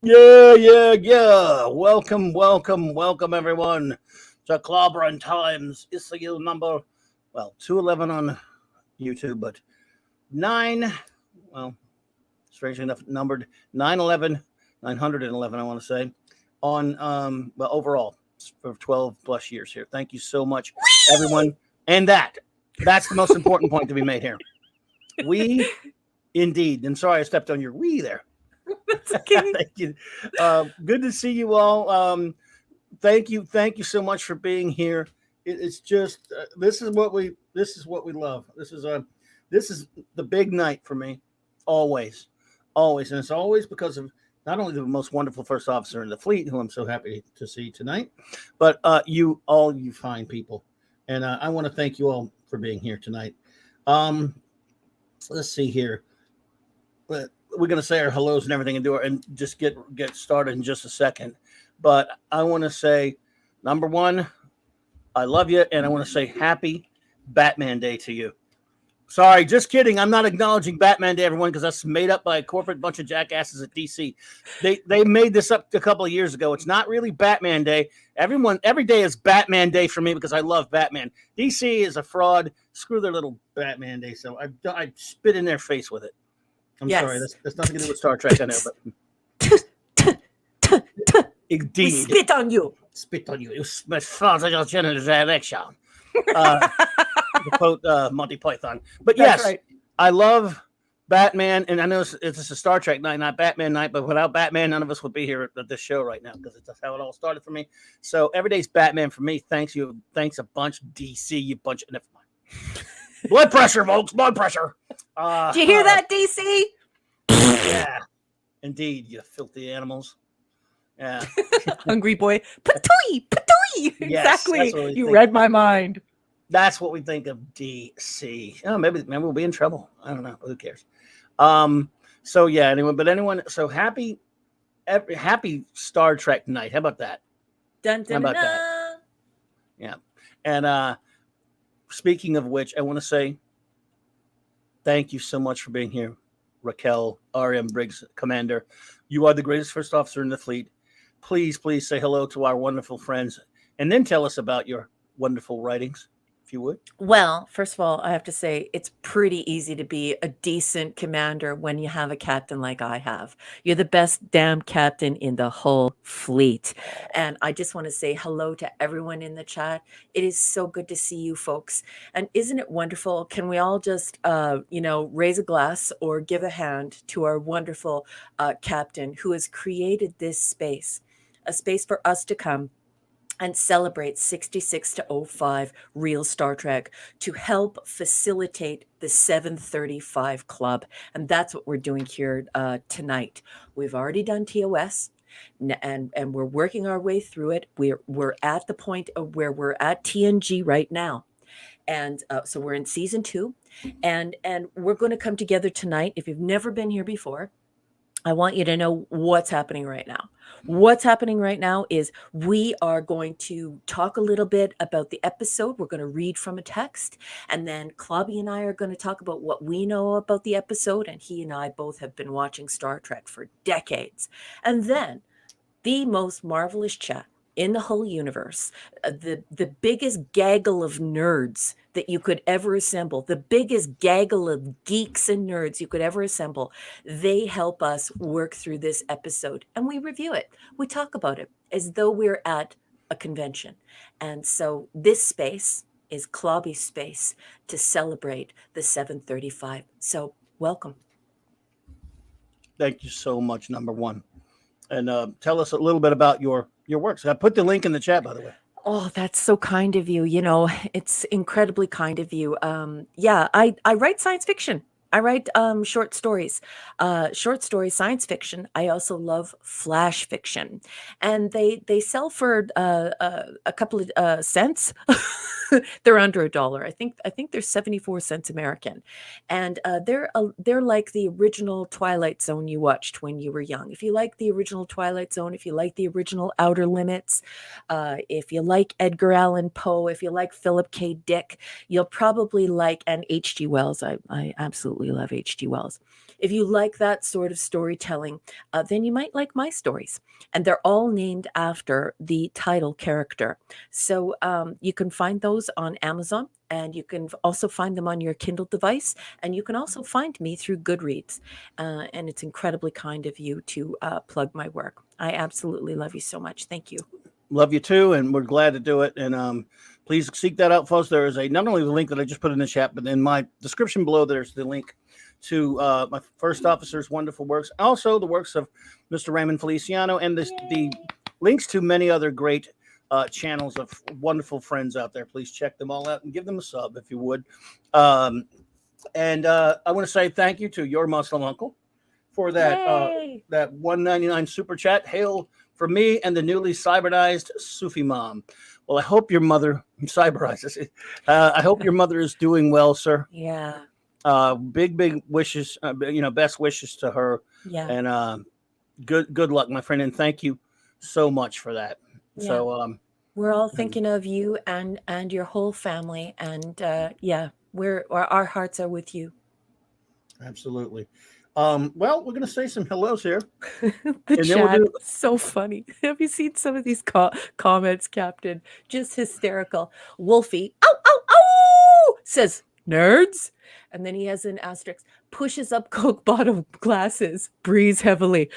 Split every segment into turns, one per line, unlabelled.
Yeah. Welcome, everyone to CLOBBERIN Times. Issue number, 211 on YouTube, but nine, well, strangely enough, numbered 911, 911, I want to say, on, overall for 12 plus years here. Thank you so much, everyone. And that's the most important point to be made here. We, indeed, and sorry I stepped on your we there.
That's okay.
Thank you. Good to see you all. Thank you so much for being here. It's just this is what we love. This is the big night for me, always, and it's always because of not only the most wonderful first officer in the fleet, who I'm so happy to see tonight, but you fine people, and I want to thank you all for being here tonight. Let's see here. But we're going to say our hellos and everything and just get started in just a second. But I want to say, number one, I love you, and I want to say happy Batman Day to you. Sorry, just kidding. I'm not acknowledging Batman Day, everyone, because that's made up by a corporate bunch of jackasses at DC. They made this up a couple of years ago. It's not really Batman Day. Every day is Batman Day for me because I love Batman. DC is a fraud. Screw their little Batman Day. So I spit in their face with it. I'm sorry. That's nothing to do with Star Trek, I know, but indeed,
we spit on you.
Spit on you. You spit far in your general direction. To quote Monty Python. But yes, right. I love Batman, and I know it's a Star Trek night, not Batman night. But without Batman, none of us would be here at this show right now because that's how it all started for me. So every day's Batman for me. Thanks you. Thanks a bunch, DC. You bunch. Never mind. Blood pressure, folks. Blood pressure.
Did you hear that, DC?
Yeah, indeed, you filthy animals. Yeah,
hungry boy. Patooey.
Yes,
exactly. You read my mind.
That's what we think of DC. Oh, maybe we'll be in trouble. I don't know. Who cares? So yeah. Anyone. So happy Star Trek night. How about that?
Dun, dun,
How about that? Yeah. And speaking of which, I want to say thank you so much for being here, Raquel, RM Briggs Commander. You are the greatest first officer in the fleet. Please say hello to our wonderful friends, and then tell us about your wonderful writings, if you would.
Well, first of all, I have to say it's pretty easy to be a decent commander when you have a captain like I have. You're the best damn captain in the whole fleet. And I just want to say hello to everyone in the chat. It is so good to see you folks. And isn't it wonderful? Can we all just, raise a glass or give a hand to our wonderful captain who has created this space, a space for us to come and celebrate 66 to 05 real Star Trek to help facilitate the 735 Club. And that's what we're doing here tonight. We've already done TOS. And we're working our way through it. We're at the point of where we're at TNG right now. And so we're in season 2. And we're going to come together tonight. If you've never been here before, I want you to know what's happening right now. What's happening right now is we are going to talk a little bit about the episode. We're going to read from a text. And then Clobby and I are going to talk about what we know about the episode. And he and I both have been watching Star Trek for decades. And then the most marvelous chat in the whole universe, the biggest gaggle of nerds that you could ever assemble, the biggest gaggle of geeks and nerds you could ever assemble, they help us work through this episode and we review it. We talk about it as though we're at a convention. And so this space is Clobby's space to celebrate the 735. So welcome.
Thank you so much, number one. And tell us a little bit about your works. I put the link in the chat, by the way.
Oh, that's so kind of you. It's incredibly kind of you. I write science fiction. I write short stories, science fiction. I also love flash fiction, and they sell for a couple of cents. They're under $1. I think they're 74 cents American, and they're like the original Twilight Zone you watched when you were young. If you like the original Twilight Zone, if you like the original Outer Limits, if you like Edgar Allan Poe, if you like Philip K. Dick, you'll probably like and H.G. Wells. I absolutely absolutely love H.G. Wells. If you like that sort of storytelling, then you might like my stories. And they're all named after the title character. So you can find those on Amazon, and you can also find them on your Kindle device. And you can also find me through Goodreads. And it's incredibly kind of you to plug my work. I absolutely love you so much. Thank you.
Love you too, and we're glad to do it. And please seek that out, folks. There is not only the link that I just put in the chat, but in my description below, there's the link to my first officer's wonderful works, also the works of Mr. Raymond Feliciano, and the links to many other great channels of wonderful friends out there. Please check them all out and give them a sub if you would. And I want to say thank you to your Muslim uncle for that that $1.99 super chat. Hail from me and the newly cybernized Sufi mom. Well, I hope your mother cyberizes. I hope your mother is doing well, sir.
Yeah.
Big wishes. Best wishes to her.
Yeah.
And good luck, my friend. And thank you so much for that.
Yeah.
So
we're all thinking of you and your whole family, and our hearts are with you.
Absolutely. Well, we're gonna say some hellos here.
The chat, so funny. Have you seen some of these comments, Captain? Just hysterical. Wolfie, ow, ow, ow, says, nerds. And then he has an asterisk, pushes up Coke bottom glasses, breathes heavily.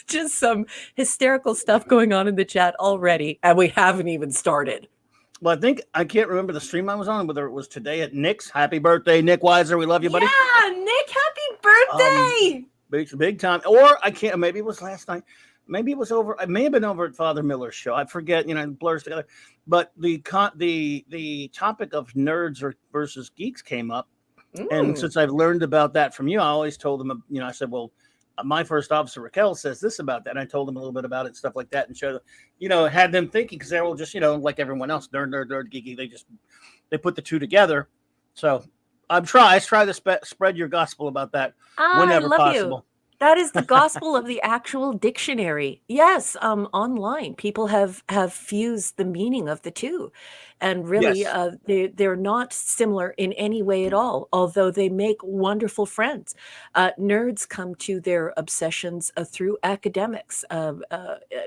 Just some hysterical stuff going on in the chat already, and we haven't even started.
Well, I can't remember the stream I was on, whether it was today at Nick's. Happy birthday, Nick Weiser. We love you, buddy.
Yeah, Nick, happy birthday.
Big time. Or I can't, maybe it was last night. Maybe it was over. It may have been over at Father Miller's show. I forget, it blurs together. But the topic of nerds versus geeks came up. And since I've learned about that from you, I always told them, I said, well, my first officer, Raquel, says this about that. And I told them a little bit about it and stuff like that, and showed them, had them thinking, because they're all just, like everyone else, nerd, geeky. They put the two together. So I try to spread your gospel about that whenever possible.
That is the gospel of the actual dictionary. Yes, online people have fused the meaning of the two, and really, yes. They're not similar in any way at all. Although they make wonderful friends. Nerds come to their obsessions through academics. I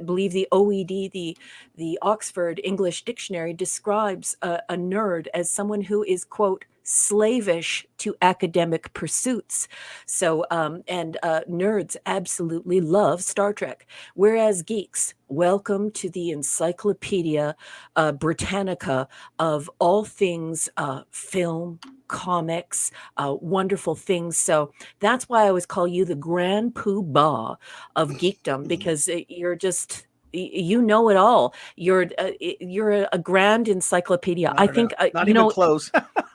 believe the OED, the Oxford English Dictionary, describes a nerd as someone who is, quote, slavish to academic pursuits. So, nerds absolutely love Star Trek, whereas geeks, welcome to the Encyclopedia Britannica of all things film, comics, wonderful things. So that's why I always call you the grand poobah of geekdom, because you're just... you know it all. You're a grand encyclopedia. I think
not even close.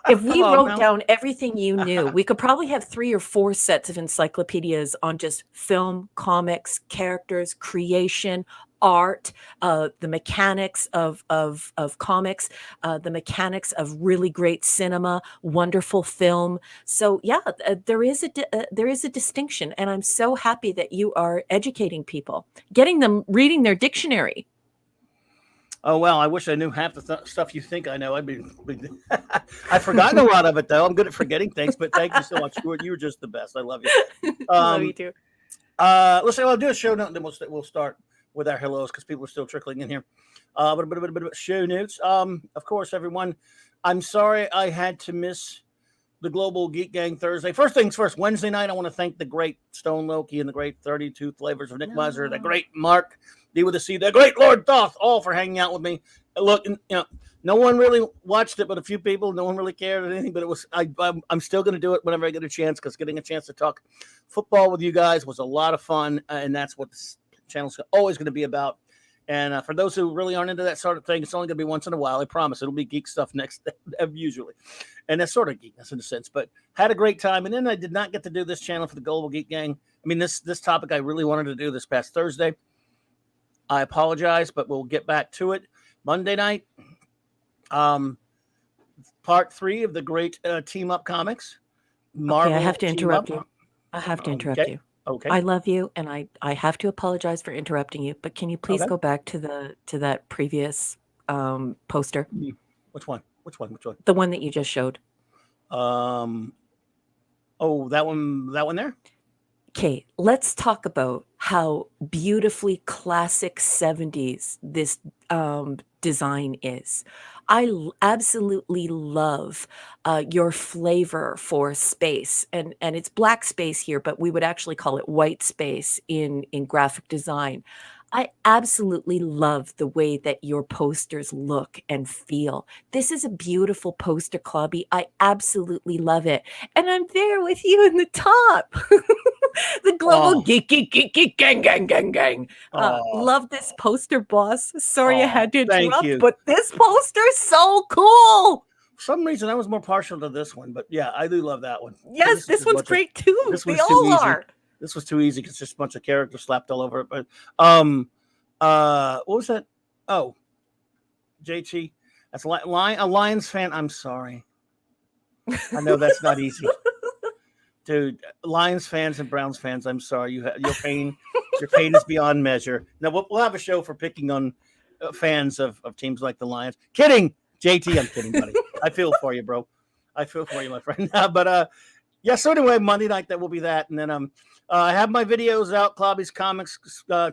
If we wrote down everything you knew, we could probably have 3 or 4 sets of encyclopedias on just film, comics, characters, creation, art, the mechanics of comics, the mechanics of really great cinema, wonderful film. So yeah, there is a distinction, and I'm so happy that you are educating people, getting them reading their dictionary.
Oh, well, I wish I knew half the stuff you think I know. I've I've forgotten a lot of it, though. I'm good at forgetting things, but thank you so much. You were just the best. I love you.
Love you too.
Let's say I'll do a show note, and then we'll start with our hellos, because people are still trickling in here. But a bit of show notes. Of course, everyone, I'm sorry I had to miss the Global Geek Gang Thursday. First things first, Wednesday night, I want to thank the great Stone Loki and the great 32 Flavors of Nick Weiser, the great Mark, D with a C, the great Lord Thoth, all for hanging out with me. Look, no one really watched it, but a few people. No one really cared or anything, but it was. I'm still going to do it whenever I get a chance, because getting a chance to talk football with you guys was a lot of fun, and that's what this channel's always going to be about. And for those who really aren't into that sort of thing, it's only going to be once in a while. I promise. It'll be geek stuff next, usually. And that's sort of geekness in a sense. But had a great time. And then I did not get to do this channel for the Global Geek Gang. I mean, this topic I really wanted to do this past Thursday. I apologize, but we'll get back to it. Monday night, part 3 of the great Team Up comics. Marvel.
Okay, I have to interrupt you. I have to interrupt you.
Okay.
I love you, and I have to apologize for interrupting you, but can you please go back to that previous poster?
Which one?
The one that you just showed.
Um, oh, that one there.
Okay, let's talk about how beautifully classic 70s this design is. Absolutely love your flavor for space, and it's black space here, but we would actually call it white space in graphic design. I absolutely love the way that your posters look and feel. This is a beautiful poster, Clobby. I absolutely love it. And I'm there with you in the top. The global
Oh,
geek gang gang gang gang.
oh,
Love this poster, boss. Sorry I
oh,
had to
thank
interrupt,
you.
but this poster's so cool.
For some reason, I was more partial to this one, but yeah, I do love that one.
Yes, this one's great too.
This
They
one's too
all
easy.
are.
This was too easy because just a bunch of characters slapped all over it. But what was that? Oh, JT, that's a Lions fan. I'm sorry. I know that's not easy, dude. Lions fans and Browns fans. I'm sorry. Your pain is beyond measure. Now we'll have a show for picking on fans of teams like the Lions. Kidding, JT. I'm kidding, buddy. I feel for you, bro. I feel for you, my friend. But yeah. So anyway, Monday night that will be that, and then I have my videos out. Clobby's Comics,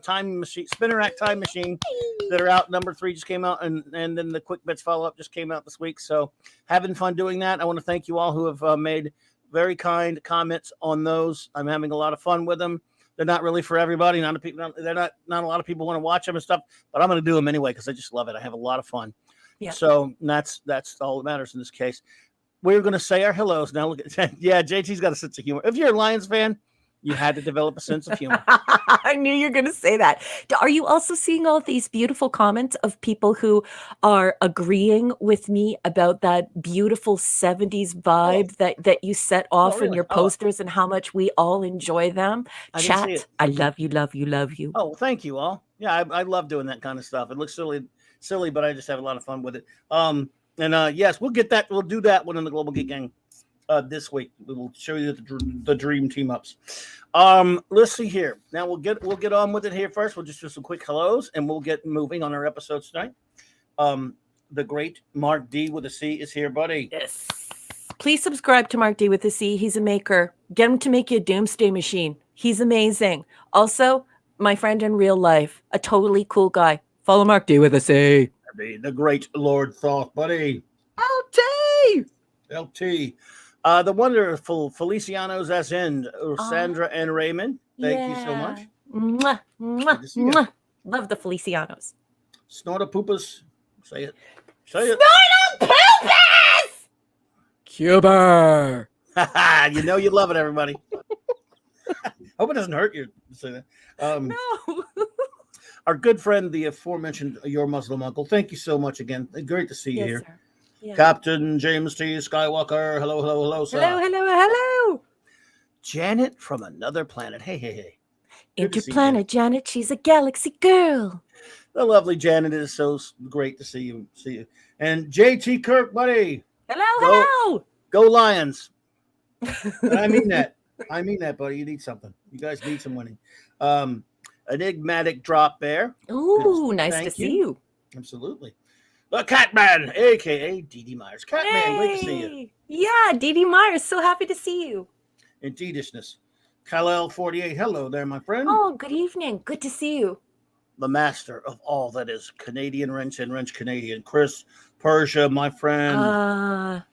Time Machine, Spinner Rack Time Machine, that are out. Number 3 just came out, and then the Quick Bits follow up just came out this week. So having fun doing that. I want to thank you all who have made very kind comments on those. I'm having a lot of fun with them. They're not really for everybody. Not a lot of people want to watch them and stuff, but I'm going to do them anyway because I just love it. I have a lot of fun.
Yeah.
So that's all that matters in this case. We're going to say our hellos now. Look at yeah, JT's got a sense of humor. If you're a Lions fan, you had to develop a sense of humor.
I knew you were going to say that. Are you also seeing all these beautiful comments of people who are agreeing with me about that beautiful 70s vibe that you set off in
really?
your posters and how much we all enjoy them?
I didn't see
Chat,
it.
I love you, love you, love you.
Oh, thank you all. Yeah, I love doing that kind of stuff. It looks silly, but I just have a lot of fun with it. Yes, we'll get that. We'll do that one in the Global Geek Gang this week. We'll show you the dream team ups. Let's see here. Now we'll get on with it here first. We'll just do some quick hellos and we'll get moving on our episodes tonight. The great Mark D with a C is here, buddy.
Yes. Please subscribe to Mark D with a C. He's a maker. Get him to make you a doomsday machine. He's amazing. Also, my friend in real life, a totally cool guy. Follow Mark D with a C.
The great Lord Thoth, buddy. LT. The wonderful Felicianos as in Sandra and Raymond. Thank you so much.
Mwah, mwah, mwah. Love the Felicianos.
Snortapoopas. Say it. Say it.
Snortapoopas! Cuber.
You know you love it, everybody. Hope it doesn't hurt you to say that.
No.
Our good friend, the aforementioned Your Muslim Uncle. Thank you so much again. Great to see you here.
Sir. Yeah.
Captain James T. Skywalker. Hello, sir.
Hello.
Janet from another planet. Hey. Good to see you,
Interplanet Janet. She's a galaxy girl.
the lovely Janet. It is so great to see you. And JT Kirk, buddy.
Hello.
Go Lions. I mean that, buddy. You need something. You guys need some winning. Enigmatic drop there.
Ooh, nice to see you.
Absolutely. The Catman, a.k.a. Dee Myers. Catman, great to see you.
Yeah, Dee Myers. So happy to see you.
Indeedishness. Kal-El 48. Hello there, my friend.
Oh, good evening. Good to see you.
The master of all that is Canadian wrench and wrench Canadian. Chris Persia, my friend.
Mwah,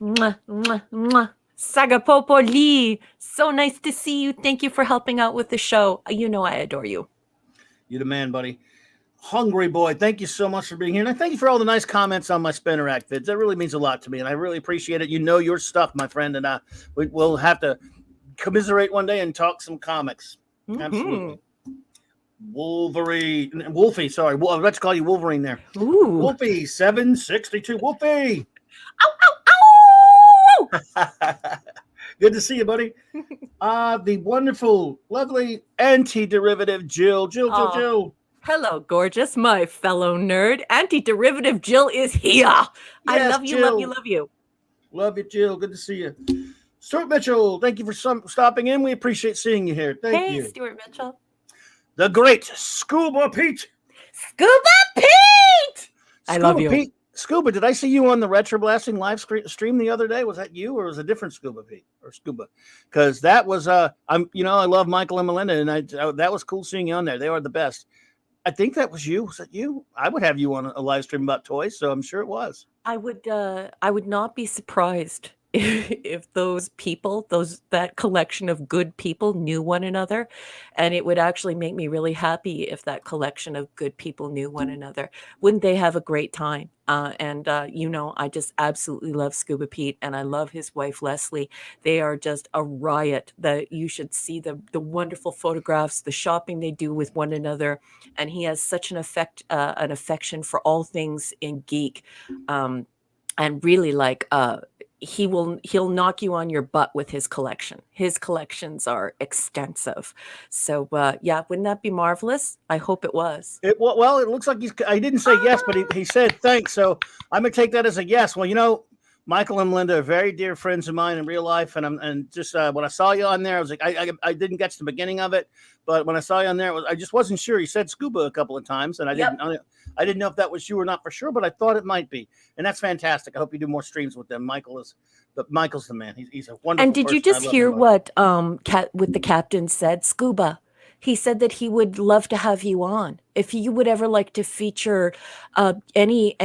mwah, mwah. Sagapopo Lee. So nice to see you. Thank you for helping out with the show. You know I adore you.
You're the man, buddy. Hungry Boy, thank you so much for being here. And I thank you for all the nice comments on my Spinner Rack vids. That really means a lot to me, and I really appreciate it. You know your stuff, my friend, and we'll have to commiserate one day and talk some comics. Mm-hmm. Absolutely. Wolfie, sorry. Let's call you Wolverine there.
Ooh.
Wolfie, 762. Wolfie.
Ow.
Good to see you, buddy. The wonderful, lovely anti-derivative Jill. Jill.
Hello, gorgeous, my fellow nerd. Anti-derivative Jill is here. Yes, I love you,
Jill.
love you.
Love you, Jill. Good to see you. Stuart Mitchell, thank you for stopping in. We appreciate seeing you here. Thank you.
Hey, Stuart Mitchell.
The great Scuba Pete.
Scuba Pete! I love you.
Scuba, did I see you on the Retro Blasting live stream the other day? Was that you, or was it a different Scuba Pete or Scuba? Because that was I love Michael and Melinda, and that was cool seeing you on there. They are the best. I think that was you. Was that you? I would have you on a live stream about toys, so I'm sure it was.
I would not be surprised if those people, that collection of good people knew one another, and it would actually make me really happy if that collection of good people knew one another. Wouldn't they have a great time? I just absolutely love Scuba Pete, and I love his wife Leslie. They are just a riot. That you should see the wonderful photographs, the shopping they do with one another, and he has such an affection for all things in geek. And really, like, he'll knock you on your butt with his collection. His collections are extensive. So yeah, wouldn't that be marvelous? I hope it was.
It looks like I didn't say yes, but he said thanks. So I'm gonna take that as a yes. Well, Michael and Melinda are very dear friends of mine in real life, and just when I saw you on there, I was like, I didn't catch the beginning of it, but when I saw you on there, I just wasn't sure. You said Scuba a couple of times, and I didn't know if that was you or not for sure, but I thought it might be, and that's fantastic. I hope you do more streams with them. Michael's the man. He's a wonderful.
And did you just hear what the captain said, Scuba? He said that he would love to have you on if you would ever like to feature any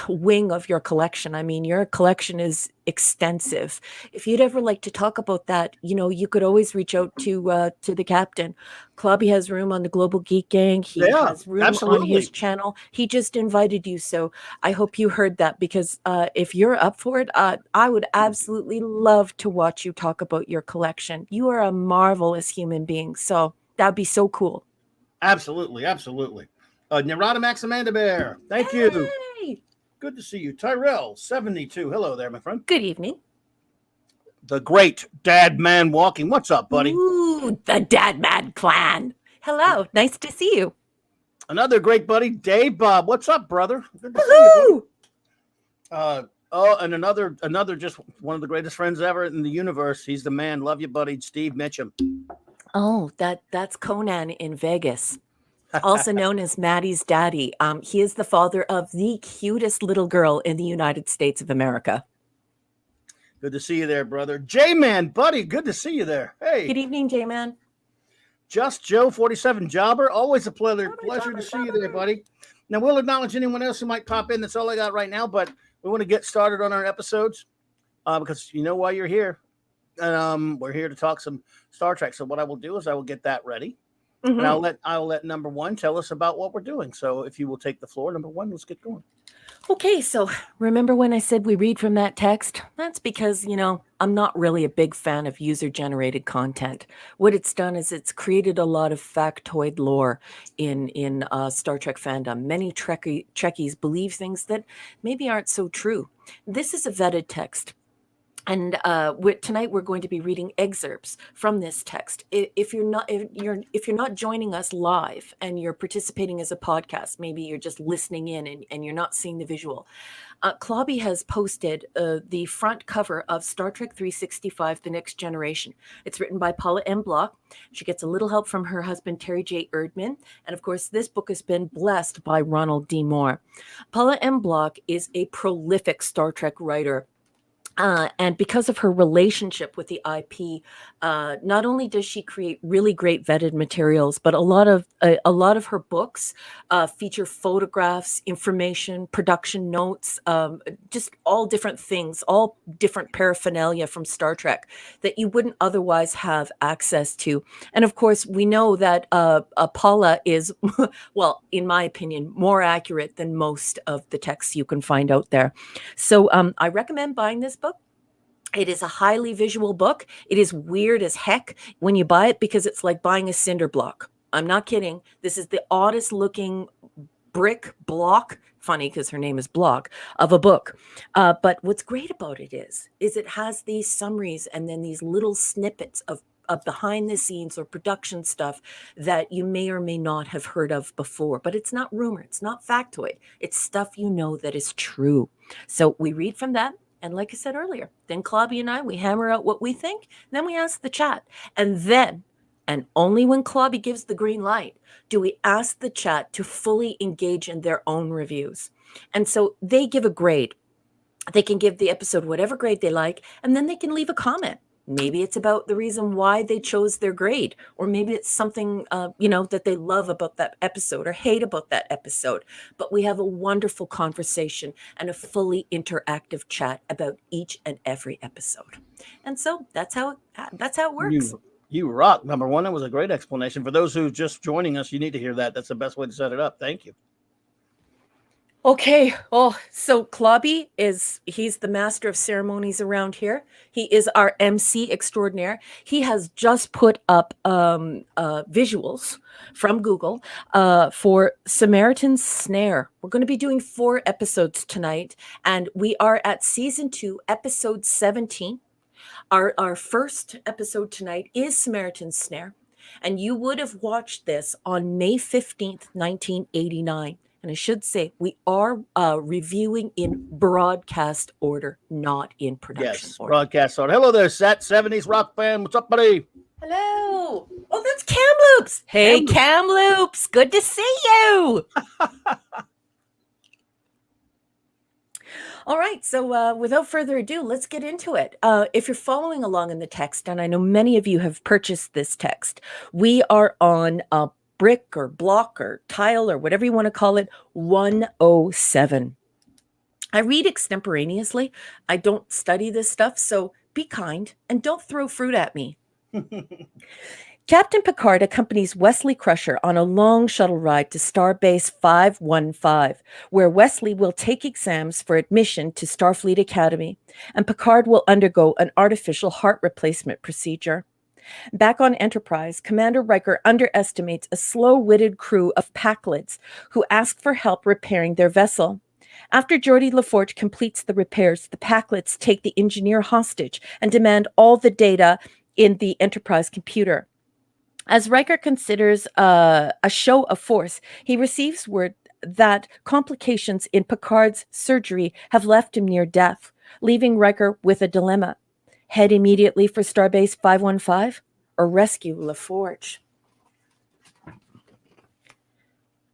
wing of your collection. I mean, your collection is extensive. If you'd ever like to talk about that, you could always reach out to the captain. Clobby has room on the Global Geek Gang. He has room on his channel. He just invited you, so I hope you heard that, because if you're up for it, I would absolutely love to watch you talk about your collection. You are a marvelous human being, so that'd be so cool.
Absolutely. Narada Max Amanda Bear, thank you. Good to see you. Tyrell 72. Hello there, my friend.
Good evening.
The great Dad Man Walking. What's up, buddy?
Ooh, the Dad Man clan. Hello, nice to see you.
Another great buddy, Dave Bob. What's up, brother? Good to see you, buddy. And another just one of the greatest friends ever in the universe. He's the man. Love you, buddy. Steve Mitchum.
Oh, that's Conan in Vegas, also known as Maddie's daddy. He is the father of the cutest little girl in the United States of America.
Good to see you there, brother. J-Man, buddy, good to see you there. Hey.
Good evening, J-Man.
Just Joe 47 Jobber. Always a pleasure to see you there, buddy. Now, we'll acknowledge anyone else who might pop in. That's all I got right now, but we want to get started on our episodes because you know why you're here. And we're here to talk some Star Trek. So what I will do is I will get that ready. Mm-hmm. And I'll let number one tell us about what we're doing. So if you will take the floor, number one, let's get going.
Okay, so remember when I said we read from that text? That's because, I'm not really a big fan of user-generated content. What it's done is it's created a lot of factoid lore in Star Trek fandom. Many Trekkies believe things that maybe aren't so true. This is a vetted text. And tonight we're going to be reading excerpts from this text. If you're not joining us live and you're participating as a podcast, maybe you're just listening in and you're not seeing the visual. Clobby has posted the front cover of Star Trek 365: The Next Generation. It's written by Paula M. Block. She gets a little help from her husband, Terry J. Erdman. And of course, this book has been blessed by Ronald D. Moore. Paula M. Block is a prolific Star Trek writer. And because of her relationship with the IP, not only does she create really great vetted materials, but a lot of her books feature photographs, information, production notes, just all different things, all different paraphernalia from Star Trek that you wouldn't otherwise have access to. And of course, we know that Paula is, well, in my opinion, more accurate than most of the texts you can find out there. So I recommend buying this book. It is a highly visual book. It is weird as heck when you buy it because it's like buying a cinder block. I'm not kidding. This is the oddest looking brick block, funny because her name is Block, of a book. But what's great about it is it has these summaries and then these little snippets of behind the scenes or production stuff that you may or may not have heard of before. But it's not rumor. It's not factoid. It's stuff that is true. So we read from that. And like I said earlier, then Clobby and we hammer out what we think. Then we ask the chat. And then, and only when Clobby gives the green light, do we ask the chat to fully engage in their own reviews. And so they give a grade. They can give the episode whatever grade they like, and then they can leave a comment. Maybe it's about the reason why they chose their grade, or maybe it's something, that they love about that episode or hate about that episode. But we have a wonderful conversation and a fully interactive chat about each and every episode. And so that's how it works.
You rock. Number one, that was a great explanation. For those who are just joining us, you need to hear that. That's the best way to set it up. Thank you.
Okay. Oh, so Clobby he's the master of ceremonies around here. He is our MC extraordinaire. He has just put up visuals from Google for Samaritan's Snare. We're going to be doing 4 episodes tonight, and we are at season 2, episode 17. Our first episode tonight is Samaritan's Snare, and you would have watched this on May 15th, 1989. And I should say, we are reviewing in broadcast order, not in production order.
Broadcast order. Hello there, Sat 70s Rock fan. What's up, buddy?
Hello. Oh, that's Kamloops. Hey, Kamloops. Good to see you. All right. So without further ado, let's get into it. If you're following along in the text, and I know many of you have purchased this text, we are on brick or block or tile or whatever you want to call it, 107. I read extemporaneously. I don't study this stuff, so be kind and don't throw fruit at me. Captain Picard accompanies Wesley Crusher on a long shuttle ride to Starbase 515, where Wesley will take exams for admission to Starfleet Academy, and Picard will undergo an artificial heart replacement procedure. Back on Enterprise, Commander Riker underestimates a slow-witted crew of Packlids who ask for help repairing their vessel. After Geordi LaForge completes the repairs, the Packlids take the engineer hostage and demand all the data in the Enterprise computer. As Riker considers a show of force, he receives word that complications in Picard's surgery have left him near death, leaving Riker with a dilemma. Head immediately for Starbase 515 or rescue LaForge.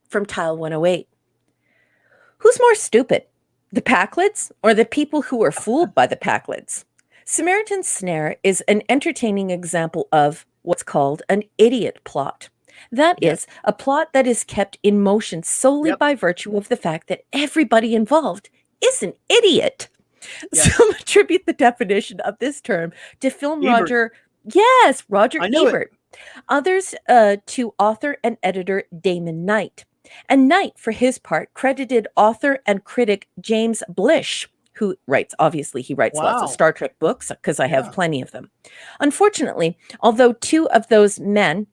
From Tile 108. Who's more stupid, the Packlids or the people who are fooled by the Packlids? Samaritan's Snare is an entertaining example of what's called an idiot plot. That is a plot that is kept in motion solely by virtue of the fact that everybody involved is an idiot. Yes. Some attribute the definition of this term to film Roger Ebert. Others to author and editor Damon Knight. And Knight, for his part, credited author and critic James Blish, who writes lots of Star Trek books, because I have plenty of them. Unfortunately, although 2 of those men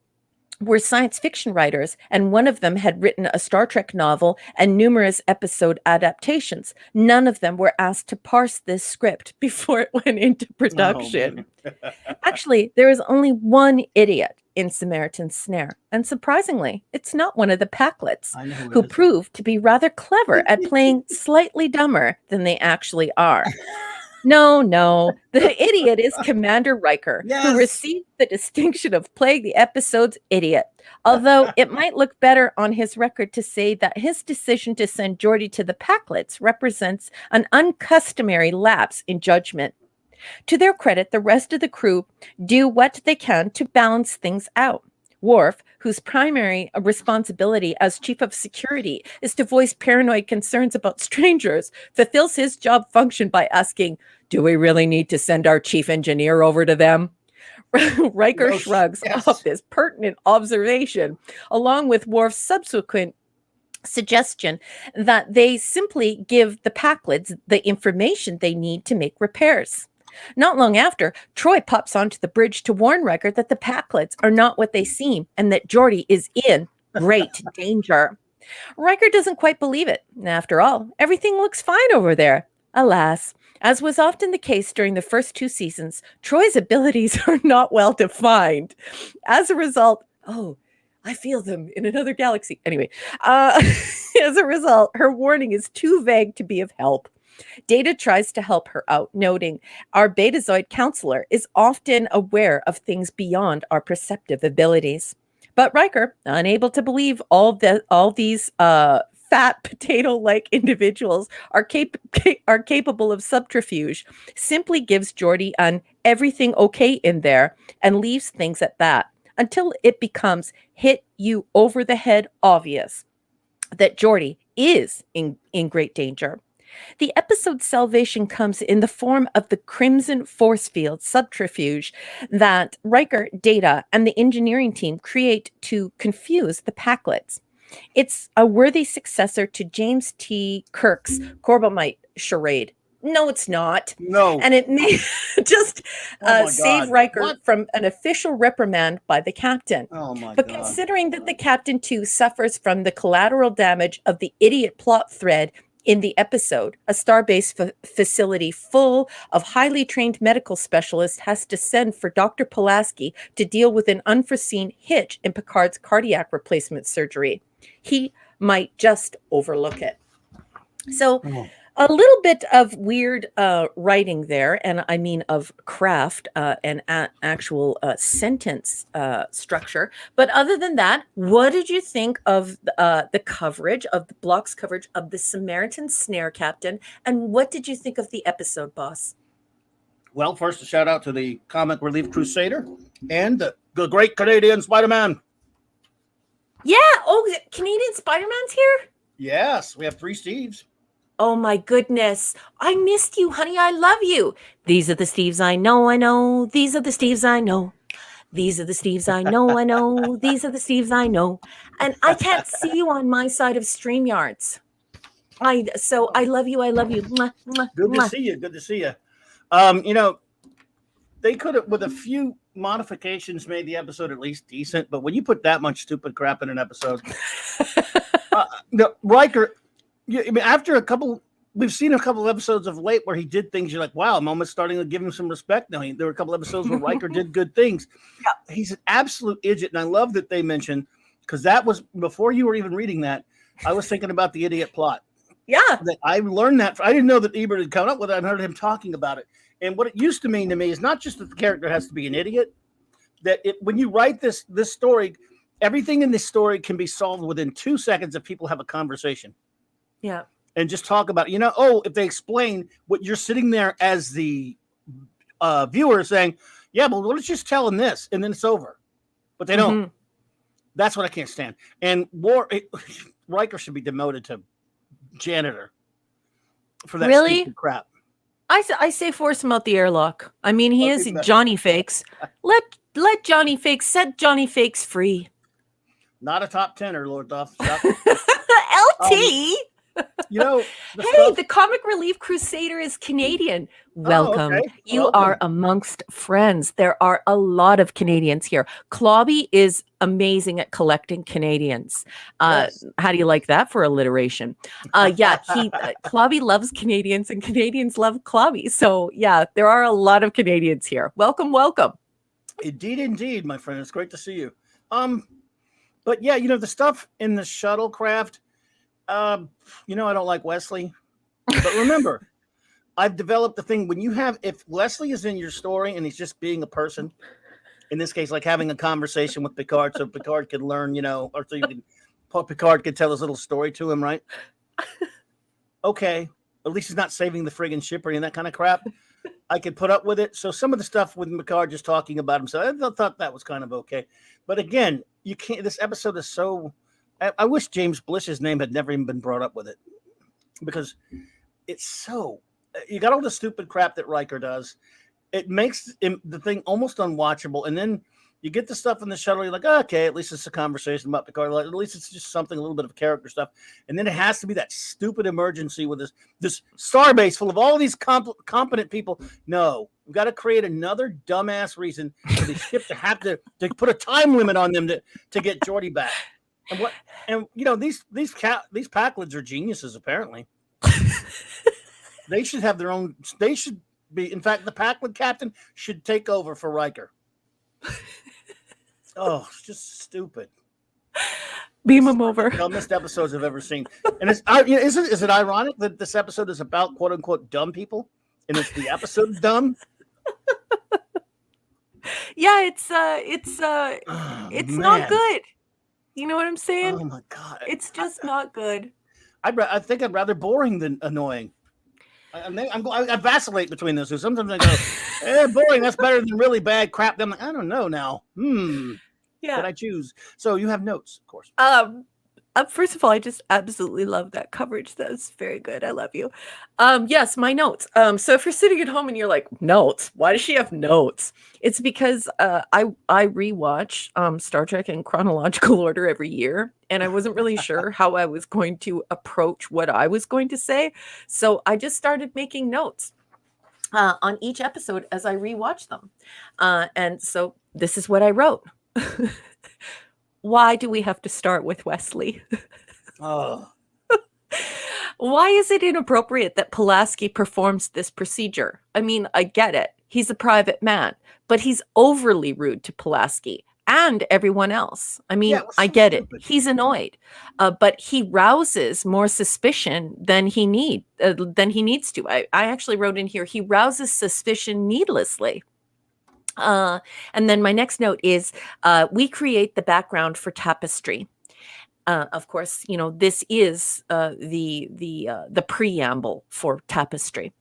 were science fiction writers, and one of them had written a Star Trek novel and numerous episode adaptations, none of them were asked to parse this script before it went into production. Actually, there is only one idiot in Samaritan's Snare, and surprisingly, it's not one of the Packlids, who proved to be rather clever at playing slightly dumber than they actually are. No, the idiot is Commander Riker, who received the distinction of playing the episode's idiot. Although it might look better on his record to say that his decision to send Geordi to the Packlids represents an uncustomary lapse in judgment. To their credit, the rest of the crew do what they can to balance things out. Worf, whose primary responsibility as chief of security is to voice paranoid concerns about strangers, fulfills his job function by asking, "Do we really need to send our chief engineer over to them?" Riker shrugs off this pertinent observation, along with Worf's subsequent suggestion that they simply give the Packlids the information they need to make repairs. Not long after, Troy pops onto the bridge to warn Riker that the Packlids are not what they seem and that Geordi is in great danger. Riker doesn't quite believe it. After all, everything looks fine over there. Alas, as was often the case during the first 2 seasons, Troy's abilities are not well defined. As a result, I feel them in another galaxy. Anyway, as a result, her warning is too vague to be of help. Data tries to help her out, noting our Betazoid counselor is often aware of things beyond our perceptive abilities. But Riker, unable to believe all these fat potato-like individuals are are capable of subterfuge simply gives Geordi an everything okay in there and leaves things at that until it becomes hit you over the head obvious that Geordi is in great danger. The episode's salvation comes in the form of the Crimson Force Field subterfuge that Riker, Data, and the engineering team create to confuse the Packlets. It's a worthy successor to James T. Kirk's Corbomite charade. No, it's not.
No.
And it may just
Oh my
save
God.
Riker
What?
from an official reprimand by the captain.
Oh my
But
God.
considering that the captain too suffers from the collateral damage of the idiot plot thread in the episode, a starbase facility full of highly trained medical specialists has to send for Dr. Pulaski to deal with an unforeseen hitch in Picard's cardiac replacement surgery. He might just overlook it. So,
Oh.
a little bit of weird writing there, and I mean of craft and actual sentence structure. But other than that, what did you think of the coverage, of the block's coverage of the Samaritan Snare Captain, and what did you think of the episode, boss?
Well, first a shout out to the Comic Relief Crusader and the great Canadian Spider-Man.
Yeah. Oh, Canadian Spider-Man's here?
Yes, we have 3 Steves.
Oh my goodness. I missed you, honey. I love you. These are the Steves I know, I know. These are the Steves I know. These are the Steves I know, I know. These are the Steves I know. And I can't see you on my side of StreamYards. So I love you. I love you. Mwah, mwah,
Good to
mwah.
see you. Good to see you. They could have, with a few modifications, made the episode at least decent. But when you put that much stupid crap in an episode, Riker, I mean, after a couple, we've seen a couple of episodes of late where he did things. You're like, wow, I'm almost starting to give him some respect now. There were a couple episodes where Riker did good things. Yeah. He's an absolute idiot, and I love that they mentioned, because that was before you were even reading that. I was thinking about the idiot plot.
Yeah,
that I learned that. I didn't know that Ebert had come up with it. I heard him talking about it. And what it used to mean to me is not just that the character has to be an idiot, that when you write this story, everything in this story can be solved within 2 seconds if people have a conversation.
Yeah.
And just talk about, if they explain what you're sitting there as the viewer saying, yeah, but let's just tell them this, and then it's over. But they don't. That's what I can't stand. And Riker should be demoted to janitor for that stupid crap.
I say force him out the airlock. I mean, he is Johnny Fakes. Let Johnny Fakes, set Johnny Fakes free.
Not a top 10er, Lord Duff.
LT. The Comic Relief Crusader is Canadian. Welcome.
Okay.
You are amongst friends. There are a lot of Canadians here. Clobby is amazing at collecting Canadians.
Yes.
How do you like that for alliteration? Clobby loves Canadians and Canadians love Clobby. So yeah, there are a lot of Canadians here. Welcome, welcome.
Indeed, my friend. It's great to see you. But yeah, the stuff in the shuttlecraft, I don't like Wesley. But remember, I've developed the thing if Wesley is in your story and he's just being a person, in this case, like having a conversation with Picard so Picard can learn, or so Picard can tell his little story to him, right? Okay. At least he's not saving the friggin' ship or any of that kind of crap. I could put up with it. So some of the stuff with Picard just talking about himself, I thought that was kind of okay. But again, you can't, this episode is so, I wish James Blish's name had never even been brought up with it, because it's so, you got all the stupid crap that Riker does. It makes the thing almost unwatchable. And then you get the stuff in the shuttle. You're like, okay, at least it's a conversation about Picard. At least it's just something, a little bit of character stuff. And then it has to be that stupid emergency with this starbase full of all these competent people. No, we've got to create another dumbass reason for the ship to have to put a time limit on them to get Geordi back. And these Packlets are geniuses, apparently. They should have their own. They should be. In fact, the Packlet captain should take over for Riker. Oh, it's just stupid.
Beam him over.
The dumbest episodes I've ever seen. And is it ironic that this episode is about quote unquote dumb people, and it's the episode dumb?
Yeah, it's not good. You know what I'm saying?
Oh my God.
It's just not good.
I think I'd rather boring than annoying. I vacillate between those two. Sometimes I go, boring. That's better than really bad crap. Then I'm like, I don't know now.
Yeah.
What I choose. So you have notes, of course.
First of all, I just absolutely love that coverage. That's very good. I love you. Yes, my notes. So if you're sitting at home and you're like, notes, why does she have notes? It's because I rewatch Star Trek in chronological order every year, and I wasn't really sure how I was going to approach what I was going to say. So I just started making notes on each episode as I rewatch them. And so this is what I wrote. Why do we have to start with Wesley?
Oh,
Why is it inappropriate that Pulaski performs this procedure? I mean, I get it. He's a private man, but he's overly rude to Pulaski and everyone else. I mean,
Yeah, it was
I
so
get it.
stupid.
He's annoyed, but he rouses more suspicion than he needs to. I actually wrote in here, he rouses suspicion needlessly. And then my next note is we create the background for tapestry. Of course, you know, this is the preamble for tapestry.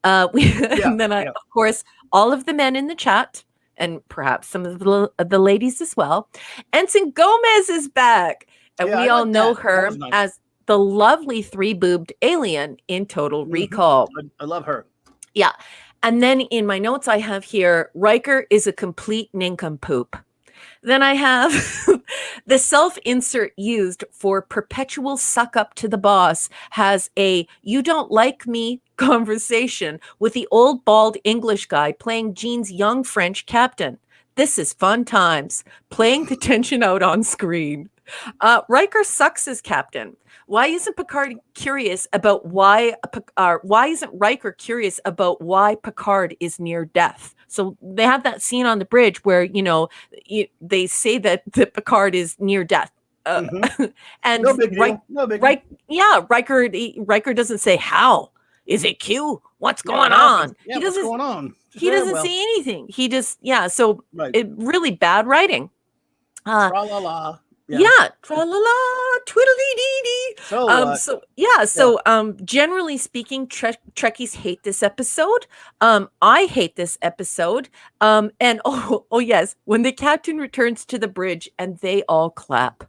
And then of course, all of the men in the chat, and perhaps some of the ladies as well. Ensign Gomez is back, and we all know her as the lovely three-boobed alien in Total Recall.
I love her.
Yeah. And then in my notes, I have here, Riker is a complete nincompoop. Then I have the self-insert used for perpetual suck up to the boss has a you don't like me conversation with the old bald English guy playing Jean's young French captain. This is fun times, playing the tension out on screen. Riker sucks as captain. Why isn't Picard curious about why isn't Riker curious about why Picard is near death? So they have that scene on the bridge where, you know, they say that Picard is near death. And
no big deal. No big deal.
Riker doesn't say how. Is it Q? What's going on?
Yeah, what's going on?
He doesn't say anything. He just so it really bad writing.
Tra-la-la.
Yeah, tra-la-la, twiddly-dee-dee. So generally speaking, Trekkies hate this episode. I hate this episode. And oh yes, when the captain returns to the bridge and they all clap.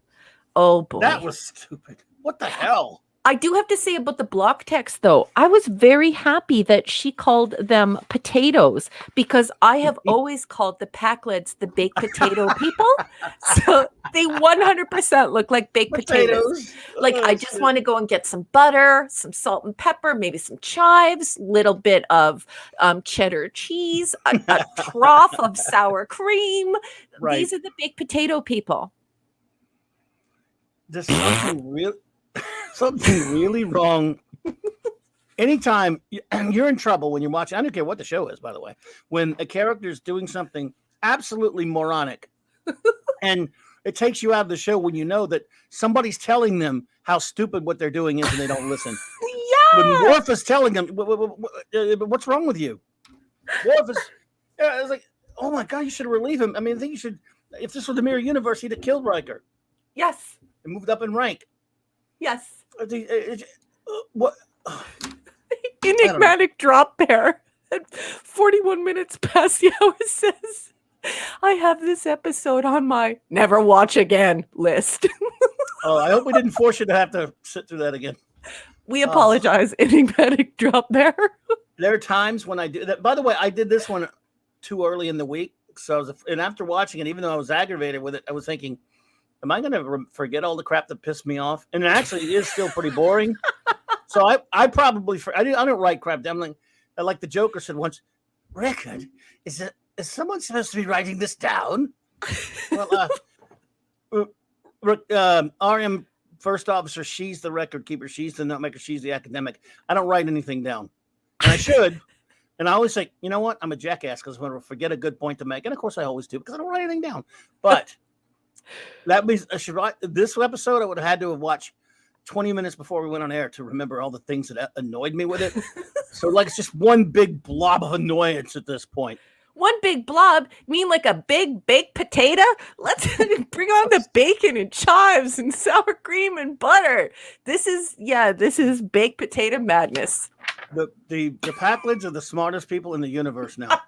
Oh boy.
That was stupid. What the hell?
I do have to say about the block text, though, I was very happy that she called them potatoes because I have always called the Packlets the baked potato people. So they 100% look like baked potatoes. Like, I just want to go and get some butter, some salt and pepper, maybe some chives, little bit of cheddar cheese, a trough of sour cream.
Right.
These are the baked potato people.
There's something really wrong. Anytime you're in trouble when you're watching, I don't care what the show is, by the way, when a character is doing something absolutely moronic and it takes you out of the show when you know that somebody's telling them how stupid what they're doing is and they don't listen. When Worf is telling them, what's wrong with you? Worf is, it's like, oh my God, you should relieve him. I mean, I think you should, if this was the Mirror Universe, he'd have killed Riker.
Yes.
And moved up in rank.
Yes.
What?
Enigmatic drop there. 41 minutes past the hour says, I have this episode on my never watch again list.
Oh, I hope we didn't force you to have to sit through that again.
We apologize, enigmatic drop there.
There are times when I do that. By the way, I did this one too early in the week. So and after watching it, even though I was aggravated with it, I was thinking, am I going to forget all the crap that pissed me off? And it actually is still pretty boring. So I probably, I don't write crap down. Like the Joker said once, record, is someone supposed to be writing this down? Well, RM first officer, she's the record keeper. She's the nutmaker. She's the academic. I don't write anything down. And I should. And I always say, you know what? I'm a jackass because I'm going to forget a good point to make. And of course I always do because I don't write anything down. But that means I should write this episode. I would have had to have watched 20 minutes before we went on air to remember all the things that annoyed me with it. So like it's just one big blob of annoyance at this point.
One big blob? You mean like a big baked potato? Let's bring on the bacon and chives and sour cream and butter. This is baked potato madness.
The Packlids are the smartest people in the universe now.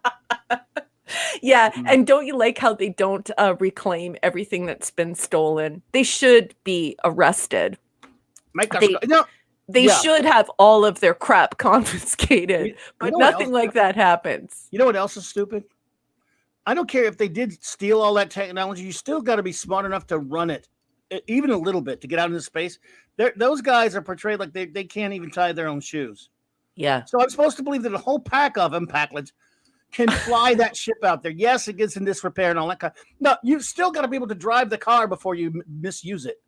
Yeah, and don't you like how they don't reclaim everything that's been stolen? They should be arrested. They should have all of their crap confiscated, but nothing like that happens.
You know what else is stupid? I don't care if they did steal all that technology. You still got to be smart enough to run it, even a little bit, to get out into space. Those guys are portrayed like they can't even tie their own shoes.
Yeah.
So I'm supposed to believe that a whole pack of them, Packlids, can fly that ship out there. Yes, it gets in disrepair and all that kind. No, you still got to be able to drive the car before you misuse it.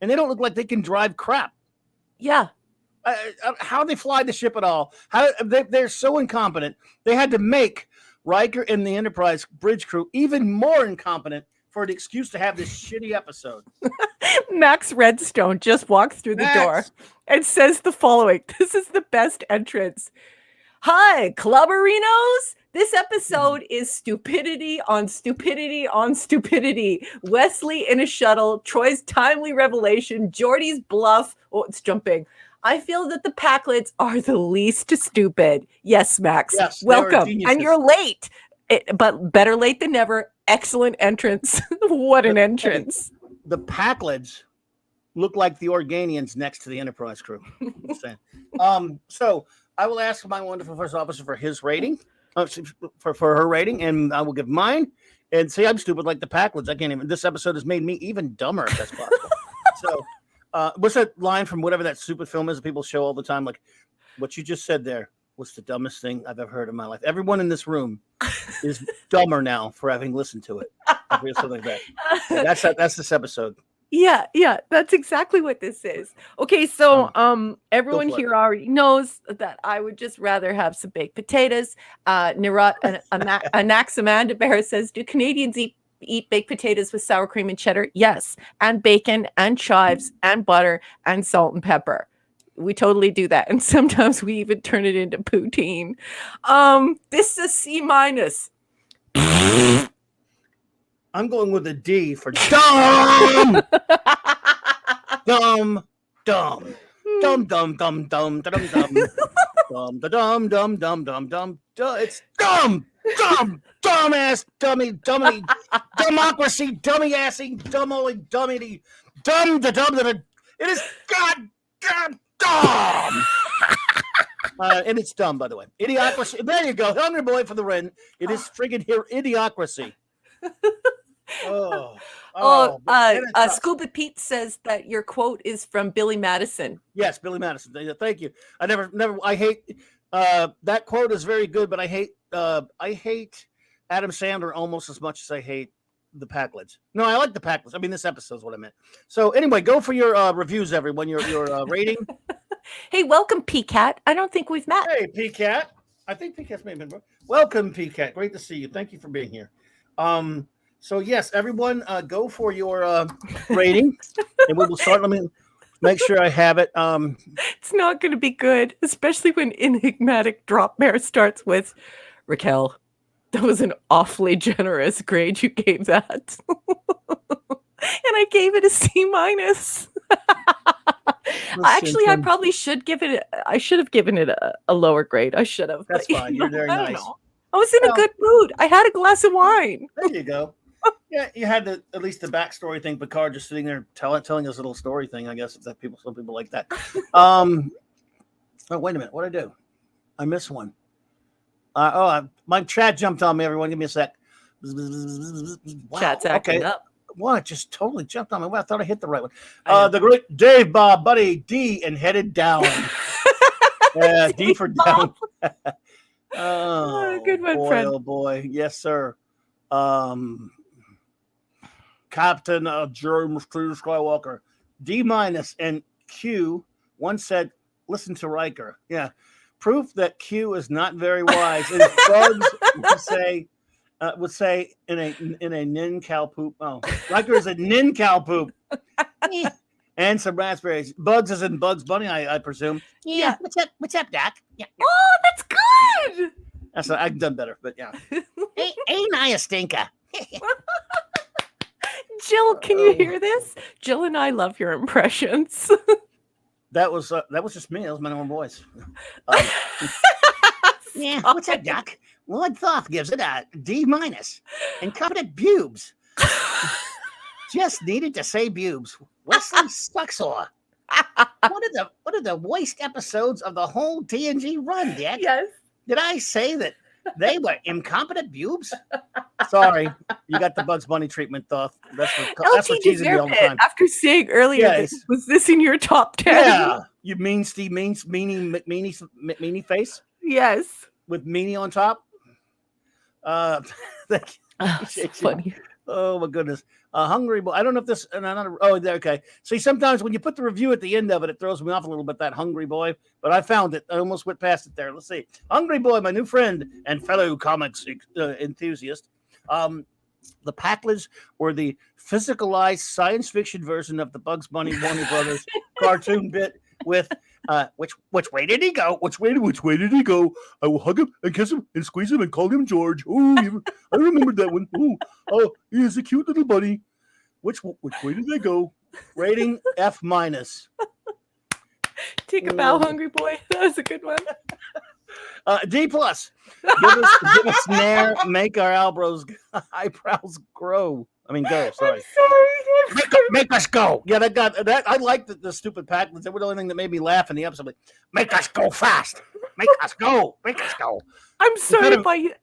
And they don't look like they can drive crap.
Yeah.
How they fly the ship at all? They're so incompetent. They had to make Riker and the Enterprise bridge crew even more incompetent for an excuse to have this shitty episode.
Max Redstone just walks through the door and says the following. This is the best entrance. Hi, Clubberinos. This episode is stupidity on stupidity on stupidity. Wesley in a shuttle, Troy's timely revelation, Geordi's bluff. Oh, it's jumping. I feel that the Packlids are the least stupid. Yes, Max. Yes, welcome. And you're late, but better late than never. Excellent entrance. What an entrance.
The Packlids look like the Organians next to the Enterprise crew. So I will ask my wonderful first officer for his rating, for her rating, and I will give mine. And see, I'm stupid like the Packlids. I can't even. This episode has made me even dumber if that's possible. So, what's that line from whatever that stupid film is that people show all the time? Like, what you just said there was the dumbest thing I've ever heard in my life. Everyone in this room is dumber now for having listened to it. Something like that. Yeah, that's this episode.
Yeah, that's exactly what this is. Okay, so everyone here already knows that I would just rather have some baked potatoes. Anaxamanda Bear says, do Canadians eat baked potatoes with sour cream and cheddar? Yes, and bacon and chives and butter and salt and pepper. We totally do that, and sometimes we even turn it into poutine. This is a C-.
I'm going with a D for dumb. Dumb. Dumb, dumb, dumb, dumb, dumb, dumb, dumb, dumb, dumb, dumb, dumb. It's dumb, dumbass, dummy, democracy, dummy assing, dummy, dummity, dumb. It is goddamn dumb. And it's dumb, by the way. Idiocracy. There you go. Hungry boy for the win. It is friggin' here. Idiocracy.
Scuba Pete says that your quote is from Billy Madison.
Yes, Billy Madison. Thank you. I hate that quote is very good, but I hate Adam Sandler almost as much as I hate the Packlids. No, I like the Packlids. I mean, this episode is what I meant. So anyway, go for your reviews, everyone. Your rating.
Hey, welcome, PCAT. I don't think we've met.
Hey, PCAT. I think PCAT's maybe been. Welcome, PCAT. Great to see you. Thank you for being here. So yes, everyone, go for your rating, and we will start. Let me make sure I have it.
It's not going to be good, especially when enigmatic drop bear starts with Raquel. That was an awfully generous grade you gave that, and I gave it a C-. Actually, I probably should give it. I should have given it a lower grade. I should have.
That's fine. You're very nice.
I was in a good mood. I had a glass of wine.
There you go. Yeah, you had at least the backstory thing. Picard just sitting there telling us a little story thing. I guess that some people like that. Oh, wait a minute. What did I do? I missed one. My chat jumped on me. Everyone, give me a sec.
Wow, Chat's acting up.
What? Just totally jumped on me. Well, I thought I hit the right one. The great Dave Bob Buddy D and headed down. D for down.
Good one,
boy,
friend.
Oh boy, yes, sir. Captain James Skywalker, D- and Q once said, "Listen to Riker." Yeah, proof that Q is not very wise. As Bugs would say in a nin cow poop. Oh, Riker is a nin cow poop. And some raspberries. Bugs is in Bugs Bunny, I presume.
Yeah.
What's up, Doc? Yeah.
Oh, that's good.
I've done better, but yeah. Ain't I a stinker?
Jill, can you hear this? Jill and I love your impressions.
That was just me. That was my own voice. Yeah, what's that, Doc? Lord Thoth gives it a D-. Incompetent bubes. Just needed to say bubes. Wesley Stuxor. One of the worst episodes of the whole TNG run, Dick.
Yes.
Did I say that they were incompetent bubes? Sorry, you got the Bugs Bunny treatment, Thoth. That's what teasing me all the time.
After saying earlier,
Yes.
was this in your top 10?
Yeah, you mean Steve meanie face
Yes.
with meanie on top.
It's funny.
Oh my goodness. Hungry Boy. I don't know if this. Okay. See, sometimes when you put the review at the end of it, it throws me off a little bit. That Hungry Boy, but I found it. I almost went past it there. Let's see. Hungry Boy, my new friend and fellow comics enthusiast. The Packlers were the physicalized science fiction version of the Bugs Bunny Warner Brothers cartoon bit with which way did he go? Which way did he go? I will hug him and kiss him and squeeze him and call him George. Oh, I remember that one. Oh, he is a cute little bunny. Which way did they go? Rating F-.
Take a bow, Hungry Boy. That was a good one.
D+. Give us nair, make our eyebrows grow. I mean, go. Sorry.
I'm sorry.
Make us go. Yeah, that. I liked the stupid Packlers. They were the only thing that made me laugh in the episode. Like, make us go fast. Make us go. Make us go.
I'm sorry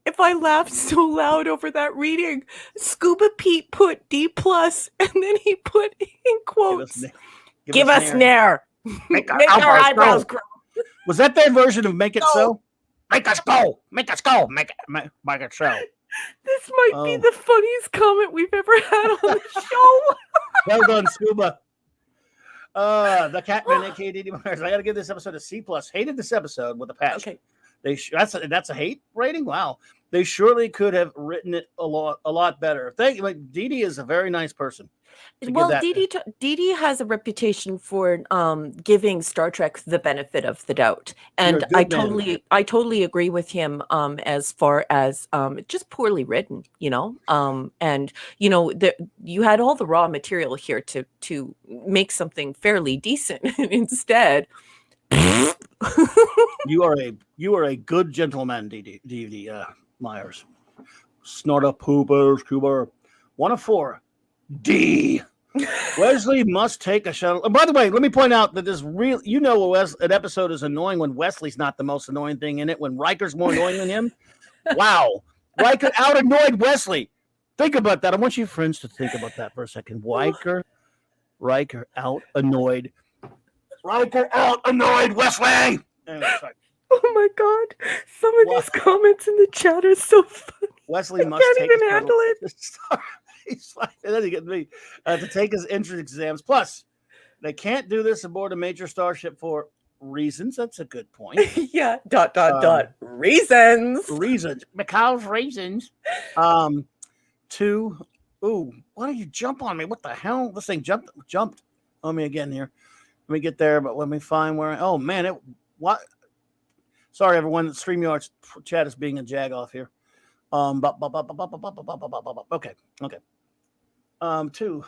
if I laughed so loud over that reading. Scuba Pete put D+, and then he put in quotes. Give us nair.
Make our eyebrows grow. Was that their version of Make It So? Make us go. Make us go. Make it so.
This might be the funniest comment we've ever had on the show.
Well done, Scuba. The Catman, aka D.D. Myers. I got to give this episode a C+. Hated this episode with a patch. Okay. That's a hate rating. Wow. They surely could have written it a lot better. Dee Dee is a very nice person.
Well, Dee Dee has a reputation for giving Star Trek the benefit of the doubt, and I totally agree with him as far as just poorly written, and you had all the raw material here to make something fairly decent, and instead.
You are a good gentleman, D.D. Myers. Snorta poopers, Cuba. 1 of 4. D. Wesley must take a shuttle. And by the way, let me point out that this real, an episode is annoying when Wesley's not the most annoying thing in it. When Riker's more annoying than him. Wow, Riker out annoyed Wesley. Think about that. I want you friends to think about that for a second. Riker out annoyed. Riker out annoyed Wesley. Anyway, sorry.
Oh my God! Some of these comments in the chat are so funny.
Wesley must
can't even handle it.
He's fine. And then he gets me to take his entrance exams. Plus, they can't do this aboard a major starship for reasons. That's a good point.
Yeah. ... Reasons.
Reasons. Because reasons. 2. Ooh, why don't you jump on me? What the hell? This thing jumped on me again here. Let me get there, but let me find where. Oh man, what? Sorry, everyone. StreamYard's chat is being a jag-off here. Okay. 2.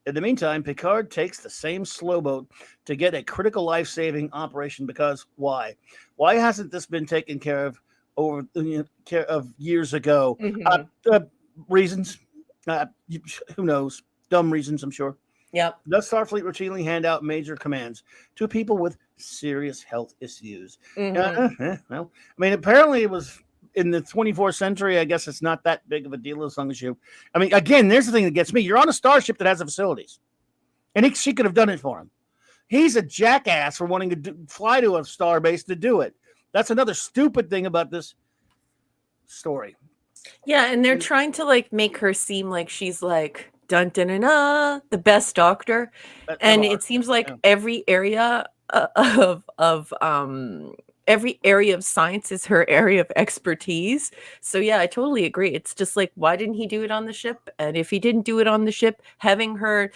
In the meantime, Picard takes the same slow boat to get a critical life-saving operation because why? Why hasn't this been taken care of years ago?
Mm-hmm.
Reasons. Who knows? Dumb reasons, I'm sure.
Yep.
Does Starfleet routinely hand out major commands to people with serious health issues?
Mm-hmm.
Well, I mean, apparently it was in the 24th century. I guess it's not that big of a deal as long as you. I mean, again, there's the thing that gets me. You're on a starship that has the facilities, and she could have done it for him. He's a jackass for wanting to fly to a star base to do it. That's another stupid thing about this story.
Yeah, and they're trying to make her seem like she's like dun dun dun, the best doctor, and it seems like every area of every area of science is her area of expertise. So yeah, I totally agree. It's just like, why didn't he do it on the ship? And if he didn't do it on the ship, having her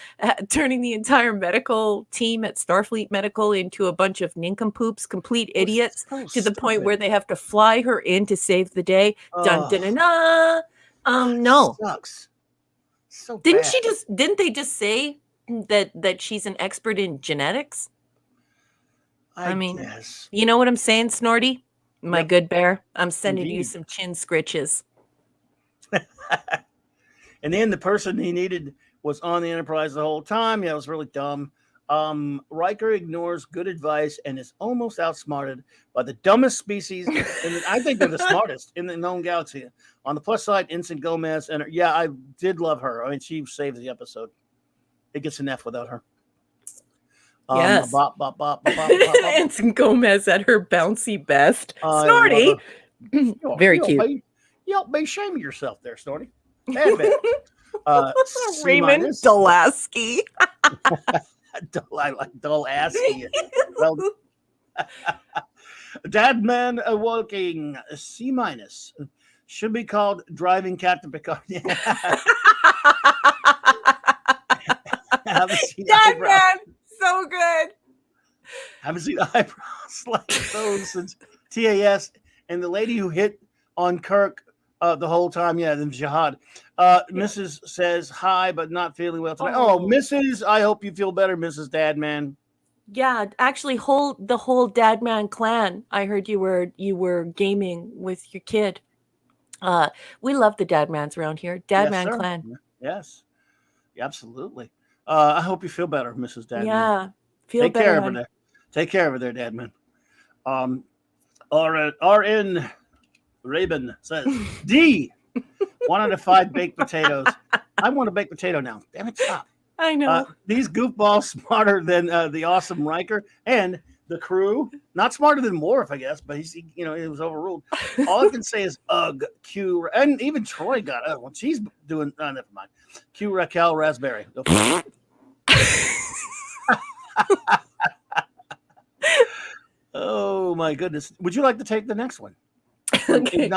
turning the entire medical team at Starfleet Medical into a bunch of nincompoops, complete
It was
idiots,
so
to the point where
stupid.
they have to fly her in to save the day. Dun dun
Oh,
dun, dun. No.
sucks. So
Didn't
bad.
she just didn't they just say that she's an expert in genetics? I
I
mean,
guess.
you know what I'm saying, Snorty? My
Yep,
good bear. I'm sending you
indeed.
some chin scritches.
And then the person he needed was on the Enterprise the whole time. Yeah, it was really dumb. Riker ignores good advice and is almost outsmarted by the dumbest species, and I think they're the smartest in the known galaxy. On the plus side, Ensign Gomez, and yeah, I did love her. I mean, she saves the episode. It gets an F without her.
Yes.
Bop, bop, bop, bop, bop, bop, bop.
Ensign Gomez at her bouncy best.
I love
Snorty.
her.
Very cute.
You don't be ashamed of yourself there, Snorty. Bad, bad. C
Raymond
minus.
Dulaski.
I like dull assy. Well, Dad Man Awoking, C minus. Should be called Driving Captain Picard. Haven't seen
Dad
eyebrows.
man, so good.
Haven't seen eyebrows like those since TAS. And the lady who hit on Kirk the whole time, yeah, then Jihad. Mrs. says hi, but not feeling well tonight. Oh, Mrs. I hope you feel better, Mrs. Dadman.
Yeah, actually, the whole Dadman clan. I heard you were gaming with your kid. We love the Dadmans around here. Dadman
Yes,
clan.
Yes, absolutely. I hope you feel better, Mrs. Dadman.
Yeah, feel
Take
better.
care of her there. Take care of her there, Dadman. RN Raven says D. 1 out of 5 baked potatoes. I want a baked potato now. Damn it, stop.
I know.
These goofballs smarter than the awesome Riker and the crew. Not smarter than Worf, I guess, but he was overruled. All I can say is ugh, Q, and even Troy got it. Well, she's doing. Never mind. Q, Raquel, Raspberry. Oh my goodness! Would you like to take the next one?
Okay.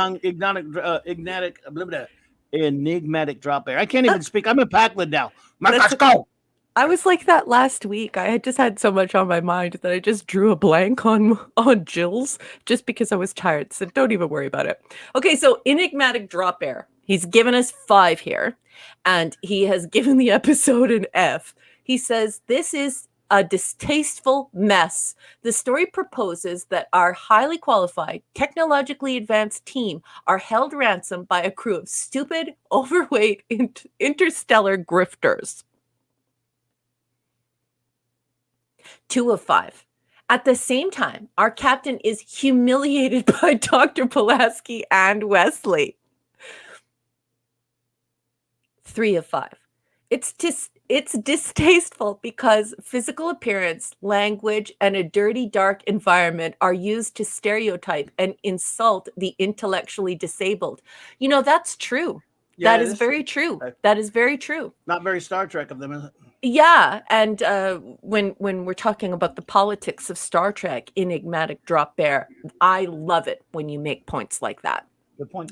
Enigmatic drop air. I can't even speak. I'm in Packland now. Let's go.
I was like that last week. I had just had so much on my mind that I just drew a blank on Jill's just because I was tired. So don't even worry about it. Okay, so enigmatic drop air. He's given us 5 here, and he has given the episode an F. He says this is a distasteful mess. The story proposes that our highly qualified, technologically advanced team are held ransom by a crew of stupid, overweight, interstellar grifters. 2 of 5. At the same time, our captain is humiliated by Dr. Pulaski and Wesley. 3 of 5. It's distasteful because physical appearance, language, and a dirty, dark environment are used to stereotype and insult the intellectually disabled. You know, that's true.
Yeah,
that is very true. That is very true.
Not very Star Trek of them, is it?
Yeah, and when we're talking about the politics of Star Trek, enigmatic drop bear, I love it when you make points like that.
Good point.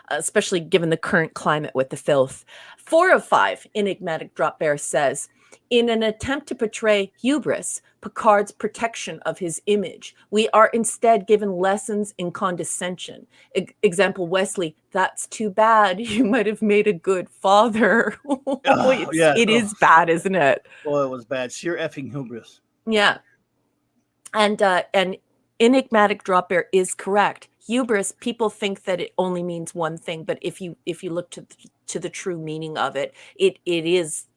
Especially given the current climate with the filth. 4 of 5, enigmatic drop bear says, in an attempt to portray hubris, Picard's protection of his image, we are instead given lessons in condescension. Example, Wesley, that's too bad. You might have made a good father. It is bad, isn't it?
Well, it was bad. Sheer effing hubris.
Yeah. And enigmatic drop bear is correct. Hubris, people think that it only means one thing, but if you look to the true meaning of it, it is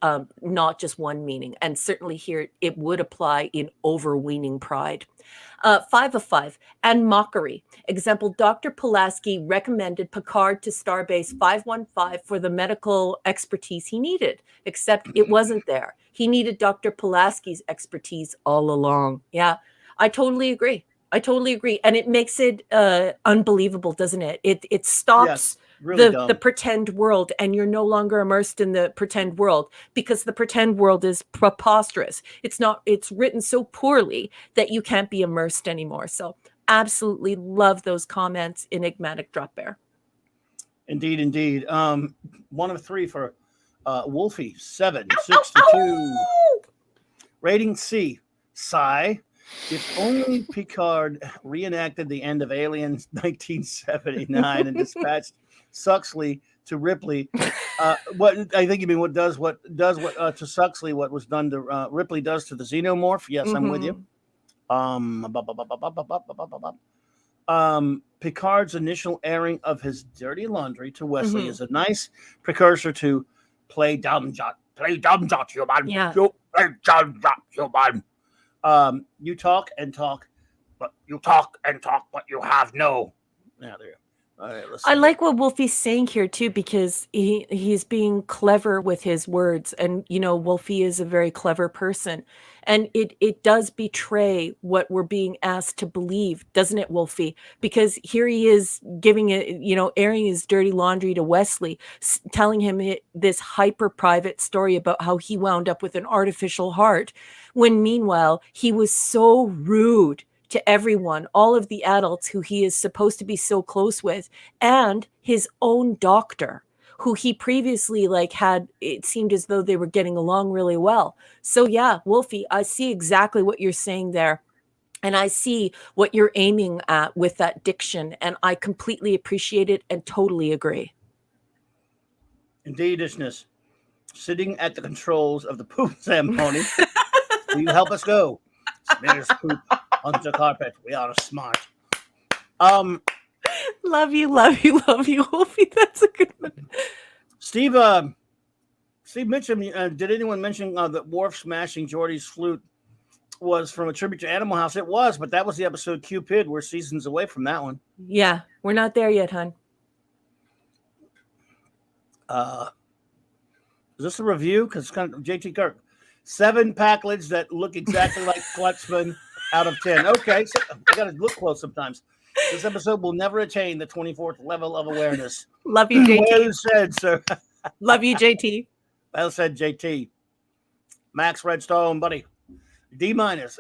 not just one meaning, and certainly here it would apply in overweening pride. 5 of 5, and mockery. Example, Dr. Pulaski recommended Picard to Starbase 515 for the medical expertise he needed, except it wasn't there. He needed Dr. Pulaski's expertise all along. Yeah, I totally agree. And it makes it unbelievable, doesn't it? It stops really the pretend world, and you're no longer immersed in the pretend world because the pretend world is preposterous. It's written so poorly that you can't be immersed anymore. So absolutely love those comments, Enigmatic Drop Bear.
Indeed, indeed. One of three for Wolfie, 762. Rating C. Sigh. If only Picard reenacted the end of Aliens 1979 and dispatched Suxley to Ripley. What I think you mean? What to Suxley? What was done to Ripley does to the xenomorph? Yes, I'm with you. Picard's initial airing of his dirty laundry to Wesley is a nice precursor to play dumb jot, human.
Yeah.
Play dumb jot, human. You talk and talk, but you have no. Yeah, there. All right,
I like what Wolfie's saying here too, because he's being clever with his words, and Wolfie is a very clever person, and it does betray what we're being asked to believe, doesn't it, Wolfie? Because here he is giving it, airing his dirty laundry to Wesley, telling him this hyper private story about how he wound up with an artificial heart, when meanwhile he was so rude to everyone, all of the adults who he is supposed to be so close with, and his own doctor, who he previously had, it seemed as though they were getting along really well. So yeah, Wolfie, I see exactly what you're saying there. And I see what you're aiming at with that diction, and I completely appreciate it and totally agree.
Indeedishness. Sitting at the controls of the poop ceremony. Will you help us go? Smears poop on the carpet. We are smart.
Love you, Wolfie. That's a good one.
Steve mentioned, did anyone mention that Worf smashing Geordi's flute was from a tribute to Animal House? It was, but that was the episode Cupid. We're seasons away from that one.
Yeah, we're not there yet, hon.
Is this a review? Because it's kind of JT Kirk. 7 Packlets that look exactly like Fluxman out of 10. Okay, so I got to look close sometimes. This episode will never attain the 24th level of awareness.
Love you, JT.
Well said, sir.
Love you, JT.
Well said, JT. Max Redstone, buddy. D-.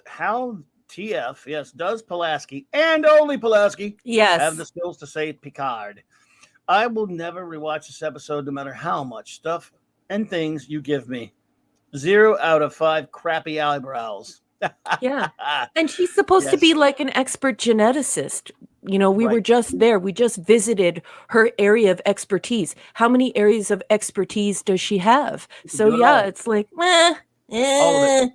How TF, yes, does Pulaski, and only Pulaski, have the skills to say Picard? I will never rewatch this episode no matter how much stuff and things you give me. 0 out of 5 crappy eyebrows.
Yeah. And she's supposed to be like an expert geneticist. We were just there. We just visited her area of expertise. How many areas of expertise does she have? So yeah, it's like, all of it.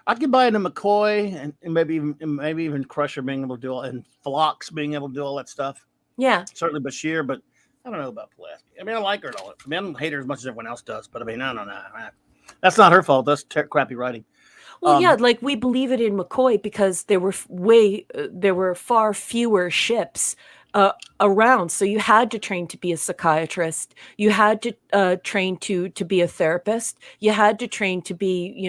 I could buy into McCoy and maybe even Crusher being able to do all, and Phlox being able to do all that stuff.
Yeah.
Certainly Bashir, but I don't know about Pulaski. I mean, I like her and all. I mean, I don't hate her as much as everyone else does, but I mean, no. That's not her fault. That's crappy writing.
Well, yeah, we believe it in McCoy because there were far fewer ships around. So you had to train to be a psychiatrist. You had to train to be a therapist. You had to train to be,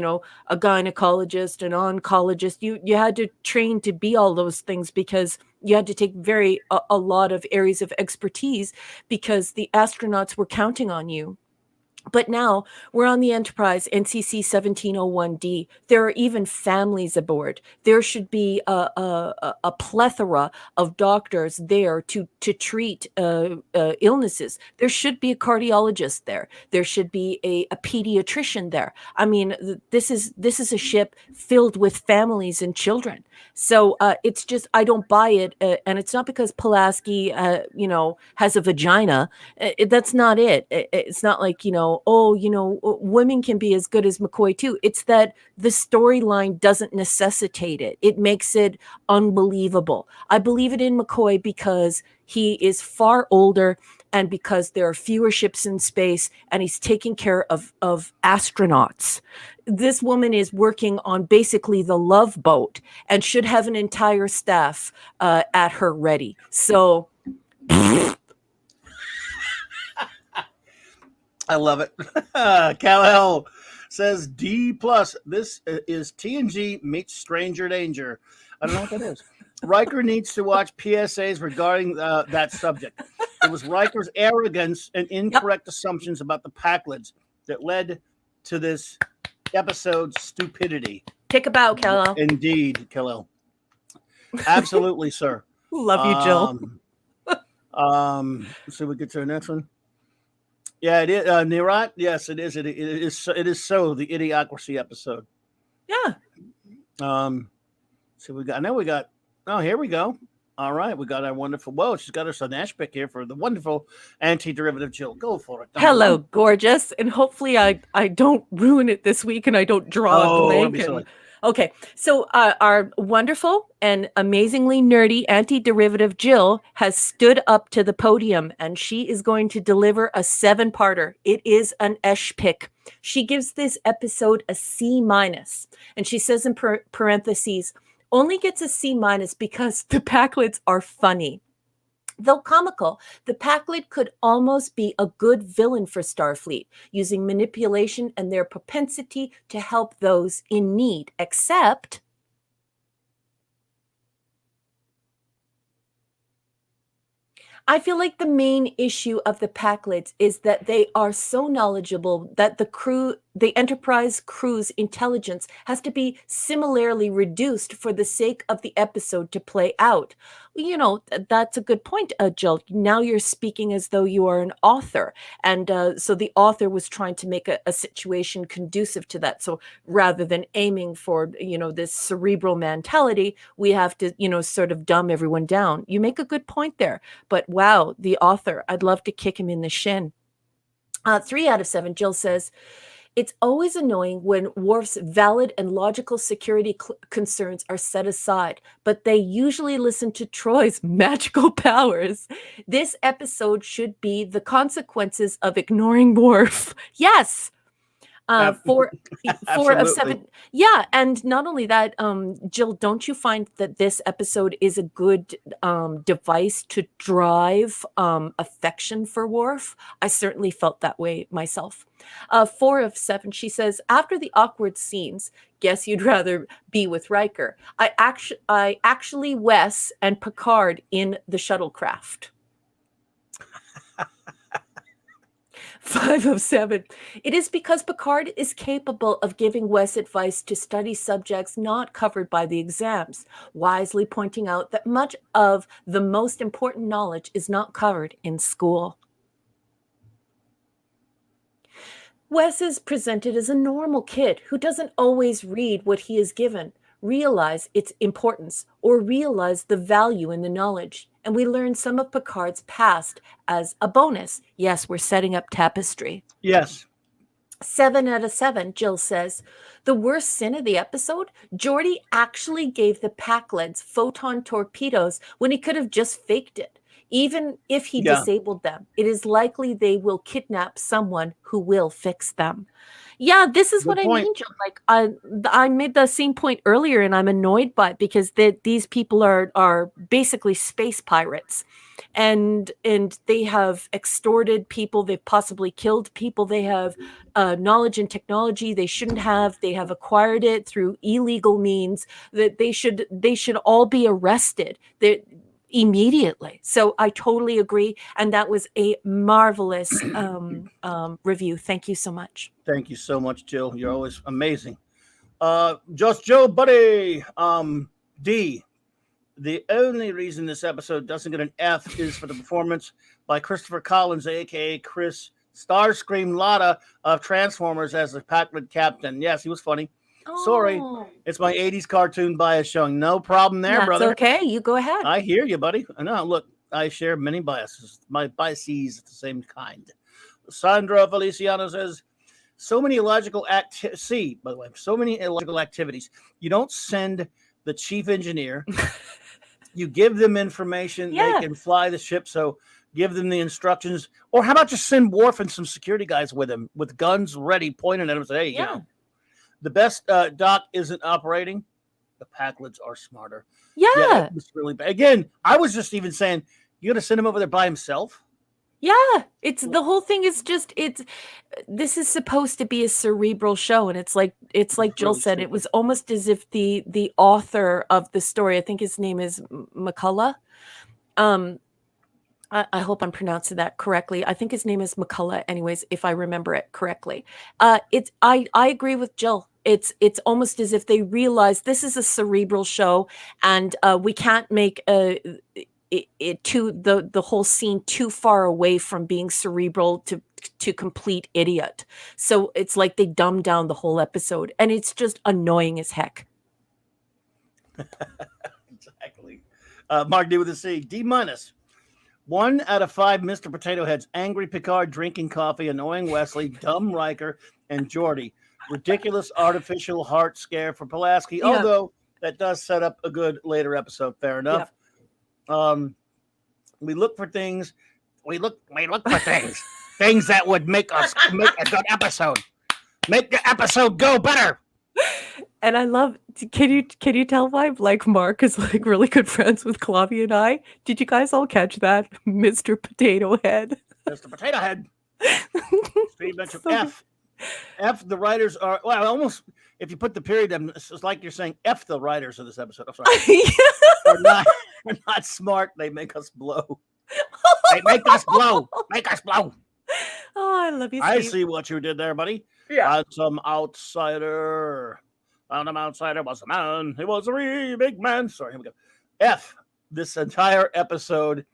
a gynecologist, an oncologist. You had to train to be all those things because you had to take a lot of areas of expertise because the astronauts were counting on you. But now we're on the Enterprise NCC 1701D. There are even families aboard. There should be a plethora of doctors there to treat illnesses. There should be a cardiologist there. There should be a pediatrician there. I mean, this is a ship filled with families and children. So it's just, I don't buy it. And it's not because Pulaski, has a vagina. That's not it. It's not like, women can be as good as McCoy too. It's that the storyline doesn't necessitate it. It makes it unbelievable. I believe it in McCoy because he is far older and because there are fewer ships in space and he's taking care of astronauts. This woman is working on basically the Love Boat and should have an entire staff at her ready. So
I love it. Cal-El says D+. This is TNG meets Stranger Danger. I don't know what that is. Riker needs to watch PSAs regarding that subject. It was Riker's arrogance and incorrect assumptions about the Packlids that led to this episode's stupidity.
Take a bow, Cal-El.
Indeed, Cal-El. Absolutely, sir.
Love you, Jill.
Um, so we get to the next one. Yeah, it is. Nirat, yes, it is. It is. It is so the idiocracy episode.
Yeah.
Um, so we got. Now we got. Oh, here we go. All right, we got our wonderful. Whoa, she's got us an ash pick here for the wonderful anti-derivative Jill. Go for it. Number
Hello,
one.
gorgeous. And hopefully I don't ruin it this week and I don't draw a
Oh, don't
blank.
be silly.
Okay, so our wonderful and amazingly nerdy anti-derivative Jill has stood up to the podium and she is going to deliver a 7-parter. It is an Esh pick. She gives this episode a C minus, and she says in parentheses, only gets a C minus because the Packlets are funny. Though comical, the Packlet could almost be a good villain for Starfleet, using manipulation and their propensity to help those in need, except I feel like the main issue of the Packlets is that they are so knowledgeable that the Enterprise crew's intelligence has to be similarly reduced for the sake of the episode to play out. You know, that's a good point, Jill. Now you're speaking as though you are an author. And so the author was trying to make a situation conducive to that. So rather than aiming for, this cerebral mentality, we have to, sort of dumb everyone down. You make a good point there. But wow, the author, I'd love to kick him in the shin. 3 out of 7, Jill says, it's always annoying when Worf's valid and logical security concerns are set aside, but they usually listen to Troy's magical powers. This episode should be the consequences of ignoring Worf. Yes. 4 of 7. Yeah, and not only that, Jill, don't you find that this episode is a good device to drive affection for Worf? I certainly felt that way myself. 4 of 7, she says, after the awkward scenes, guess you'd rather be with Riker. I actually Wes and Picard in the shuttlecraft. 5 of 7. It is because Picard is capable of giving Wes advice to study subjects not covered by the exams, wisely pointing out that much of the most important knowledge is not covered in school. Wes is presented as a normal kid who doesn't always read what he is given, realize its importance, or realize the value in the knowledge. And we learn some of Picard's past as a bonus. Yes, we're setting up tapestry.
Yes.
7 out of 7, Jill says, the worst sin of the episode, Geordi actually gave the Packlets photon torpedoes when he could have just faked it. Even if he disabled them, it is likely they will kidnap someone who will fix them. Yeah, this is
Good
what
point.
I mean, Jill. Like I made the same point earlier, and I'm annoyed by it because these people are basically space pirates, and they have extorted people. They've possibly killed people. They have knowledge and technology they shouldn't have. They have acquired it through illegal means. That they should all be arrested. Immediately. So I totally agree. And that was a marvelous review. Thank you so much.
Thank you so much, Jill. You're always amazing. Just Joe, buddy. D. The only reason this episode doesn't get an F is for the performance by Christopher Collins, aka Chris Starscream Lotta of Transformers as the Packlet captain. Yes, he was funny. Sorry, it's my 80s cartoon bias showing. No problem there, brother.
That's okay. You go ahead.
I hear you, buddy. I know. Look, I share many biases. My biases are the same kind. Sandra Feliciano says, so many illogical so many illogical activities. You don't send the chief engineer. You give them information.
Yeah.
They can fly the ship. So give them the instructions. Or how about just send Worf and some security guys with him with guns ready, pointing at him and say, hey, you know, the best dock isn't operating. The Packlets are smarter.
Yeah.
It was really bad. Again, I was just even saying, you're going to send him over there by himself?
Yeah. It's the whole thing is just, this is supposed to be a cerebral show. And it's like Jill said, it was almost as if the author of the story, I think his name is McCullough. I hope I'm pronouncing that correctly. I think his name is McCullough anyways, if I remember it correctly. I agree with Jill. it's almost as if they realize this is a cerebral show, and we can't make it too the whole scene too far away from being cerebral to complete idiot. So it's like they dumb down the whole episode, and it's just annoying as heck.
Exactly. Mark D with a C. D minus. 1 out of 5 Mr. Potato Heads. Angry Picard drinking coffee, annoying Wesley, dumb Riker, and Geordi. Ridiculous artificial heart scare for Pulaski,
Yeah.
although that does set up a good later episode. Fair enough. We look for things. We look for things. Things that would make us make a good episode. Make the episode go better.
And I love, can you tell why like Mark is like really good friends with Clavi and I? Did you guys all catch that? Mr. Potato Head.
Mr. Potato Head. Steve mentioned F. F, the writers are, well, almost, if you put the period in, it's like you're saying F the writers of this episode. I'm sorry. They're not smart. They make us blow. They make us blow. Make us blow.
Oh, I love you, Steve.
I see what you did there, buddy.
Yeah.
Some outsider. Found him outsider was a man. He was a really big man. Sorry, here we go. F, this entire episode,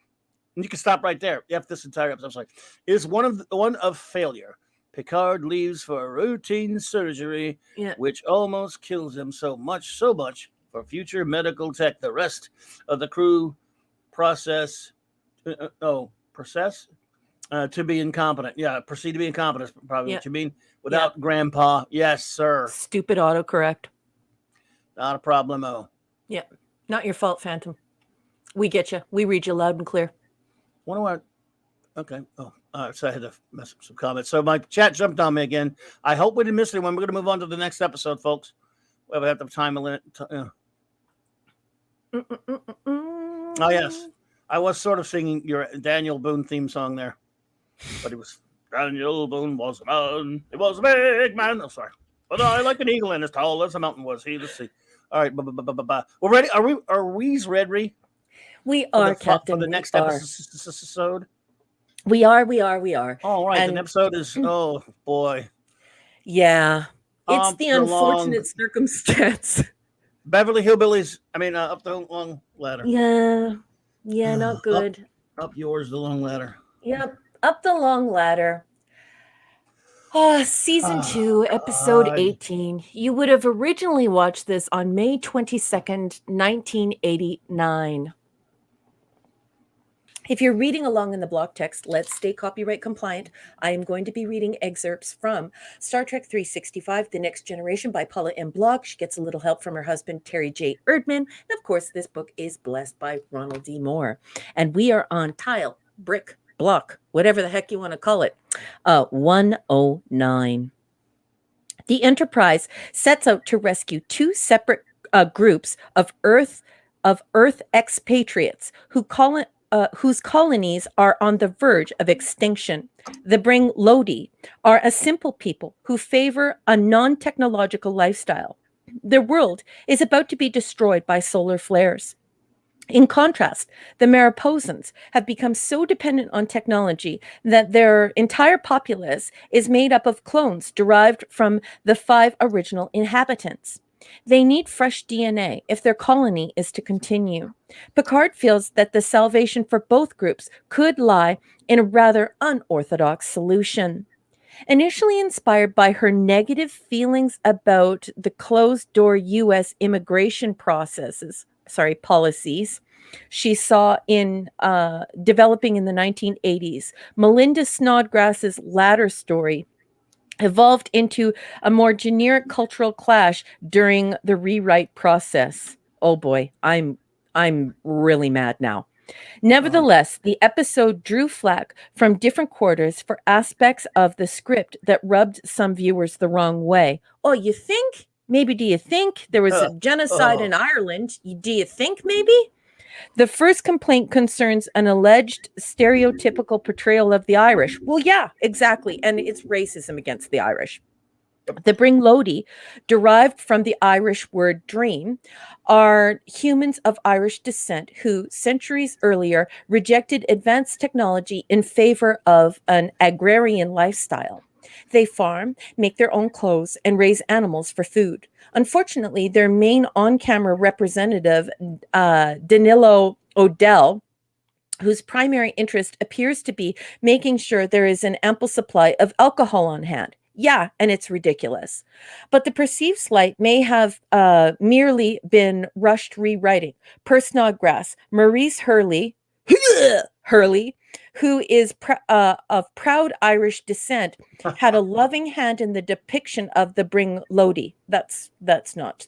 and you can stop right there. F, this entire episode, I'm sorry, is one of failure. Picard leaves for routine surgery, which almost kills him so much for future medical tech. The rest of the crew process to be incompetent. Yeah, proceed to be incompetent, probably what you mean. Without Grandpa. Yes, sir.
Stupid autocorrect.
Not a problemo.
Yeah. Not your fault, Phantom. We get you. We read you loud and clear.
Okay. Oh, so I had to mess up some comments. So my chat jumped on me again. I hope we didn't miss anyone. We're going to move on to the next episode, folks. We have the time limit. Oh, yes. I was sort of singing your Daniel Boone theme song there. But it was... Daniel Boone was a man. He was a big man. I'm sorry. But I like an eagle and as tall as a mountain was he. Let's see. All right. We're ready. Are we ready?
We are, Captain.
For the next episode?
We are.
All right. And the episode is, oh, boy.
Yeah. It's the unfortunate circumstance.
Beverly Hillbillies. Up the long ladder.
Yeah. Yeah, not good.
Up yours, the long ladder.
Yep. Up the long ladder. Season 2, episode 18. You would have originally watched this on May 22nd, 1989. If you're reading along in the block text, let's stay copyright compliant. I am going to be reading excerpts from Star Trek 365, The Next Generation by Paula M. Block. She gets a little help from her husband, Terry J. Erdman. And of course, this book is blessed by Ronald D. Moore. And we are on tile, brick, block, whatever the heck you want to call it. 109. The Enterprise sets out to rescue two separate groups of Earth expatriates whose colonies are on the verge of extinction. The Bring Lodi are a simple people who favor a non-technological lifestyle. Their world is about to be destroyed by solar flares. In contrast, the Mariposans have become so dependent on technology that their entire populace is made up of clones derived from the 5 original inhabitants. They need fresh DNA if their colony is to continue. Picard feels that the salvation for both groups could lie in a rather unorthodox solution. Initially inspired by her negative feelings about the closed-door U.S. immigration policies she saw in developing in the 1980s, Melinda Snodgrass's latter story evolved into a more generic cultural clash during the rewrite process. Oh boy, I'm really mad now. Nevertheless, the episode drew flack from different quarters for aspects of the script that rubbed some viewers the wrong way. Oh, you think? Maybe do you think there was a genocide in Ireland? Do you think maybe? The first complaint concerns an alleged stereotypical portrayal of the Irish. Well, yeah, exactly. And it's racism against the Irish. The Bring Lodi, derived from the Irish word dream, are humans of Irish descent who, centuries earlier, rejected advanced technology in favor of an agrarian lifestyle. They farm, make their own clothes, and raise animals for food. Unfortunately, their main on-camera representative, Danilo Odell, whose primary interest appears to be making sure there is an ample supply of alcohol on hand. Yeah, and it's ridiculous. But the perceived slight may have merely been rushed rewriting. Per Snodgrass, Maurice Hurley, Hurley, who is of proud Irish descent, had a loving hand in the depiction of the Bring Lodi. That's not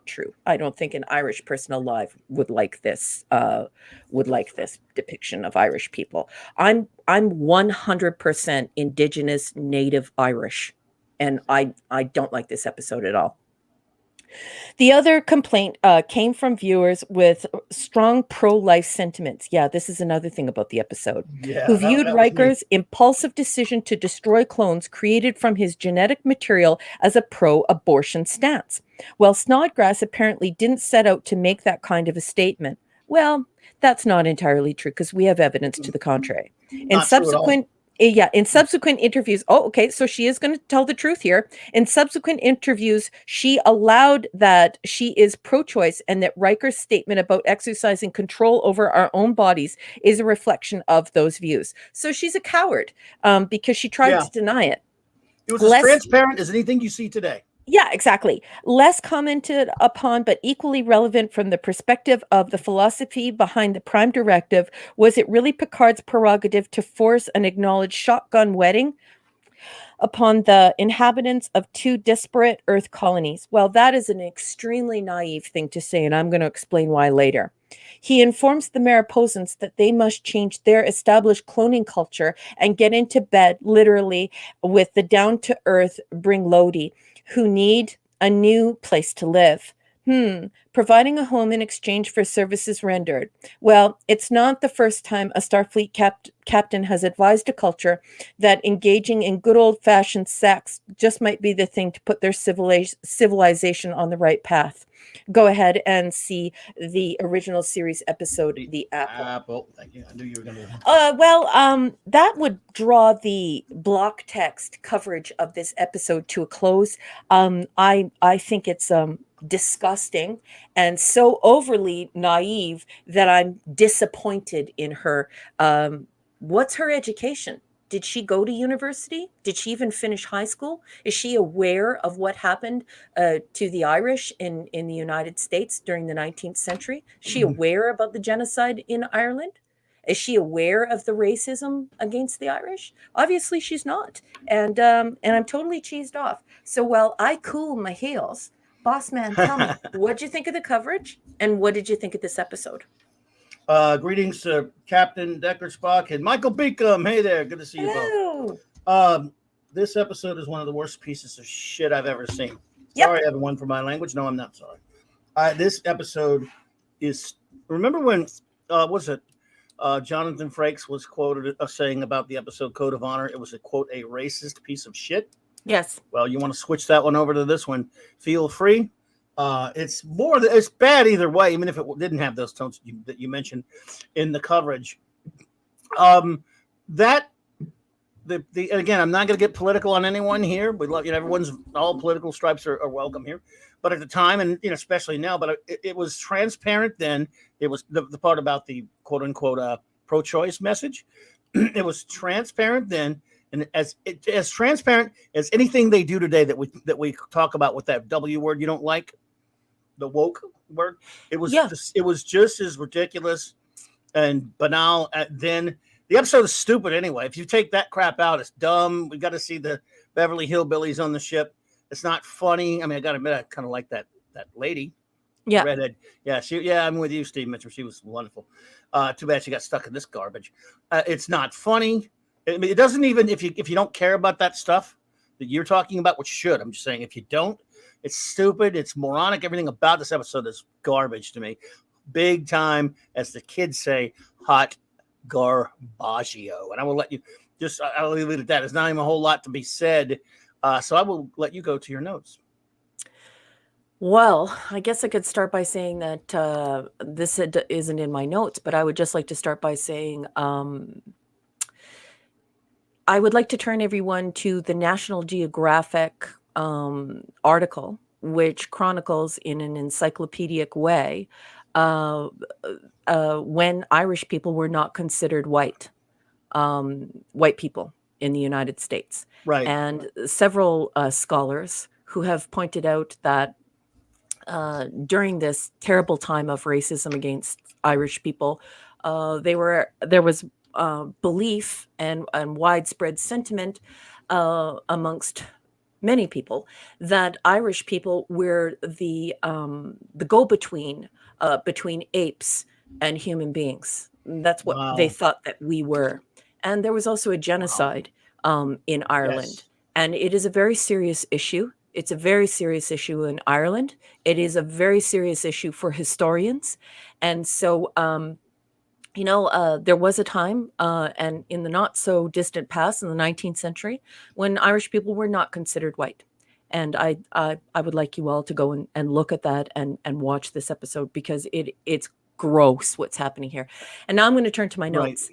true. I don't think an Irish person alive would like this depiction of Irish people. I'm 100% Indigenous Native Irish, and I don't like this episode at all. The other complaint came from viewers with strong pro-life sentiments. Yeah, this is another thing about the episode.
Yeah,
who viewed
that was me.
Riker's impulsive decision to destroy clones created from his genetic material as a pro-abortion stance. Well, Snodgrass apparently didn't set out to make that kind of a statement. Well, that's not entirely true because we have evidence to the contrary. In
Not true at all.
in subsequent interviews, so she is going to tell the truth here. In subsequent interviews, she allowed that she is pro-choice and that Riker's statement about exercising control over our own bodies is a reflection of those views. So she's a coward because she tried
Yeah.
to deny it.
It was as transparent as anything you see today.
Yeah, exactly. Less commented upon, but equally relevant from the perspective of the philosophy behind the Prime Directive. Was it really Picard's prerogative to force an acknowledged shotgun wedding upon the inhabitants of two disparate Earth colonies? Well, that is an extremely naive thing to say, and I'm going to explain why later. He informs the Mariposans that they must change their established cloning culture and get into bed, literally, with the down-to-earth Bring Lodi, who need a new place to live. Providing a home in exchange for services rendered. Well, it's not the first time a Starfleet captain has advised a culture that engaging in good old-fashioned sex just might be the thing to put their civilization on the right path. Go ahead and see the original series episode, The Apple.
Thank you. I knew you were going to.
That would draw the block text coverage of this episode to a close. I think it's disgusting and so overly naive that I'm disappointed in her. What's her education? Did she go to university? Did she even finish high school? Is she aware of what happened to the Irish in the United States during the 19th century? Is she aware about the genocide in Ireland? Is she aware of the racism against the Irish? Obviously, she's not. And I'm totally cheesed off. So while I cool my heels, boss man, tell me, what'd you think of the coverage? And what did you think of this episode?
Greetings to Captain Decker Spock and Michael Beacom. Hey there, good to see you both. This episode is one of the worst pieces of shit I've ever seen. Sorry, everyone, for my language. No, I'm not sorry. This episode is. Remember when Jonathan Frakes was quoted saying about the episode Code of Honor? It was a quote, a racist piece of shit.
Yes.
Well, you want to switch that one over to this one? Feel free. It's bad either way, even if it didn't have those tones that you mentioned in the coverage. Again, I'm not going to get political on anyone here. We love, all political stripes are welcome here. But at the time, and especially now, but it was transparent then. It was the part about the quote unquote pro-choice message. It was transparent then. And as transparent as anything they do today that we talk about with that W word you don't like, the woke word, it was just as ridiculous and banal. Then the episode is stupid anyway. If you take that crap out, it's dumb. We got to see the Beverly Hillbillies on the ship. It's not funny. I mean, I got to admit, I kind of like that lady. Yeah, redhead. Yeah, I'm with you, Steve Mitchell. She was wonderful. Too bad she got stuck in this garbage. It's not funny. I mean, it doesn't even if you don't care about that stuff that you're talking about, which should. I'm just saying, if you don't, it's stupid. It's moronic. Everything about this episode is garbage to me, big time, as the kids say, hot garbaggio. And I will let you I'll leave it at that. There's not even a whole lot to be said, so I will let you go to your notes.
Well, I guess I could start by saying that this isn't in my notes, but I would just like to start by saying I would like to turn everyone to the National Geographic article, which chronicles in an encyclopedic way uh, when Irish people were not considered white people in the United States.
Right.
And several scholars who have pointed out that during this terrible time of racism against Irish people, there was belief and widespread sentiment amongst many people that Irish people were the go-between between apes and human beings. That's what they
Wow.
thought that we were. And there was also a
Wow.
genocide in Ireland.
Yes.
And it is a very serious issue. It's a very serious issue in Ireland. It is a very serious issue for historians. And so, there was a time, and in the not so distant past, in the 19th century, when Irish people were not considered white. And I would like you all to go and look at that and watch this episode, because it's gross what's happening here. And now I'm going to turn to my
Right.
notes.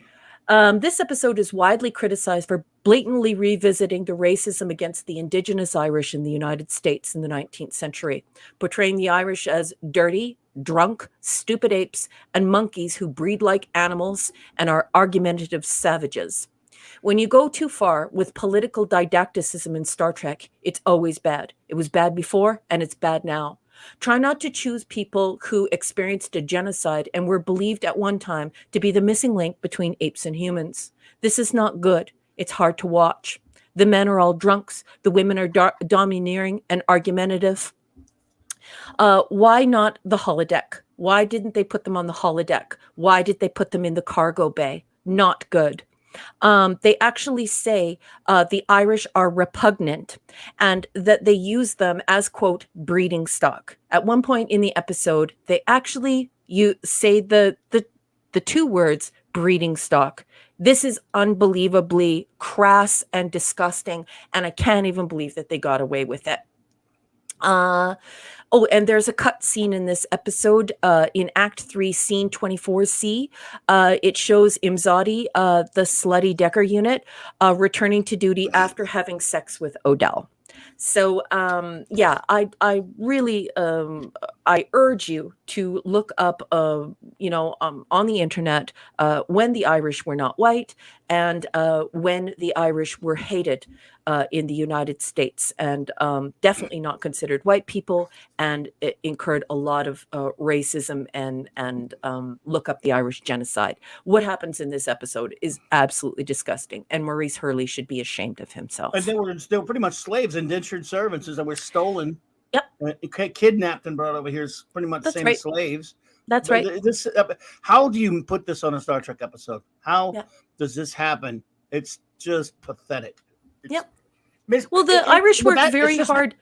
This episode is widely criticized for blatantly revisiting the racism against the indigenous Irish in the United States in the 19th century, portraying the Irish as dirty, drunk, stupid apes and monkeys who breed like animals and are argumentative savages. When you go too far with political didacticism in Star Trek, it's always bad. It was bad before, and it's bad now. Try not to choose people who experienced a genocide and were believed at one time to be the missing link between apes and humans. This is not good. It's hard to watch. The men are all drunks. The women are domineering and argumentative. Why not the holodeck? Why didn't they put them on the holodeck? Why did they put them in the cargo bay? Not good. They actually say the Irish are repugnant and that they use them as, quote, breeding stock. At one point in the episode, they actually say the two words breeding stock. This is unbelievably crass and disgusting, and I can't even believe that they got away with it. And there's a cut scene in this episode in Act 3, Scene 24C. It shows Imzadi, the slutty Decker unit, returning to duty after having sex with Odell. So, I really I urge you to look up, on the internet when the Irish were not white and when the Irish were hated in the United States, and definitely not considered white people, and it incurred a lot of racism, and look up the Irish genocide. What happens in this episode is absolutely disgusting, and Maurice Hurley should be ashamed of himself.
And they were pretty much slaves, indentured servants that were stolen.
Yep.
Kidnapped and brought over here is pretty much the same as slaves.
That's
But
right.
This, how do you put this on a Star Trek episode? How
Yeah.
does this happen? It's just pathetic.
Yep. Well, the Irish worked very hard.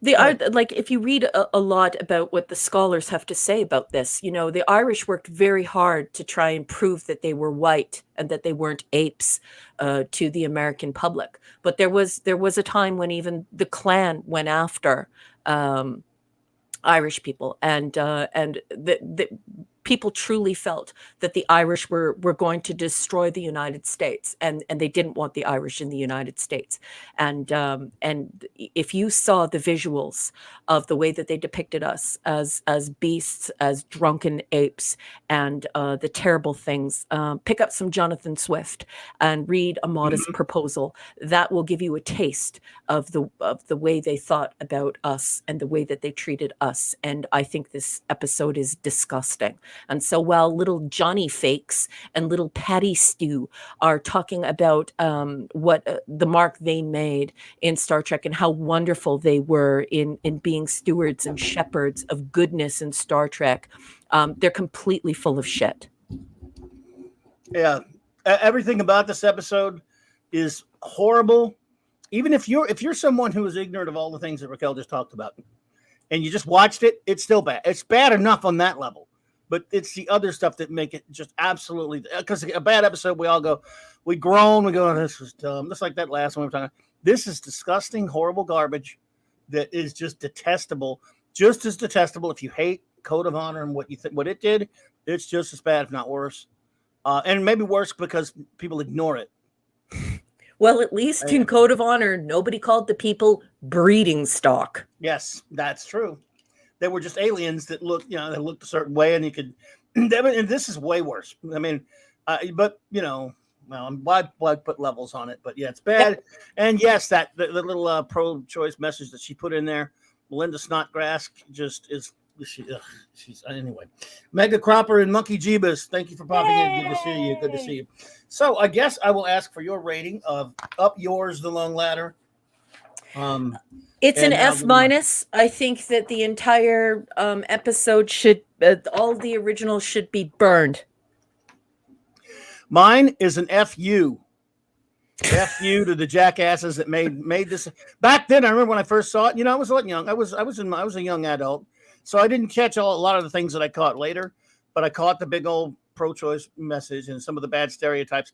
Right.
Like, if you read a lot about what the scholars have to say about this, the Irish worked very hard to try and prove that they were white and that they weren't apes to the American public. But there was a time when even the Klan went after Irish people, and the people truly felt that the Irish were going to destroy the United States, and they didn't want the Irish in the United States. And if you saw the visuals of the way that they depicted us as beasts, as drunken apes, and the terrible things, pick up some Jonathan Swift and read A Modest Proposal. That will give you a taste of the way they thought about us and the way that they treated us. And I think this episode is disgusting. And so while little Johnny Fakes and little Patty Stew are talking about what the mark they made in Star Trek and how wonderful they were in being stewards and shepherds of goodness in Star Trek, they're completely full of shit.
Yeah. Everything about this episode is horrible. Even if you're someone who is ignorant of all the things that Raquel just talked about, and you just watched it, it's still bad. It's bad enough on that level. But it's the other stuff that make it just absolutely, because a bad episode, we groan, we go, oh, this was dumb. Just like that last one we were talking about. This is disgusting, horrible garbage that is just detestable. Just as detestable if you hate Code of Honor and what it did, it's just as bad, if not worse. And maybe worse because people ignore it.
Well, at least in Code of Honor, nobody called the people breeding stock.
Yes, that's true. They were just aliens that looked, that looked a certain way, and you could. And this is way worse. I mean, but well, why put levels on it? But yeah, it's bad.
Yep.
And yes, that the little pro-choice message that she put in there, Melinda Snodgrass, just is. She's anyway. Mega Cropper and Monkey Jeebus, thank you for popping in. Good to see you. Good to see you. So I guess I will ask for your rating of Up Yours, the Long Ladder.
It's an F minus. I think that the entire episode should, all the originals should be burned.
Mine is an FU. FU to the jackasses that made this. Back then, I remember when I first saw it. I was young. I was a young adult, so I didn't catch a lot of the things that I caught later. But I caught the big old pro-choice message and some of the bad stereotypes.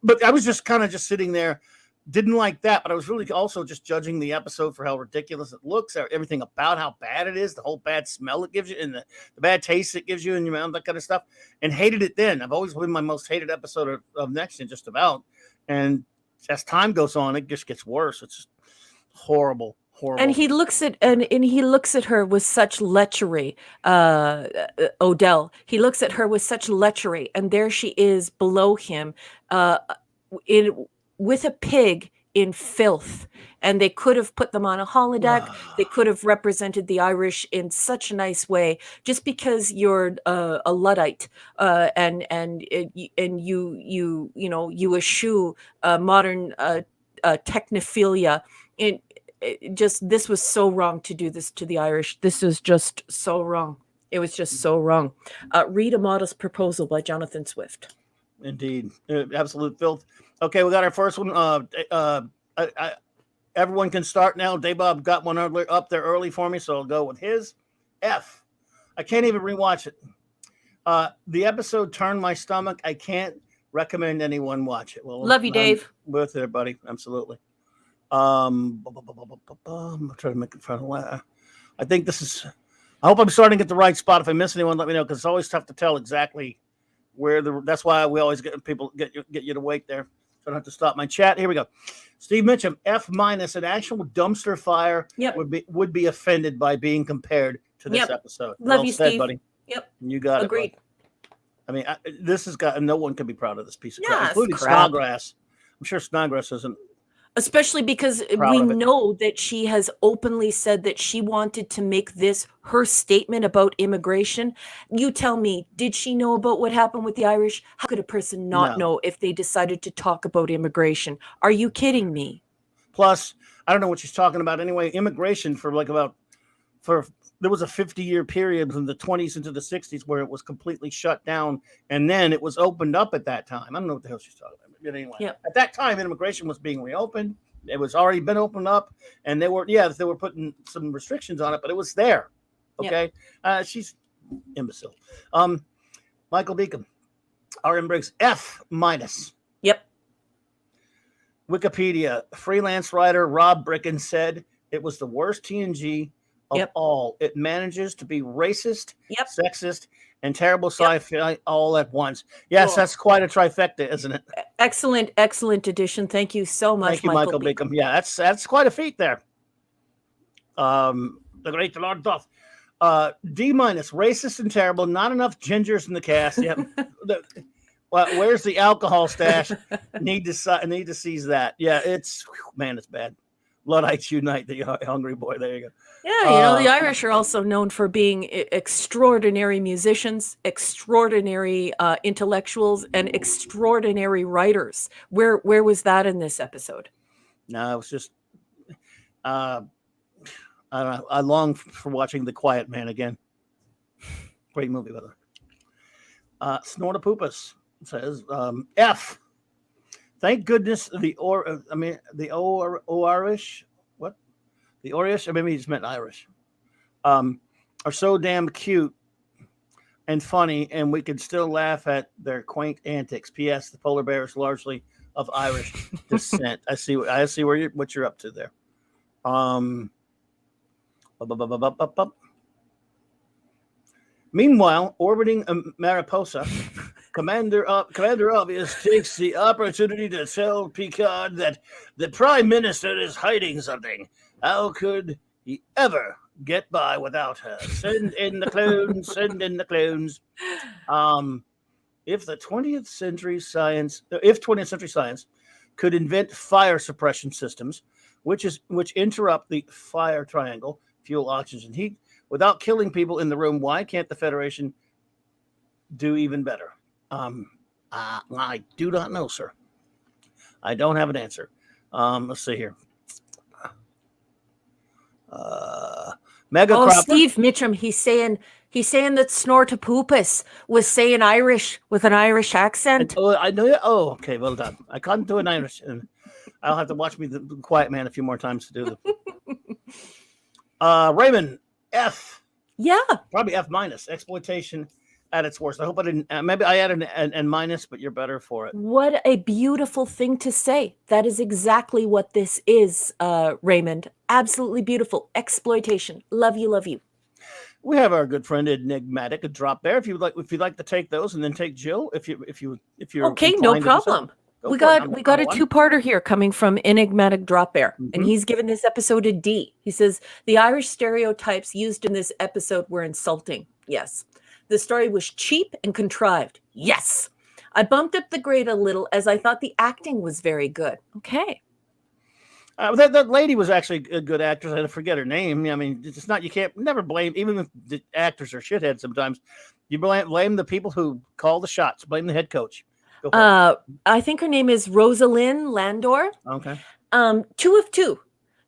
But I was just kind of sitting there. Didn't like that, but I was really also just judging the episode for how ridiculous it looks, everything about how bad it is, the whole bad smell it gives you, and the bad taste it gives you in your mouth, that kind of stuff, and hated it then. I've always been my most hated episode of Next Gen, just about. And as time goes on, it just gets worse. It's just horrible.
And he looks at he looks at her with such lechery, Odell. He looks at her with such lechery, and there she is below him, with a pig in filth. And they could have put them on a holodeck. They could have represented the Irish in such a nice way. Just because you're a Luddite and you eschew modern technophilia. This was so wrong to do this to the Irish. This was just so wrong. It was just so wrong. Read A Modest Proposal by Jonathan Swift.
Indeed. Absolute filth. Okay, we got our first one. Everyone can start now. Daybob got one up there early for me, so I'll go with his. F. I can't even rewatch it. The episode turned my stomach. I can't recommend anyone watch it. Well,
love you, Dave.
With it, buddy. Absolutely. I'm trying to make it fun. I think this is. I hope I'm starting at the right spot. If I miss anyone, let me know, because it's always tough to tell exactly where that's why we always get people get you to wait there. So I don't have to stop my chat. Here we go. Steve Mitchum, F minus. An actual dumpster fire would be offended by being compared to this episode.
Love you,
said,
Steve.
Buddy.
Yep.
You got
Agreed.
it. I mean, this has got no one can be proud of this piece of crap,
including
Snodgrass. I'm sure Snodgrass isn't.
Especially because we know that she has openly said that she wanted to make this her statement about immigration. You tell me, did she know about what happened with the Irish? How could a person not know if they decided to talk about immigration? Are you kidding me?
Plus, I don't know what she's talking about anyway. Immigration there was a 50-year period from the 20s into the 60s where it was completely shut down, and then it was opened up at that time. I don't know what the hell she's talking about. But anyway, at that time, immigration was being reopened. It was already been opened up, and they were putting some restrictions on it, but it was there. Okay, she's imbecile. Michael Beacom, R.M. Briggs, F minus.
Yep.
Wikipedia, freelance writer Rob Bricken said it was the worst TNG of all. It manages to be racist, sexist, and terrible sci-fi all at once. Yes, that's quite a trifecta, isn't it?
Excellent, excellent addition. Thank you so much,
Thank you, Michael Beacom. Yeah, that's quite a feat there. The great Lord Duff. D minus, racist and terrible. Not enough gingers in the cast. Yep. Where's the alcohol stash? Need to seize that. Yeah, it's bad. Luddites unite, the hungry boy. There you go.
Yeah, the Irish are also known for being extraordinary musicians, extraordinary intellectuals, and extraordinary writers. Where was that in this episode?
No, it was just I don't know. I long for watching The Quiet Man again. Great movie, by the way. Snortapoopus says F. Thank goodness the Irish. What? The Irish? Or maybe he just meant Irish. Are so damn cute and funny, and we can still laugh at their quaint antics. P.S. The polar bear is largely of Irish descent. I see what you're up to there. Meanwhile, orbiting Mariposa, Commander Obvious takes the opportunity to tell Picard that the Prime Minister is hiding something. How could he ever get by without her? Send in the clones. Send in the clones. If 20th century science could invent fire suppression systems, which interrupt the fire triangle, fuel, oxygen, heat, without killing people in the room, why can't the Federation do even better? I do not know, sir. I don't have an answer. Let's see here. Mega
Oh,
Cropper.
Steve Mitchum, he's saying that Snortopoopas was saying Irish with an Irish accent.
I know. Oh, okay, well done. I can't do an Irish, and I'll have to watch me the Quiet Man a few more times to do the. Raymond F.
Yeah,
probably F minus. Exploitation at its worst. I hope I didn't. Maybe I added an minus, but you're better for it.
What a beautiful thing to say. That is exactly what this is, Raymond. Absolutely beautiful. Exploitation. Love you, love you.
We have our good friend Enigmatic, a drop there. If you'd like to take those, and then take Jill, if you're
okay, no problem. We got a two-parter here coming from Enigmatic Drop Bear, and he's given this episode a D. He says the Irish stereotypes used in this episode were insulting. Yes. The story was cheap and contrived. Yes. I bumped up the grade a little as I thought the acting was very good. Okay.
That lady was actually a good actress. I forget her name. I mean, it's not, you can't never blame, even if the actors are shitheads sometimes, you blame the people who call the shots, blame the head coach.
I think her name is Rosalind Landor.
Okay.
2 of 2.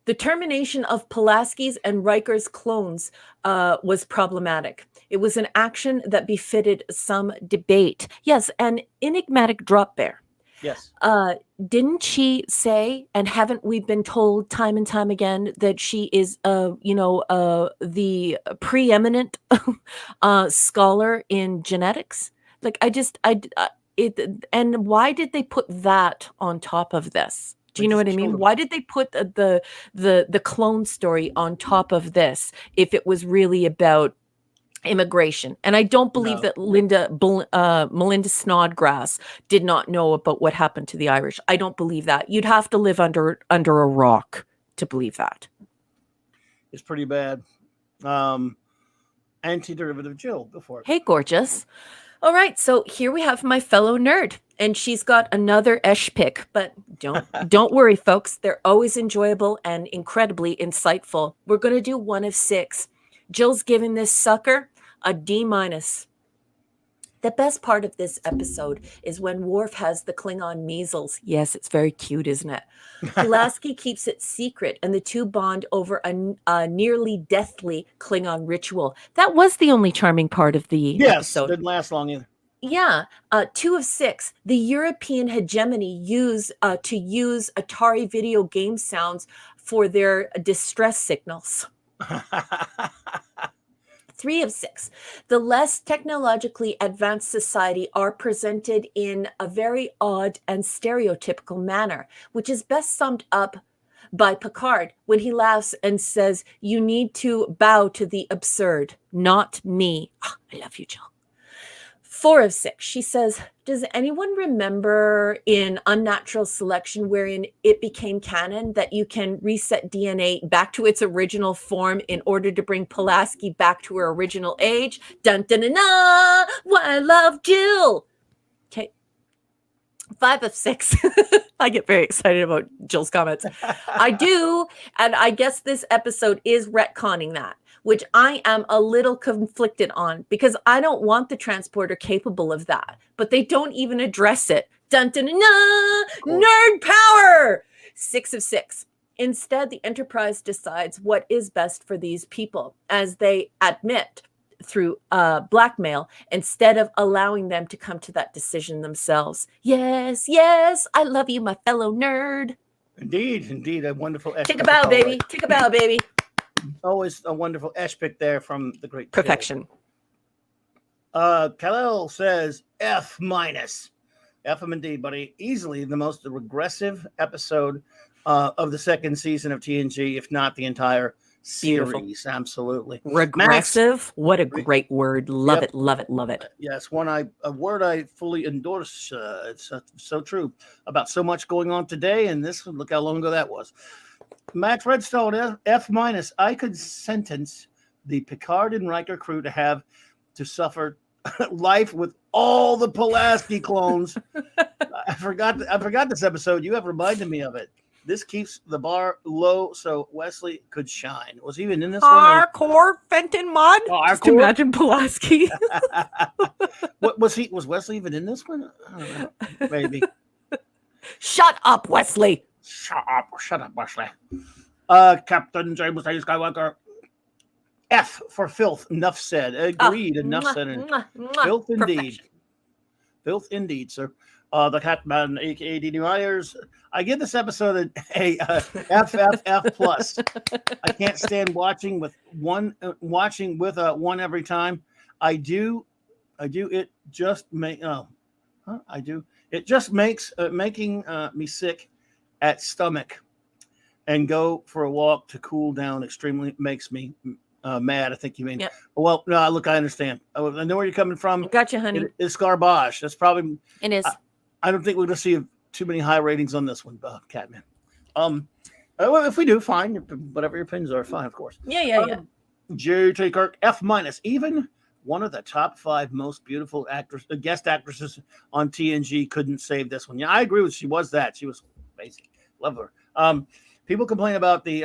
The termination of Pulaski's and Riker's clones was problematic. It was an action that befitted some debate. Yes, an Enigmatic Drop Bear.
Yes.
Didn't she say, and haven't we been told time and time again, that she is, the preeminent scholar in genetics? Like, and why did they put that on top of this? Do you know what I mean? Why did they put the clone story on top of this if it was really about immigration? And I don't believe that Melinda Snodgrass did not know about what happened to the Irish. I don't believe that. You'd have to live under a rock to believe that.
It's pretty bad. Anti-derivative Jill, go for it.
Hey, gorgeous. All right, so here we have my fellow nerd, and she's got another Esh pick, but don't worry, folks. They're always enjoyable and incredibly insightful. We're going to do 1 of 6. Jill's giving this sucker a D-. The best part of this episode is when Worf has the Klingon measles. Yes, it's very cute, isn't it? Pulaski keeps it secret, and the two bond over a nearly deathly Klingon ritual. That was the only charming part of the episode.
Didn't last long either.
Yeah, 2 of 6. The European hegemony use Atari video game sounds for their distress signals. 3 of 6. The less technologically advanced society are presented in a very odd and stereotypical manner, which is best summed up by Picard when he laughs and says, "You need to bow to the absurd, not me." Oh, I love you, Jill. 4 of 6. She says, does anyone remember in Unnatural Selection wherein it became canon that you can reset DNA back to its original form in order to bring Pulaski back to her original age? Dun dun dun dun! Why I love Jill. Okay. 5 of 6. I get very excited about Jill's comments. I do. And I guess this episode is retconning that, which I am a little conflicted on because I don't want the transporter capable of that, but they don't even address it. Dun dun dun, dun! Nerd power. 6 of 6. Instead, the Enterprise decides what is best for these people, as they admit through blackmail, instead of allowing them to come to that decision themselves. Yes, yes, I love you, my fellow nerd.
Indeed, a wonderful.
Take a bow, baby. Take a bow, baby.
Always a wonderful Esh pick there from the great
perfection.
Kal-El says F-. F indeed, buddy. Easily the most regressive episode of the second season of TNG, if not the entire
Beautiful.
series. Absolutely.
Regressive. What a great word. Love
Yep.
it. Love it. Love it.
Yes, a word I fully endorse. It's so true about so much going on today, and this look how long ago that was. Max Redstone F minus. I could sentence the Picard and Riker crew to have to suffer life with all the Pulaski clones. I forgot this episode. You have reminded me of it. This keeps the bar low so Wesley could shine. Was he even in this one?
Hardcore Fenton mod. Just imagine Pulaski.
What was he? Was Wesley even in this one? I don't know. Maybe.
Shut up, Wesley.
Shut up, Wesley. Captain James A. Skywalker. F for filth. Enough said. Agreed. Enough said. Filth indeed. Filth indeed, sir. The Catman, aka D.D. Myers. I give this episode a FFF plus. I can't stand watching with one every time. I do. It just It just makes making me sick at stomach, and go for a walk to cool down. Extremely makes me mad. I think you mean.
Yep.
Well, no, look, I understand. I know where you're coming from.
Gotcha, honey.
It's garbage. That's probably.
It is.
I don't think we're going to see too many high ratings on this one, Catman. Well, if we do, fine. Whatever your opinions are, fine, of course.
Yeah.
J.T. Kirk, F minus. Even one of the top 5 most beautiful guest actresses on TNG couldn't save this one. Yeah, I agree with. She was amazing. Love her. People complain about the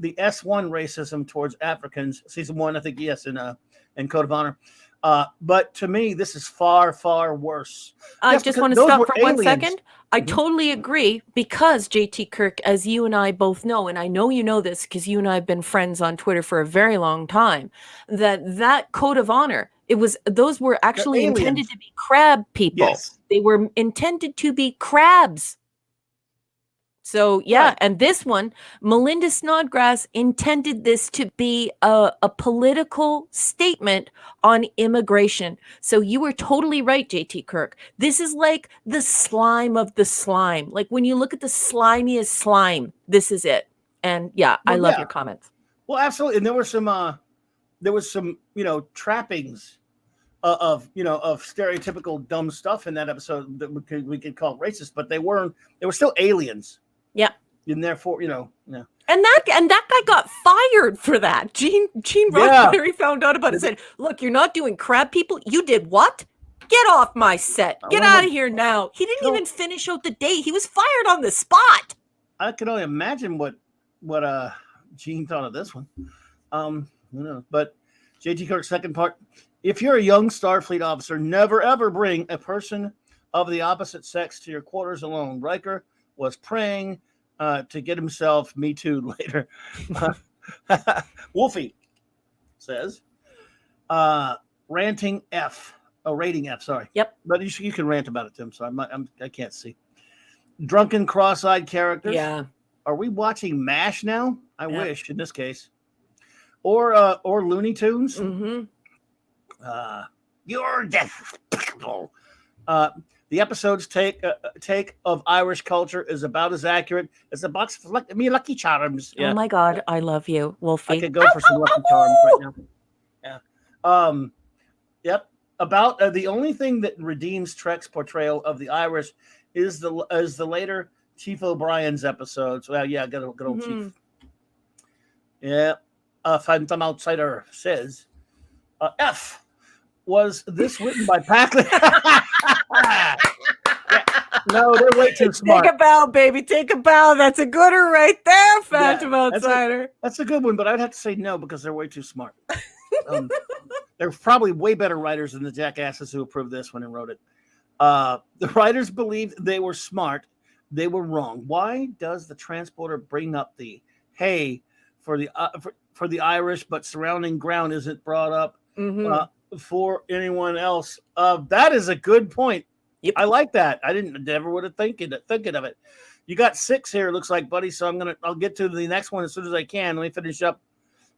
S1 racism towards Africans. Season 1, I think, yes, in Code of Honor. But to me, this is far, far worse.
I just want to stop for 1 second. I totally agree, because JT Kirk, as you and I both know, and I know you know this because you and I have been friends on Twitter for a very long time, that Code of Honor, those were actually intended to be crab people.
Yes.
They were intended to be crabs. So, yeah,
Right.
And this one, Melinda Snodgrass intended this to be a political statement on immigration. So you were totally right, JT Kirk. This is like the slime of the slime. Like when you look at the slimiest slime, this is it. And yeah, I love your comments.
Well, absolutely. And there was some trappings of stereotypical dumb stuff in that episode that we could call racist, but they were still aliens.
Yeah.
And therefore,
And that guy got fired for that. Gene Roddenberry found out about it and said, "Look, you're not doing crab people. You did what? Get off my set. Get out of here now." He didn't even finish out the day. He was fired on the spot.
I can only imagine what Gene thought of this one. Who knows? But JT Kirk's second part: if you're a young Starfleet officer, never ever bring a person of the opposite sex to your quarters alone. Riker was praying to get himself Me Too later. Wolfie says, rating F. Sorry.
Yep.
But you can rant about it, Tim. So I can't see. Drunken, cross-eyed characters.
Yeah.
Are we watching MASH now? I wish in this case, or Looney Tunes.
Mm-hmm.
You're despicable. The episode's take of Irish culture is about as accurate as a box of Lucky Charms. Yeah.
Oh my God, I love you, Wolfie.
I could go for some Lucky Charms right now. Yeah. Yep. About the only thing that redeems Trek's portrayal of the Irish is the later Chief O'Brien's episode. So yeah, good old Chief. Yeah. Phantom Outsider says, F. Was this written by Packley? No, they're way too smart.
Take a bow, baby. Take a bow. That's a gooder right there, Phantom Outsider.
That's a good one, but I'd have to say no because they're way too smart. They're probably way better writers than the jackasses who approved this one and wrote it. The writers believed they were smart. They were wrong. Why does the transporter bring up the hey for the Irish, but surrounding ground isn't brought up?
Mm-hmm.
For anyone else? That is a good point.
Yep.
I like that. I never would have thinking of it. You got 6 here, looks like, buddy. So I'll get to the next one as soon as I can. Let me finish up.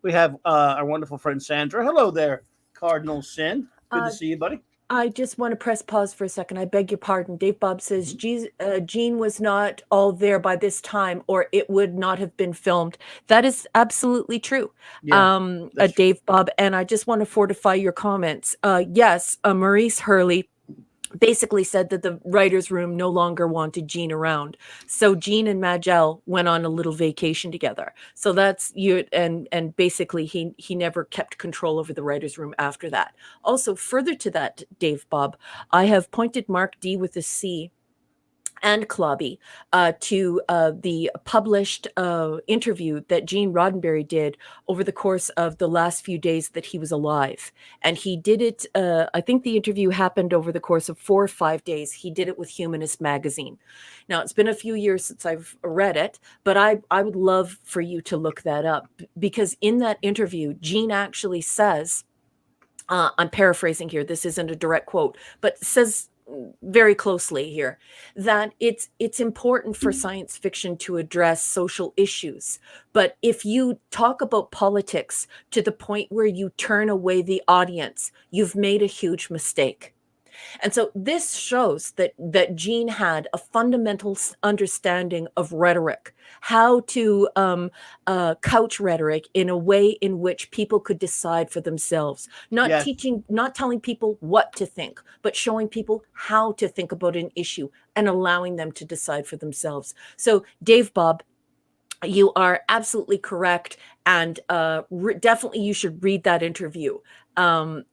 We have our wonderful friend Sandra. Hello there, Cardinal Sin. Good to see you, buddy.
I just want to press pause for a second. I beg your pardon. Dave Bob says Gene was not all there by this time, or it would not have been filmed. That is absolutely true,
Yeah, that's true.
Dave Bob. And I just want to fortify your comments. Yes, Maurice Hurley basically said that the writers' room no longer wanted Gene around. So Gene and Magel went on a little vacation together. So that's you, and basically he never kept control over the writers' room after that. Also, further to that, Dave Bob, I have pointed Mark D with a C and Clobby to the published interview that Gene Roddenberry did over the course of the last few days that he was alive. And he did it, I think the interview happened over the course of 4 or 5 days. He did it with Humanist Magazine. Now, it's been a few years since I've read it, but I would love for you to look that up, because in that interview, Gene actually says, I'm paraphrasing here, this isn't a direct quote, but says very closely here that it's important for science fiction to address social issues, but if you talk about politics to the point where you turn away the audience, you've made a huge mistake. And so this shows that Gene had a fundamental understanding of rhetoric, how to couch rhetoric in a way in which people could decide for themselves, not
Yes.
teaching, not telling people what to think, but showing people how to think about an issue and allowing them to decide for themselves. So Dave Bob, you are absolutely correct, and definitely you should read that interview. I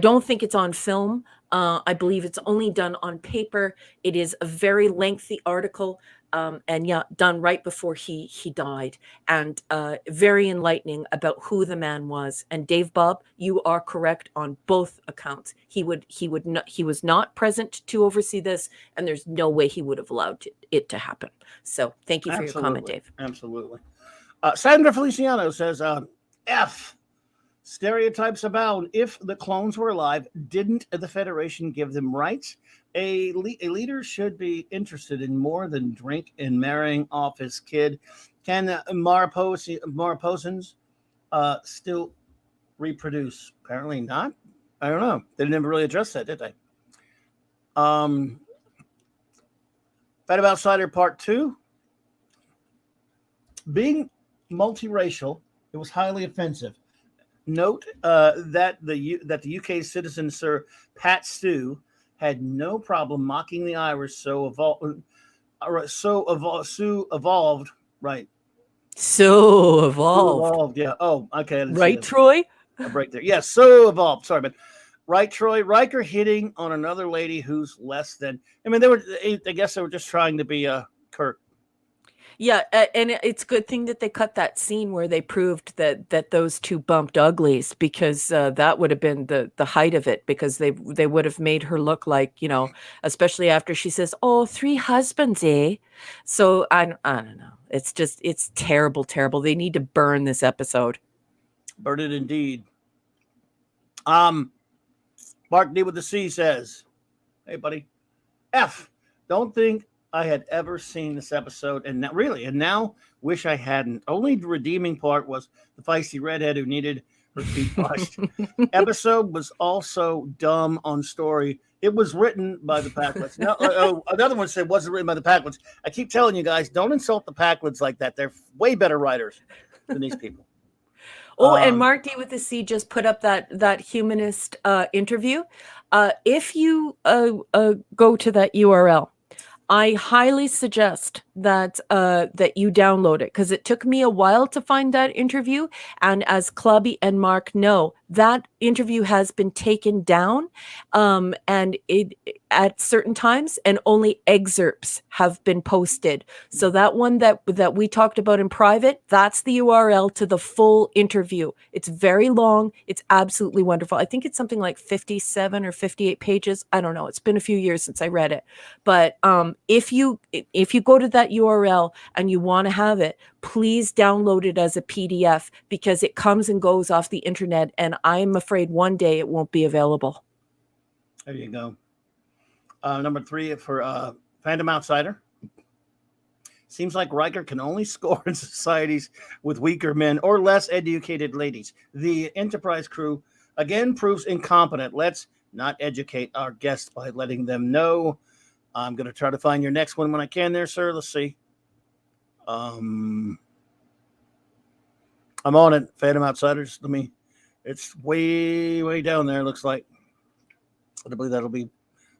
don't think it's on film. I believe it's only done on paper. It is a very lengthy article, and yeah, done right before he died, and very enlightening about who the man was. And Dave Bob, you are correct on both accounts. He was not present to oversee this, and there's no way he would have allowed it to happen. So thank you for your comment, Dave.
Absolutely. Sandra Feliciano says, F. Stereotypes abound. If the clones were alive, didn't the Federation give them rights? A leader should be interested in more than drink and marrying off his kid. Can Mariposans still reproduce? Apparently not. I don't know. They never really address that, did they? Fat Outsider Part 2. Being multiracial, it was highly offensive. Note that the UK citizen Sir Pat Stew had no problem mocking the Irish. So evolved, right? So evolved. Yeah. Oh, okay.
Right, Troy?
A break there. Yeah. So evolved. Sorry, but right, Troy. Riker hitting on another lady who's less than. I mean, I guess they were just trying to be Kirk.
Yeah, and it's a good thing that they cut that scene where they proved that those two bumped uglies, because that would have been the height of it, because they would have made her look like, especially after she says, "Oh, 3 husbands, eh?" So I don't know. It's terrible, terrible. They need to burn this episode.
Burn it indeed. Mark D with the C says, "Hey, buddy, F. Don't think I had ever seen this episode, and now wish I hadn't. Only redeeming part was the feisty redhead who needed her feet washed. Episode was also dumb on story. It was written by the Packlets." Now, another one said it wasn't written by the Packlets. I keep telling you guys, don't insult the Packlets like that. They're way better writers than these people.
Oh, and Mark D with the C just put up that humanist interview. If you go to that URL, I highly suggest that you download it, because it took me a while to find that interview. And as Clubby and Mark know, that interview has been taken down, and it at certain times, and only excerpts have been posted. So that one that we talked about in private, that's the URL to the full interview. It's very long. It's absolutely wonderful. I think it's something like 57 or 58 pages. I don't know. It's been a few years since I read it. But if you go to that URL and you want to have it, please download it as a PDF, because it comes and goes off the internet, and I'm afraid one day it won't be available.
There you go. Number 3 for Phantom Outsider. Seems like Riker can only score in societies with weaker men or less educated ladies. The Enterprise crew again proves incompetent. Let's not educate our guests by letting them know. I'm going to try to find your next one when I can there, sir. Let's see. I'm on it. Phantom Outsiders. It's way down there. Looks like. I believe that'll be,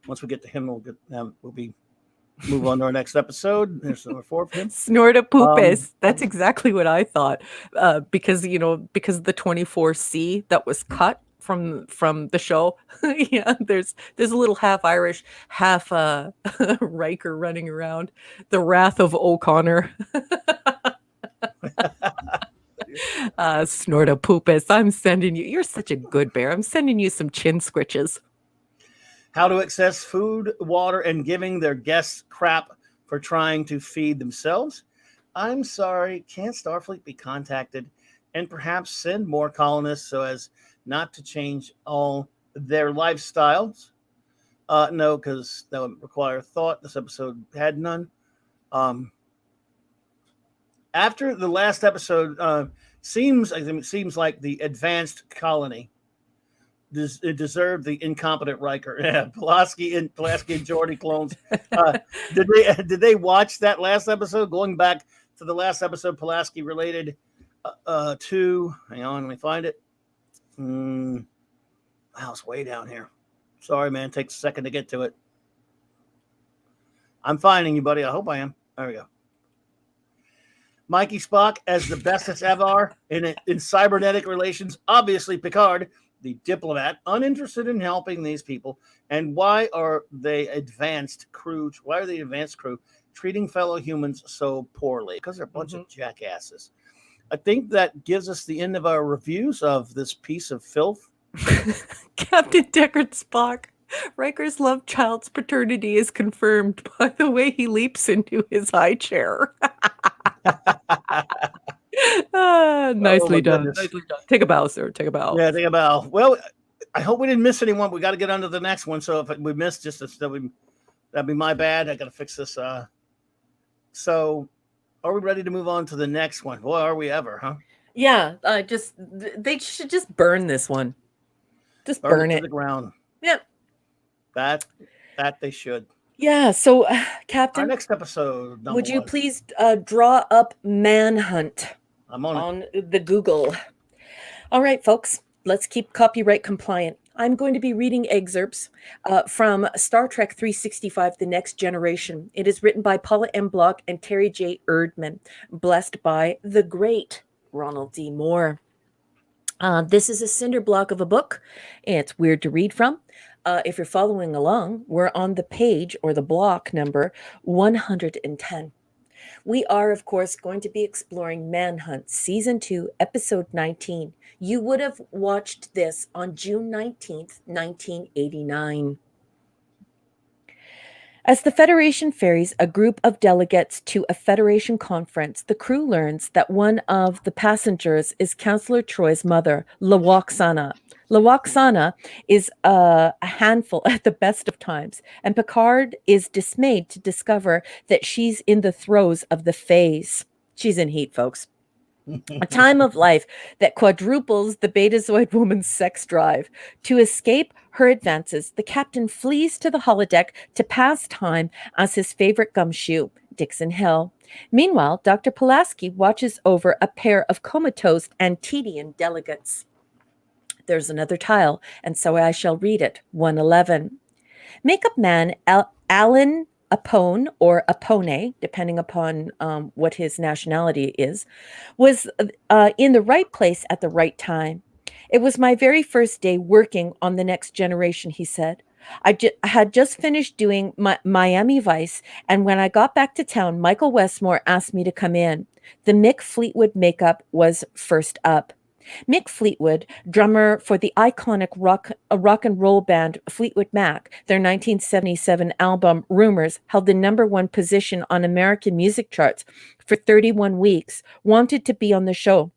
once we get to him, we'll be move on to our next episode. There's number 4 for him.
Snortapupus. That's exactly what I thought. Because the 24C that was cut from the show. Yeah, there's a little half Irish, half Riker running around. The Wrath of O'Connor. Snortapupus. I'm sending you. You're such a good bear. I'm sending you some chin squitches.
How to access food, water, and giving their guests crap for trying to feed themselves. I'm sorry, can't Starfleet be contacted and perhaps send more colonists so as not to change all their lifestyles? No, because that would require thought. This episode had none. After the last episode, seems like the advanced colony it deserved the incompetent Riker. Yeah, Pulaski and Geordi clones. Did they watch that last episode? Going back to the last episode, Pulaski related to. Hang on, let me find it. Wow, it's way down here. Sorry, man. Takes a second to get to it. I'm finding you, buddy. I hope I am. There we go. Mikey Spock as the bestest ever in cybernetic relations. Obviously, Picard, the diplomat, uninterested in helping these people. And why are the advanced crew treating fellow humans so poorly? Because they're a bunch of jackasses. I think that gives us the end of our reviews of this piece of filth.
Captain Deckard Spock. Riker's love child's paternity is confirmed by the way he leaps into his high chair. Nicely done. Nicely done. Take a bow, sir. Take a bow.
Yeah, take a bow. Well, I hope we didn't miss anyone. We got to get on to the next one. So if we missed that'd be my bad. I got to fix this. So are we ready to move on to the next one? Boy, are we ever, huh?
Yeah. They should just burn this one. Just burn it
to the ground.
Yep.
That they should.
Yeah. So, Captain,
our next episode.
Would you please draw up Manhunt?
I'm on
the Google. All right, folks. Let's keep copyright compliant. I'm going to be reading excerpts from Star Trek 365: The Next Generation. It is written by Paula M. Block and Terry J. Erdman, blessed by the great Ronald D. Moore. This is a cinder block of a book. It's weird to read from. If you're following along, we're on the page or the block number 110. We are, of course, going to be exploring Manhunt, Season 2, Episode 19. You would have watched this on June 19th, 1989. As the Federation ferries a group of delegates to a Federation conference, the crew learns that one of the passengers is Counselor Troy's mother, Lawaksana. Lawaksana is a handful at the best of times, and Picard is dismayed to discover that she's in the throes of the phase. She's in heat, folks. A time of life that quadruples the Betazoid woman's sex drive. To escape her advances, the captain flees to the holodeck to pass time as his favorite gumshoe, Dixon Hill. Meanwhile, Dr. Pulaski watches over a pair of comatose Antedian delegates. There's another tile, and so I shall read it. 111. Makeup man Alan Apone or Apone, depending upon what his nationality is, was in the right place at the right time. It was my very first day working on The Next Generation, he said. I had just finished doing Miami Vice, and when I got back to town, Michael Westmore asked me to come in. The Mick Fleetwood makeup was first up. Mick Fleetwood, drummer for the iconic rock and roll band Fleetwood Mac, their 1977 album Rumors held the #1 position on American music charts for 31 weeks, wanted to be on the show.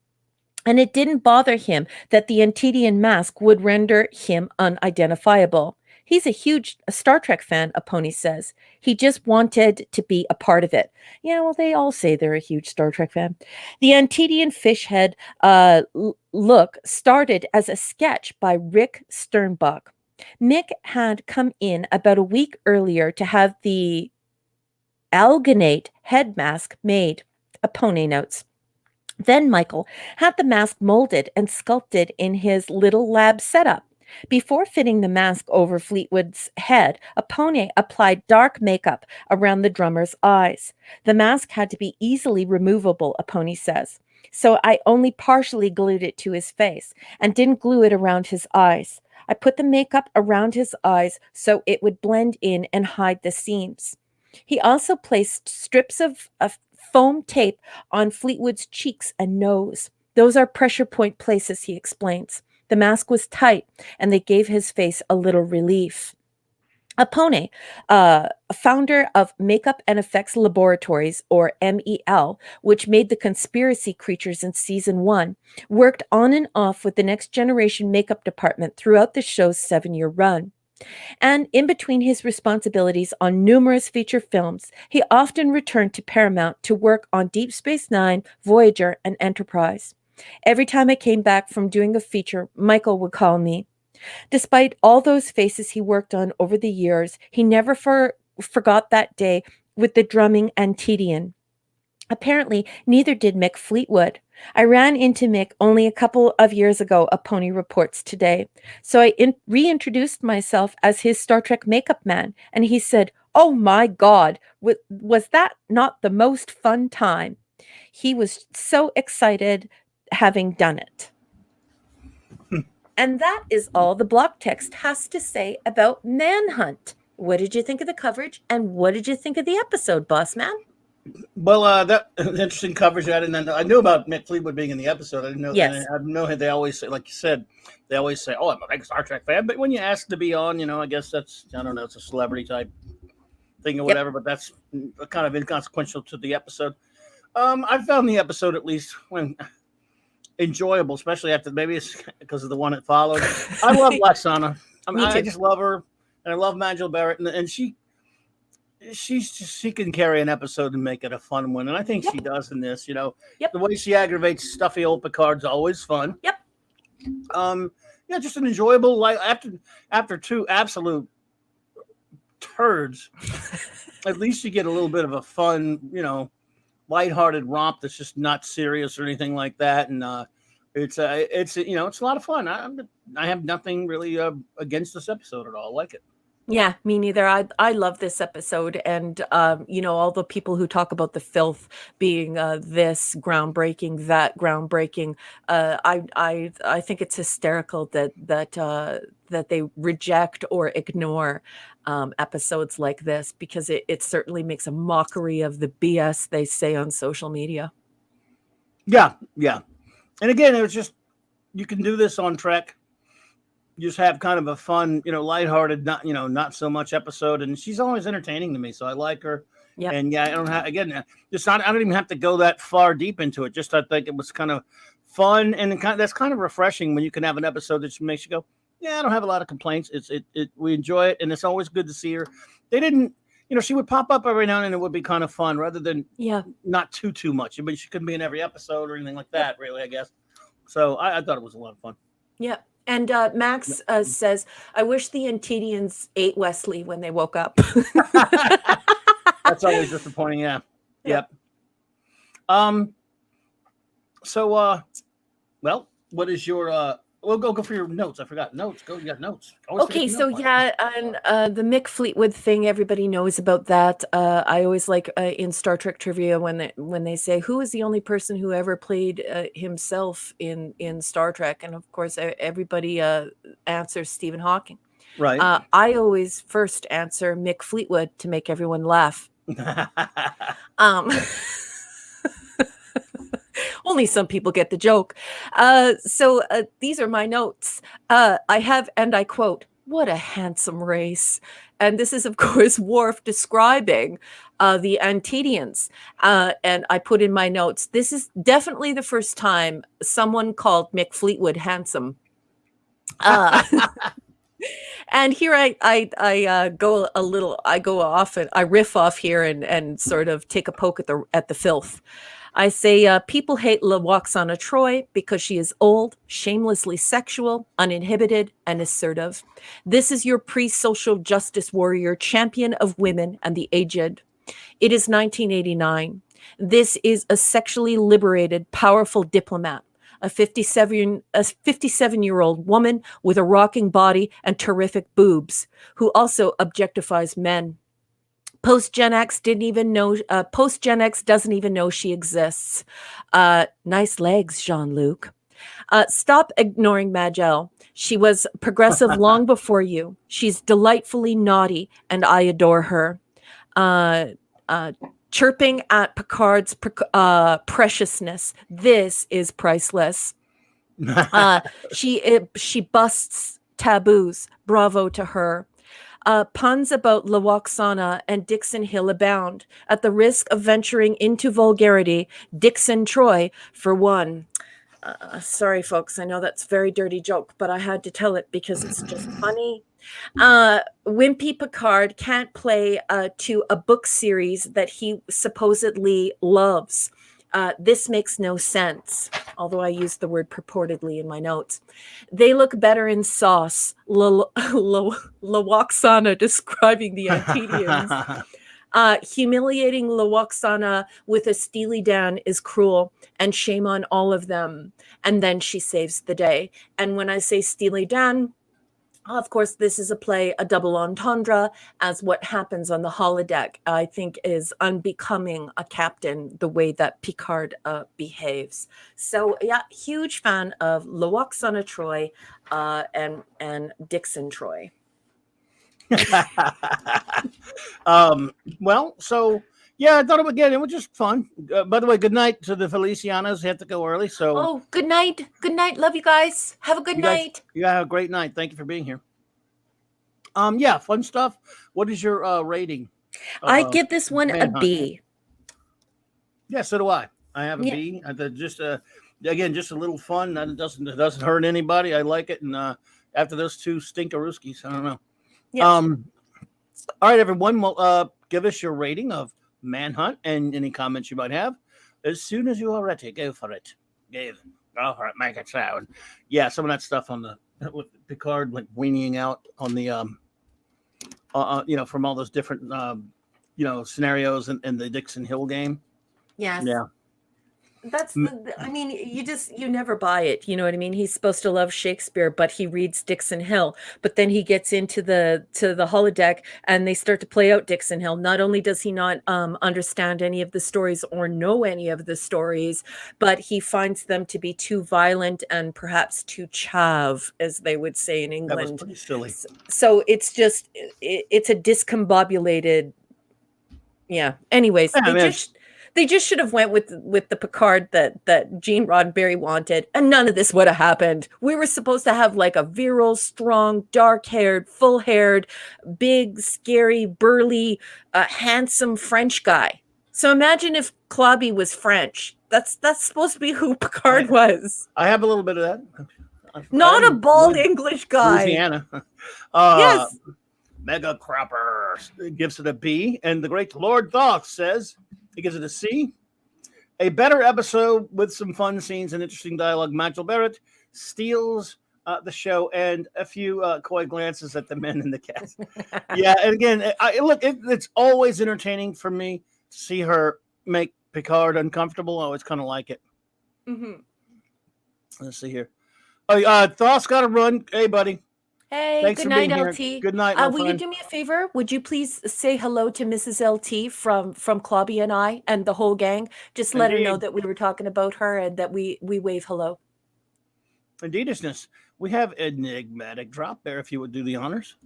And it didn't bother him that the Antedian mask would render him unidentifiable. He's a huge Star Trek fan, Apone says. He just wanted to be a part of it. Yeah, well, they all say they're a huge Star Trek fan. The Antedian fish head look started as a sketch by Rick Sternbach. Mick had come in about a week earlier to have the alginate head mask made, Apone notes. Then Michael had the mask molded and sculpted in his little lab setup. Before fitting the mask over Fleetwood's head, Apone applied dark makeup around the drummer's eyes. The mask had to be easily removable, Apone says. So I only partially glued it to his face and didn't glue it around his eyes. I put the makeup around his eyes so it would blend in and hide the seams. He also placed strips of foam tape on Fleetwood's cheeks and nose. Those are pressure point places, he explains. The mask was tight, and they gave his face a little relief. Apone, founder of Makeup and Effects Laboratories, or MEL, which made the conspiracy creatures in season 1, worked on and off with the Next Generation makeup department throughout the show's 7-year run. And in between his responsibilities on numerous feature films, he often returned to Paramount to work on Deep Space Nine, Voyager, and Enterprise. Every time I came back from doing a feature, Michael would call me. Despite all those faces he worked on over the years, he never forgot that day with the drumming Antedian. Apparently, neither did Mick Fleetwood. I ran into Mick only a couple of years ago, Apone reports today. So I reintroduced myself as his Star Trek makeup man, and he said, "Oh my God, was that not the most fun time?" He was so excited having done it. And that is all the block text has to say about Manhunt. What did you think of the coverage, and what did you think of the episode, boss man?
Well, that interesting coverage. I knew about Mick Fleetwood being in the episode. I didn't know.
Yes.
I know they always say, like you said, they always say, "Oh, I'm a big Star Trek fan." But when you ask to be on, I guess that's, I don't know, it's a celebrity type thing or whatever. But that's kind of inconsequential to the episode. I found the episode at least enjoyable, especially after, maybe it's because of the one that followed. I love Laxana. I just love her, and I love Majel Barrett, and she can carry an episode and make it a fun one, and I think she does in this. The way she aggravates stuffy old Picard's always fun. Just an enjoyable, like, after two absolute turds, at least you get a little bit of a fun, lighthearted romp that's just not serious or anything like that, and it's a lot of fun. I have nothing really against this episode at all. I like it.
Yeah, me neither. I love this episode, and all the people who talk about the filth being this groundbreaking, that groundbreaking. I think it's hysterical that they reject or ignore episodes like this, because it certainly makes a mockery of the BS they say on social media.
Yeah. And again, it was just, you can do this on Trek. You just have kind of a fun, lighthearted, not so much episode, and she's always entertaining to me, so I like her. Yeah. And I don't have, again, I don't even have to go that far deep into it. Just, I think it was kind of fun, and that's kind of refreshing when you can have an episode that makes you go, yeah, I don't have a lot of complaints. We enjoy it, and it's always good to see her. They didn't, she would pop up every now and then. It would be kind of fun, rather than not too much. But she couldn't be in every episode or anything like that, really, I guess. So I thought it was a lot of fun.
Yeah. And Max says, "I wish the Antedians ate Wesley when they woke up."
That's always disappointing. Yeah. Yep. So, well, what is your? We'll go for your notes. I forgot notes. Go. You got notes.
Okay, so and the Mick Fleetwood thing, everybody knows about that. I always like in Star Trek trivia when they say, who is the only person who ever played himself in Star Trek, and of course everybody answers Stephen Hawking.
Right.
I always first answer Mick Fleetwood to make everyone laugh. Only some people get the joke. So these are my notes. I have, and I quote, "What a handsome race." And this is, of course, Worf describing the Antedians. And I put in my notes, this is definitely the first time someone called Mick Fleetwood handsome. And here I go a little, I go off and I riff off here and sort of take a poke at the filth. I say people hate Lawaxana Troy because she is old, shamelessly sexual, uninhibited, and assertive. This is your pre-social justice warrior, champion of women and the aged. It is 1989. This is a sexually liberated, powerful diplomat, a 57-year-old woman with a rocking body and terrific boobs, who also objectifies men. Post Gen X didn't even know. Post Gen X doesn't even know she exists. Nice legs, Jean Luc. Stop ignoring Magel. She was progressive long before you. She's delightfully naughty, and I adore her. Uh, Chirping at Picard's preciousness. This is priceless. She busts taboos. Bravo to her. Puns about Lawaxana and Dixon Hill abound. At the risk of venturing into vulgarity, Dixon Troy, for one. Sorry, folks. I know that's a very dirty joke, but I had to tell it because it's just funny. Wimpy Picard can't play to a book series that he supposedly loves. This makes no sense, although I used the word purportedly in my notes. They look better in sauce. Lawaxana describing the Antedians. Humiliating Lawaxana with a Steely Dan is cruel, and shame on all of them. And then she saves the day. And when I say Steely Dan, of course, this is a play, a double entendre, as what happens on the holodeck, I think, is unbecoming a captain, the way that Picard behaves. So, yeah, huge fan of Lawaxana Troy and Dixon Troy.
Well, so yeah, I thought it again. It was just fun. By the way, good night to the Felicianas. They have to go early, so
Oh, good night. Good night. Love you guys. Have a good night.
You have a great night. Thank you for being here. Yeah, fun stuff. What is your rating?
I give this one
Manhunt?
a B.
Yeah, so do I. I have a B. Just again, just a little fun. It doesn't hurt anybody. I like it. And after those two stinkerooskies, I don't know.
Yes.
All right, everyone. Well, give us your rating of Manhunt and any comments you might have. As soon as you are ready, go for it. Go for it. Make it sound. Yeah, some of that stuff on the with Picard like weaning out on the from all those different scenarios in the Dixon Hill game.
Yes.
Yeah.
That's I mean, you never buy it. You know what I mean? He's supposed to love Shakespeare, but he reads Dixon Hill. But then he gets into the holodeck and they start to play out Dixon Hill. Not only does he not understand any of the stories or know any of the stories, but he finds them to be too violent and perhaps too chav, as they would say in England.
That was pretty silly.
So it's just it's a discombobulated. Yeah. Anyways, they just should have went with the Picard that Gene Roddenberry wanted, and none of this would have happened. We were supposed to have like a virile, strong, dark-haired, full-haired, big, scary, burly, handsome French guy. So imagine if Clobby was French. That's supposed to be who Picard was.
I have a little bit of that.
Not a bald English guy.
Louisiana.
Yes.
Mega Cropper gives it a B, and the great Lord Thoth says he gives it a C. A better episode with some fun scenes and interesting dialogue. Michael Barrett steals the show and a few coy glances at the men in the cast. Yeah, and again, it's always entertaining for me to see her make Picard uncomfortable. I always kind of like it.
Mm-hmm.
Let's see here. Oh, Thoth's got to run. Hey, buddy.
Hey,
thanks
good
for being
night,
here.
LT.
Good night,
will you do me a favor? Would you please say hello to Mrs. LT from Clobby and I and the whole gang? Just let her know that we were talking about her and that we wave hello.
Indeedishness. We have enigmatic drop there if you would do the honors.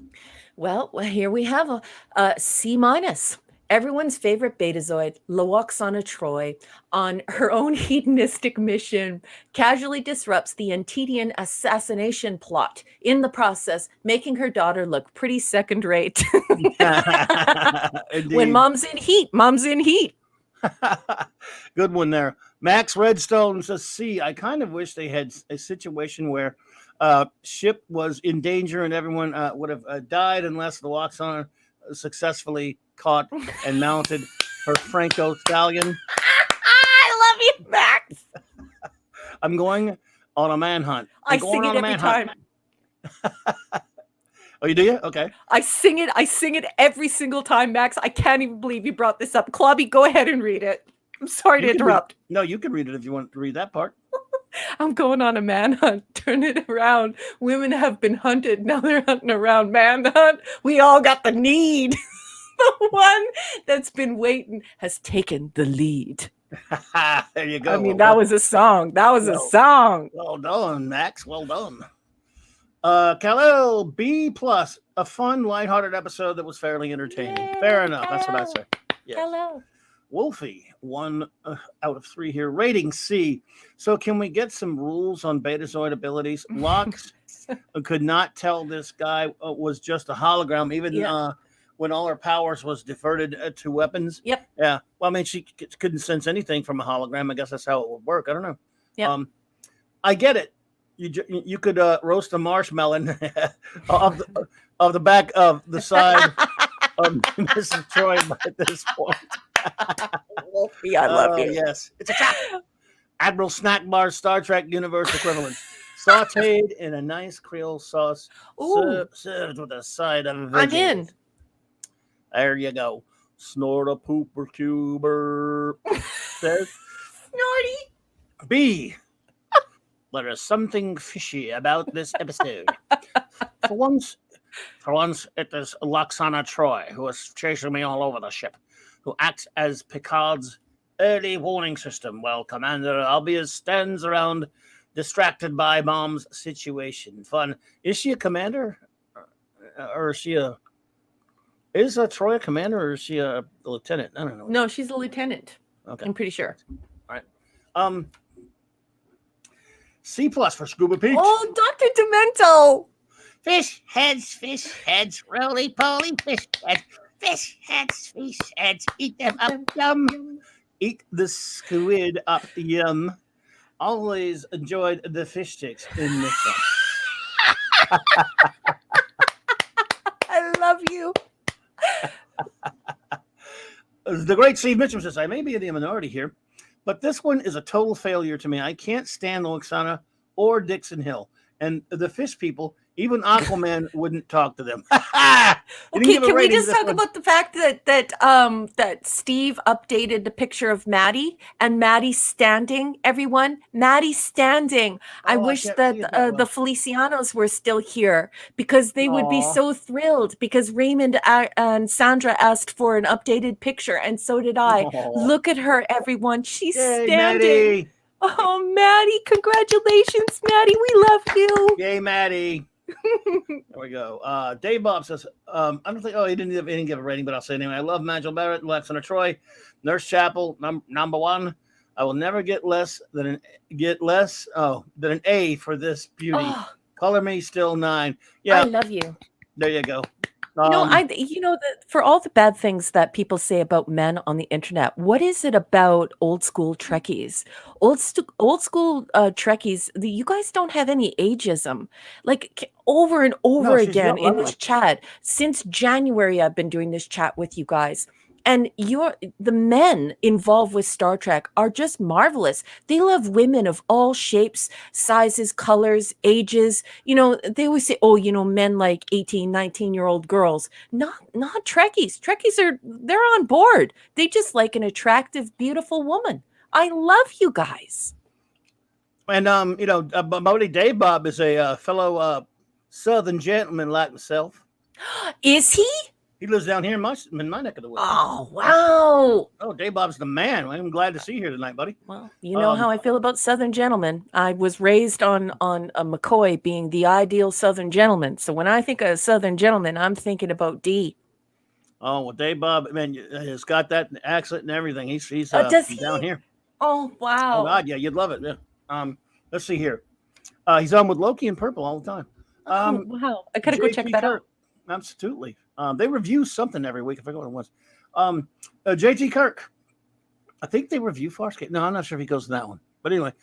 Well, here we have a C-. Everyone's favorite Betazoid, Lawaxana Troy, on her own hedonistic mission, casually disrupts the Antedian assassination plot, in the process making her daughter look pretty second-rate. When mom's in heat, mom's in heat.
Good one there. Max Redstone says, C, I kind of wish they had a situation where ship was in danger and everyone would have died unless Lawaxana successfully caught and mounted her Franco stallion.
I love Max.
I'm going on a manhunt.
I sing it every time.
Oh, you do? Okay.
I sing it every single time, Max. I can't even believe you brought this up. Clobby, go ahead and read it. I'm sorry to interrupt.
No, you can read it if you want to read that part.
I'm going on a manhunt. Turn it around. Women have been hunted. Now they're hunting around. Manhunt. We all got the need. The one that's been waiting has taken the lead.
There you go.
I mean, that was a song. That was a song.
Well done, Max. Well done. Kal-El, B+, a fun, lighthearted episode that was fairly entertaining.
Yay,
Fair enough.
Kal-El.
That's what I say. Yes.
Hello.
Wolfie, 1 out of 3 here. Rating C. So can we get some rules on Betazoid abilities? Locks could not tell this guy was just a hologram, even when all her powers was diverted to weapons.
Yep.
Yeah. Well, I mean, she couldn't sense anything from a hologram. I guess that's how it would work. I don't know.
Yeah.
I get it. You could roast a marshmallow of the back of the side of Mrs. Troy at this point.
Wolfie, I love you.
Yes, it's a trap. Admiral Snack Bar Star Trek universe equivalent. Sauteed in a nice Creole sauce, served with a side of veggies.
I'm in.
There you go. Snort a pooper cuber. Says
Snorty.
B. There is something fishy about this episode. For once, it is Loxana Troy who is chasing me all over the ship, who acts as Picard's early warning system while Commander Albius stands around distracted by Mom's situation. Fun. Is she a commander? Or is she a... Is Troy a commander or is she a lieutenant? I don't know.
No, she's a lieutenant.
Okay.
I'm pretty sure.
All right. C+ for Scuba Pete.
Oh, Dr. Demento.
Fish heads, roly-poly fish heads, eat them up, yum.
Eat the squid up, yum. Always enjoyed the fish sticks in this one.
I love you.
The great Steve Mitchum says, I may be in the minority here, but this one is a total failure to me. I can't stand Loxana or Dixon Hill. And the fish people, even Aquaman wouldn't talk to them.
Okay, can we just talk about the fact that Steve updated the picture of Maddie and Maddie standing, everyone? Maddie standing. I wish that the Felicianos were still here because they would be so thrilled because Raymond and Sandra asked for an updated picture and so did I. Look at her, everyone. She's standing.
Maddie.
Oh, Maddie, congratulations, Maddie. We love you.
Yay, Maddie. There we go. Dave Bob says, I don't think, he didn't give a rating, but I'll say it anyway. I love Nigel Barrett, Alexander Troy, Nurse Chapel, number 1. I will never get less than an A for this beauty. Oh. Color me still 9. Yeah.
I love you.
There you go.
For all the bad things that people say about men on the internet, what is it about old school Trekkies? Old school Trekkies, you guys don't have any ageism. Like over and over again in this chat. Since January, I've been doing this chat with you guys. And the men involved with Star Trek are just marvelous. They love women of all shapes, sizes, colors, ages. They always say, men like 18, 19-year-old girls. Not Trekkies. Trekkies they're on board. They just like an attractive, beautiful woman. I love you guys.
And, my buddy Dave Bob is a fellow Southern gentleman like myself.
Is he?
He lives down here in my neck of the woods.
Oh, wow.
Oh, Dave Bob's the man. I'm glad to see you here tonight, buddy.
Well, you know how I feel about Southern gentlemen. I was raised on a McCoy being the ideal Southern gentleman. So when I think of a Southern gentleman, I'm thinking about D.
Oh, well, Dave Bob, man, he's got that accent and everything. He's down here.
Oh, wow.
Oh, God, yeah, you'd love it. Yeah. Let's see here. He's on with Loki and Purple all the time.
Wow. I gotta go check that out.
Absolutely. They review something every week. I forget what it was. JT Kirk. I think they review Farscape. No, I'm not sure if he goes to that one. But anyway,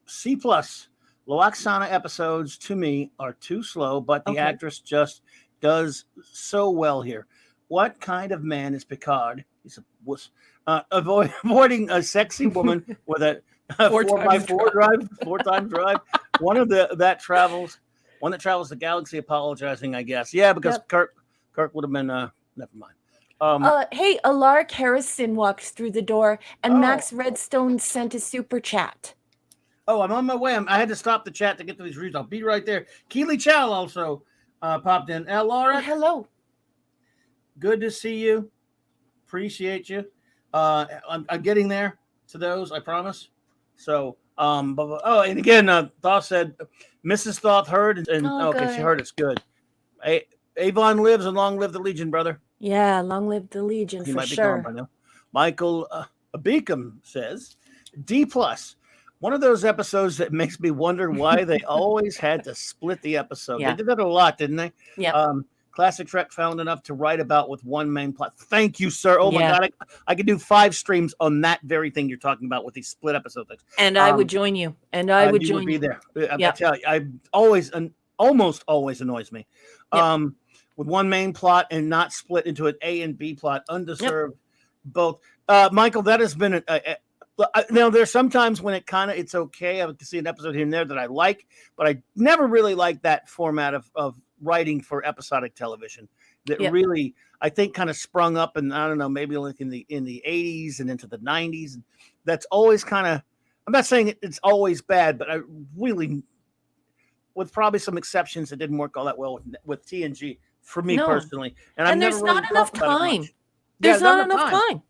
C+. Loxana episodes to me are too slow, but the actress just does so well here. What kind of man is Picard? He's a wuss. Avoiding a sexy woman with a
Four
4x4
times
drive, 4 times drive. One that travels the galaxy, apologizing, I guess. Yeah, because
Yep.
Kirk would have been. Never mind.
Hey, Alaric Harrison walks through the door, and
Oh.
Max Redstone sent a super chat.
Oh, I'm on my way. I had to stop the chat to get to these reads. I'll be right there. Keely Chow also popped in. Laura,
Hello.
good to see you. Appreciate you. I'm getting there to those, I promise. So, and again, Thoth said, Mrs. Thoth heard, and okay, she
good.
heard. It's good. Avon lives, and long live the Legion, brother.
Yeah, long live the Legion
He
for
might be gone by
sure.
now. Michael Beacom says, D+. One of those episodes that makes me wonder why they always had to split the episode.
Yeah.
They did that a lot, didn't they?
Yeah.
Classic Trek found enough to write about with one main plot. Thank you, sir. Oh my
Yeah.
God, I could do 5 streams on that very thing you're talking about with these split episode things.
And I would join you. And I would
you
join
would be
you.
there.
Yeah.
I tell you, I almost always annoys me.
Yep.
With one main plot and not split into an A and B plot, undeserved. Both. Michael, that has been now there's sometimes when it's okay. I can see an episode here and there that I like, but I never really liked that format of writing for episodic television. That really, I think, kind of sprung up, and I don't know, maybe like in the 80s and into the 90s. That's always kind of. I'm not saying it's always bad, but I really, with probably some exceptions, it didn't work all that well with TNG for me personally. And
there's not enough time. There's not enough time.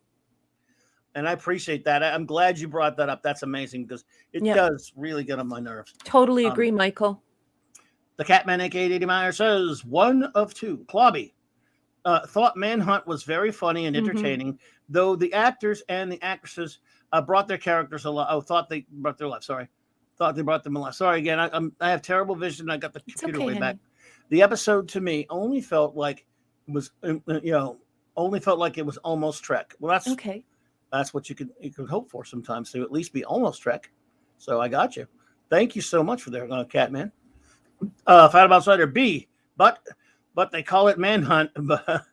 And I appreciate that. I'm glad you brought that up. That's amazing because it does really get on my nerves.
Totally agree, Michael.
The Catman, aka 80 Meyer, says 1 of 2. Clobby thought Manhunt was very funny and entertaining, though the actors and the actresses brought their characters alive. Oh, thought they brought their life. Sorry. Thought they brought them alive. Sorry again. I have terrible vision. I got the computer way back. The episode to me only felt like it was, only felt like it was almost Trek. Well, that's okay. That's what you could hope for sometimes, to at least be almost Trek. So I got you. Thank you so much for that, Catman. Fat Outsider B, but they call it Manhunt. But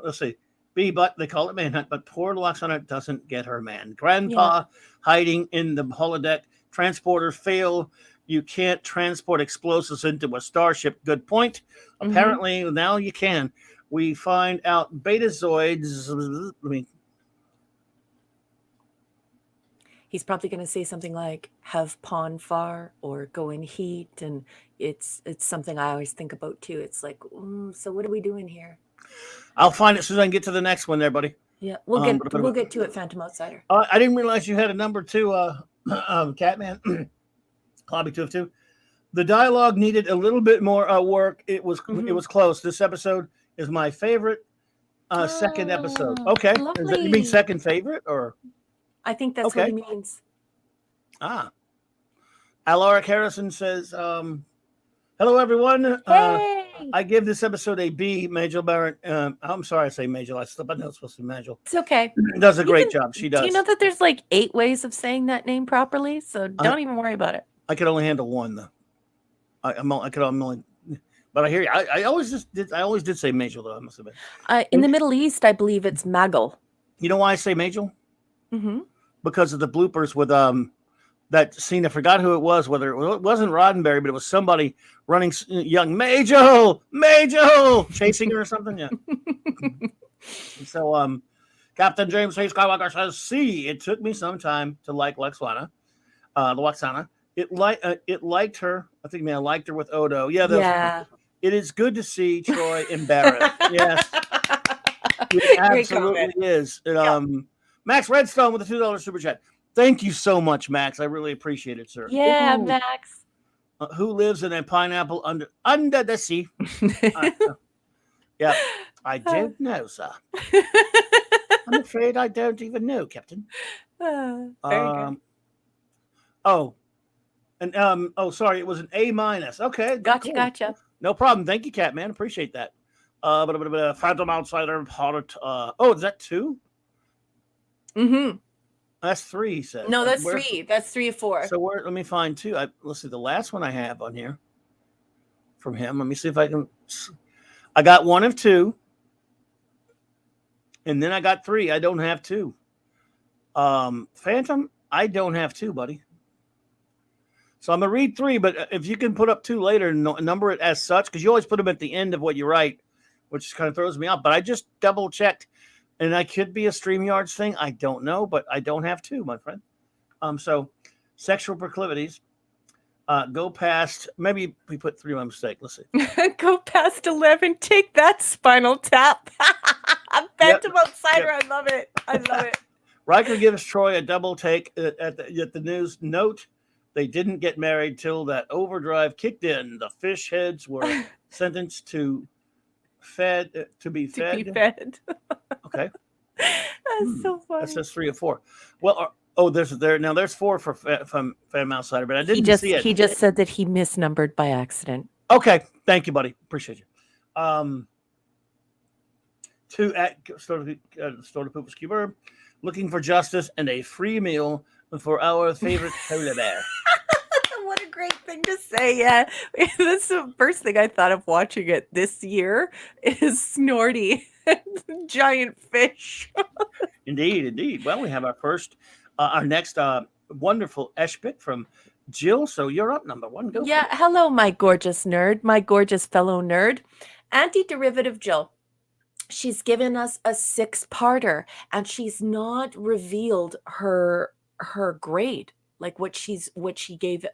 let's see. B, but they call it Manhunt. But poor Loxana doesn't get her man. Grandpa hiding in the holodeck. Transporters fail. You can't transport explosives into a starship. Good point. Apparently, now you can. We find out Betazoids.
He's probably going to say something like "have pawn far" or "go in heat," and it's something I always think about too. It's like, so what are we doing here?
I'll find it as soon as I can get to the next one, there, buddy.
Yeah, we'll get to it, Phantom Outsider.
I didn't realize you had a number 2, Catman. Clobby 2 of 2. The dialogue needed a little bit more work. It was close. This episode is my favorite second episode. Okay, is that, you mean second favorite or?
I think that's what he means.
Alaric Harrison says, hello, everyone.
Hey!
I give this episode a B. Majel Barrett. I'm sorry I say Majel. I slipped. I know it's supposed to be Majel.
It's okay.
Does a great job. She does.
Do you know that there's like 8 ways of saying that name properly? So don't even worry about it.
I could only handle one, though. I could only... But I hear you. I always did say Majel, though. I must have been.
In the Middle East, I believe it's Magel.
You know why I say Majel? Because of the bloopers with that scene. I forgot who it was. Whether it wasn't Roddenberry, but it was somebody running, young Majel, chasing her or something. Yeah. So Captain James H. Skywalker says, "See, it took me some time to like Lwaxana, the Lwaxana. It liked her. I think, I liked her with Odo. Yeah. It is good to see Troy embarrassed. Yes, it absolutely is. Max Redstone with a $2 super chat. Thank you so much, Max. I really appreciate it, sir.
Yeah, ooh. Max.
Who lives in a pineapple under the sea? Yeah, I don't know, sir. I'm afraid I don't even know, Captain.
Very good.
Sorry, it was an A-. Okay,
gotcha,
cool.
Gotcha.
No problem. Thank you, Catman. Appreciate that. Phantom Outsider. Is that 2? That's 3, he said.
No, that's 3. That's 3 of 4.
So let me find 2. Let's see, the last one I have on here from him. Let me see if I can. I got 1 of 2. And then I got 3. I don't have 2. Phantom, I don't have two, buddy. So I'm gonna read three, but if you can put up two later and number it as such, because you always put them at the end of what you write, which kind of throws me off. But I just double checked, and I could be a StreamYards thing. I don't know, but I don't have two, my friend. So sexual proclivities go past. Maybe we put three by mistake. Let's see.
Go past 11. Take that, Spinal Tap. Phantom Outsider.
Yep.
I love it. I love it.
Riker gives Troy a double take at the news. Note, they didn't get married till that overdrive kicked in. The fish heads were sentenced to be fed. Okay.
That's so funny.
That says 3 or 4. Well, there's 4 for Phantom Outsider, but I didn't see it.
He just said that he misnumbered by accident.
Okay, thank you, buddy. Appreciate you. Two at Store to Poop Skewer, looking for justice and a free meal for our favorite polar bear.
What a great thing to say. Yeah. That's the first thing I thought of watching it this year is Snorty, giant fish.
Indeed. Well, we have our next wonderful Esh pick from Jill. So you're up, number 1. Go.
Yeah. Hello, my gorgeous nerd, my gorgeous fellow nerd. Anti-derivative Jill. She's given us a 6-parter, and she's not revealed her grade, like what grade she gave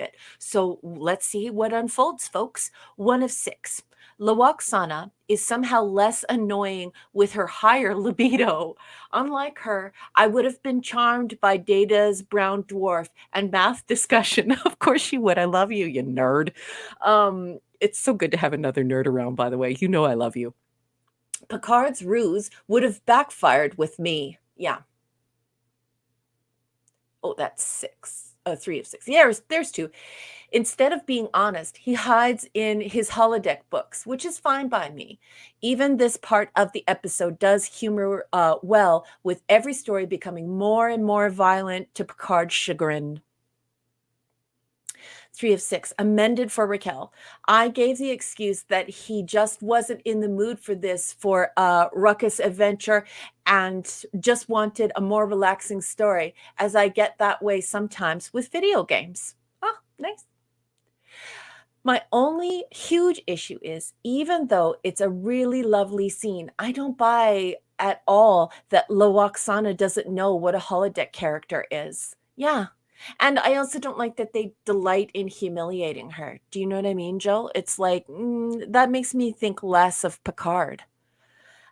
it. So let's see what unfolds, folks. 1 of 6. Lwaxana is somehow less annoying with her higher libido. Unlike her, I would have been charmed by Data's brown dwarf and math discussion. Of course she would. I love you, you nerd. It's so good to have another nerd around, by the way. You know I love you. Picard's ruse would have backfired with me. Yeah. Oh, that's 6. 3 of 6. Yeah, there's 2. Instead of being honest, he hides in his holodeck books, which is fine by me. Even this part of the episode does humor well, with every story becoming more and more violent to Picard's chagrin. 3 of 6, amended for Raquel. I gave the excuse that he just wasn't in the mood for this for a ruckus adventure and just wanted a more relaxing story, as I get that way sometimes with video games. Oh, nice. My only huge issue is, even though it's a really lovely scene, I don't buy at all that Lwaxana doesn't know what a holodeck character is. Yeah. And I also don't like that they delight in humiliating her. Do you know what I mean, Jill? It's like, that makes me think less of Picard.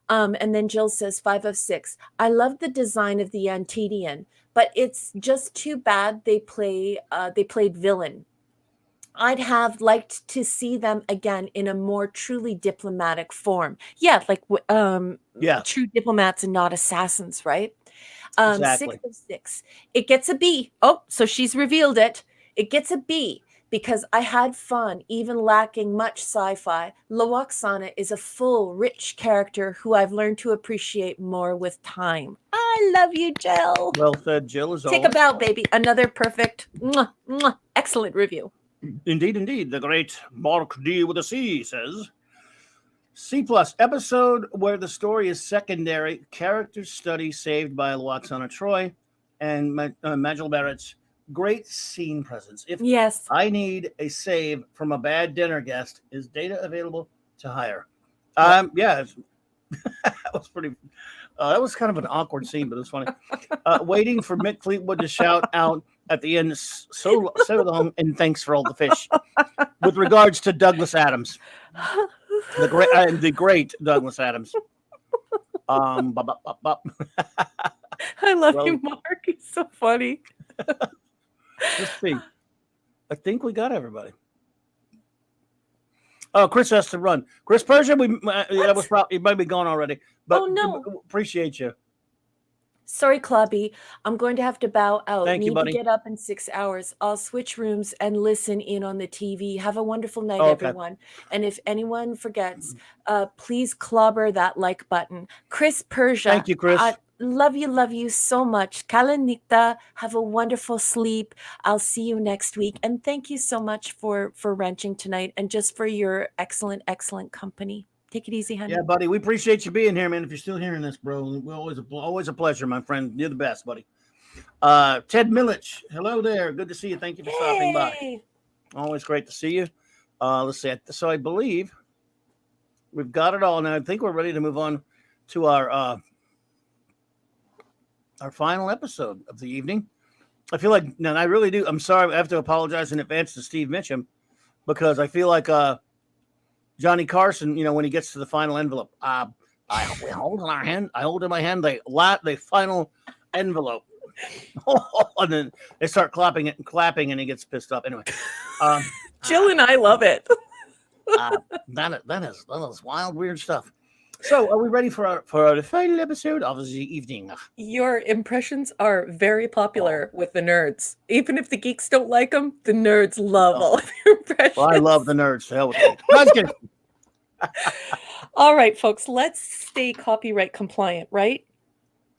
And then Jill says 5 of 6. I love the design of the Antedian, but it's just too bad they played villain. I'd have liked to see them again in a more truly diplomatic form. Yeah, like true diplomats and not assassins, right?
Exactly.
6 of 6. It gets a B. Oh, so she's revealed it. It gets a B because I had fun, even lacking much sci-fi. Lwaxana is a full, rich character who I've learned to appreciate more with time. I love you, Jill.
Well said, Jill.
Take a bow, baby. Another perfect, excellent review.
Indeed. The great Mark D with a C says, C+ episode where the story is secondary, character study saved by Lwaxana Troy and Majel Barrett's great scene presence. If
yes,
I need a save from a bad dinner guest, is Data available to hire? Yeah, that was pretty. That was kind of an awkward scene, but it was funny. Waiting for Mick Fleetwood to shout out at the end, so long, and thanks for all the fish. With regards to Douglas Adams, the great Douglas Adams.
I love you, Mark. He's so funny.
Let's see. I think we got everybody. Oh, Chris has to run. Chris Persia, that was probably, it might be gone already. But
oh no,
appreciate you.
Sorry, Clubby. I'm going to have to bow out.
Thank you, buddy.
To get up in 6 hours. I'll switch rooms and listen in on the TV. Have a wonderful night,
okay.
everyone. And if anyone forgets, please clobber that like button. Chris Persia.
Thank you, Chris.
Love you so much. Kalanikta. Have a wonderful sleep. I'll see you next week. And thank you so much for wrenching tonight and just for your excellent company. Take it easy, honey.
Yeah, buddy. We appreciate you being here, man. If you're still hearing this, bro, we're always a pleasure, my friend. You're the best, buddy. Ted Milich, hello there. Good to see you. Thank you for stopping by.
Yay!
Always great to see you. Let's see. So I believe we've got it all now. I think we're ready to move on to our final episode of the evening. I feel like, and I really do. I'm sorry. I have to apologize in advance to Steve Mitchum because I feel like Johnny Carson, when he gets to the final envelope, we hold in our hand. I hold in my hand the final envelope, and then they start clapping it and clapping, and he gets pissed off. Anyway,
Jill and I love it.
that is wild, weird stuff. So, are we ready for the final episode of the evening?
Your impressions are very popular with the nerds. Even if the geeks don't like them, the nerds love all of your impressions.
Well, I love the nerds. To hell with them. No, I'm just kidding.
All right, folks, let's stay copyright compliant, right?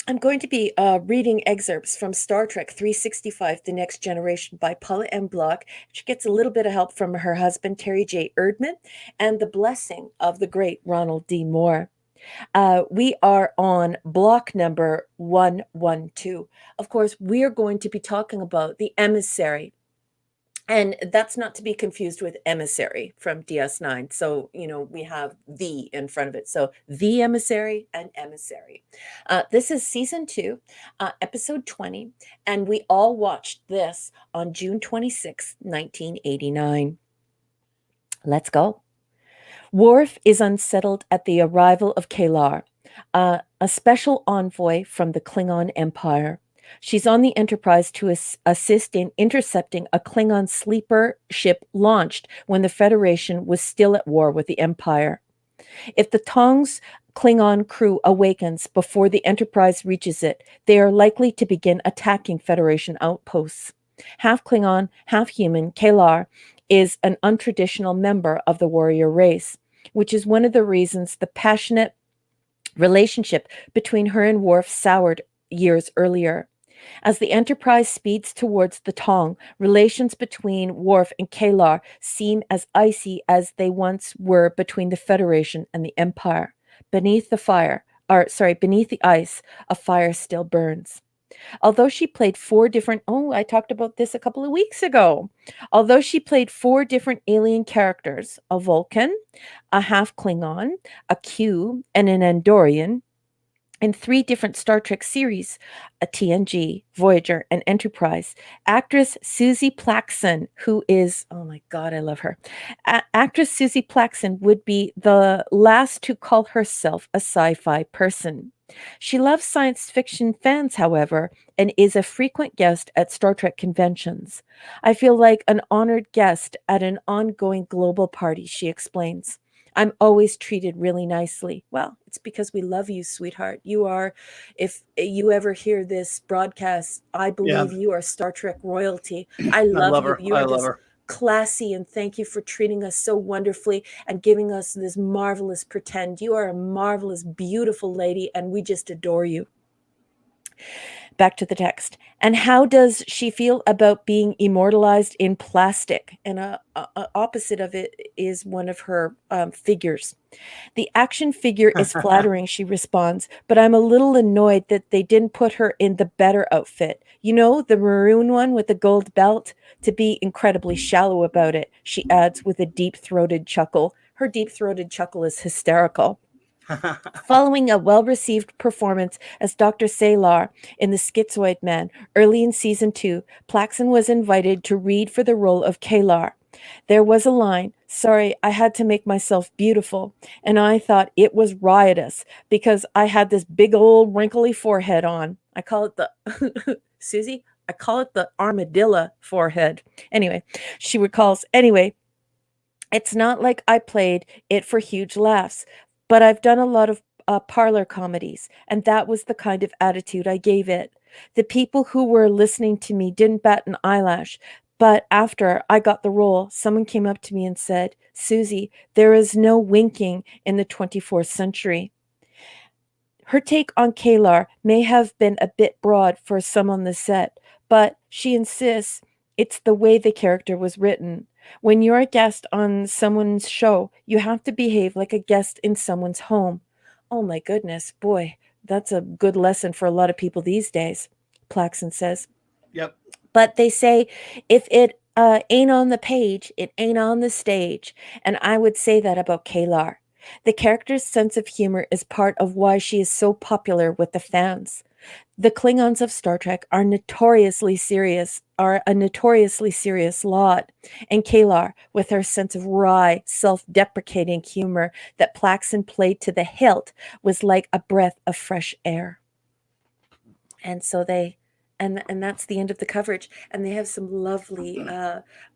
I'm going to be reading excerpts from Star Trek 365, The Next Generation by Paula M. Block. She gets a little bit of help from her husband, Terry J. Erdman, and the blessing of the great Ronald D. Moore. We are on block number 112. Of course, we are going to be talking about the emissary. And that's not to be confused with emissary from DS9. So, we have the in front of it. So the emissary and emissary. This is season 2, episode 20. And we all watched this on June 26, 1989. Let's go. Worf is unsettled at the arrival of Kalar, a special envoy from the Klingon Empire. She's on the Enterprise to assist in intercepting a Klingon sleeper ship launched when the Federation was still at war with the Empire. If the Tong's Klingon crew awakens before the Enterprise reaches it, they are likely to begin attacking Federation outposts. Half Klingon, half human, Kalar is an untraditional member of the warrior race, which is one of the reasons the passionate relationship between her and Worf soured years earlier. As the Enterprise speeds towards the Tong, relations between Worf and Kalar seem as icy as they once were between the Federation and the Empire. Beneath the ice, a fire still burns. Although she played I talked about this a couple of weeks ago. Although she played 4 different alien characters, a Vulcan, a half Klingon, a Q, and an Andorian, in 3 different Star Trek series, a TNG, Voyager, and Enterprise, actress Susie Plaxon, who is, oh my God, I love her. Actress Susie Plaxon would be the last to call herself a sci-fi person. She loves science fiction fans, however, and is a frequent guest at Star Trek conventions. I feel like an honored guest at an ongoing global party, she explains. I'm always treated really nicely. Well, it's because we love you, sweetheart. You are, if you ever hear this broadcast, I believe you are Star Trek royalty. I love you.
Her.
You
I
are
love
just
her.
Classy, and thank you for treating us so wonderfully and giving us this marvelous pretend. You are a marvelous, beautiful lady, and we just adore you. Back to the text. And how does she feel about being immortalized in plastic? And a opposite of it is one of her figures. The action figure is flattering, she responds, but I'm a little annoyed that they didn't put her in the better outfit. The maroon one with the gold belt? To be incredibly shallow about it, she adds with a deep-throated chuckle. Her deep-throated chuckle is hysterical. Following a well-received performance as Dr. Salar in The Schizoid Man early in season 2, Plaxon was invited to read for the role of Kalar. There was a line, "Sorry, I had to make myself beautiful," and I thought it was riotous because I had this big old wrinkly forehead on. I call it the Susie, I call it the armadillo forehead. Anyway, she recalls, it's not like I played it for huge laughs. But I've done a lot of parlor comedies, and that was the kind of attitude I gave it. The people who were listening to me didn't bat an eyelash, but after I got the role, someone came up to me and said, "Susie, there is no winking in the 24th century." Her take on Kalar may have been a bit broad for some on the set, but she insists it's the way the character was written. When you're a guest on someone's show, you have to behave like a guest in someone's home. Oh my goodness, boy, that's a good lesson for a lot of people these days, Plaxton says.
Yep.
But they say if it ain't on the page, it ain't on the stage. And I would say that about Kalar. The character's sense of humor is part of why she is so popular with the fans. The Klingons of Star Trek are a notoriously serious lot, and Kalar, with her sense of wry, self-deprecating humor that Plaxton played to the hilt, was like a breath of fresh air. And so they, and that's the end of the coverage. And they have some lovely,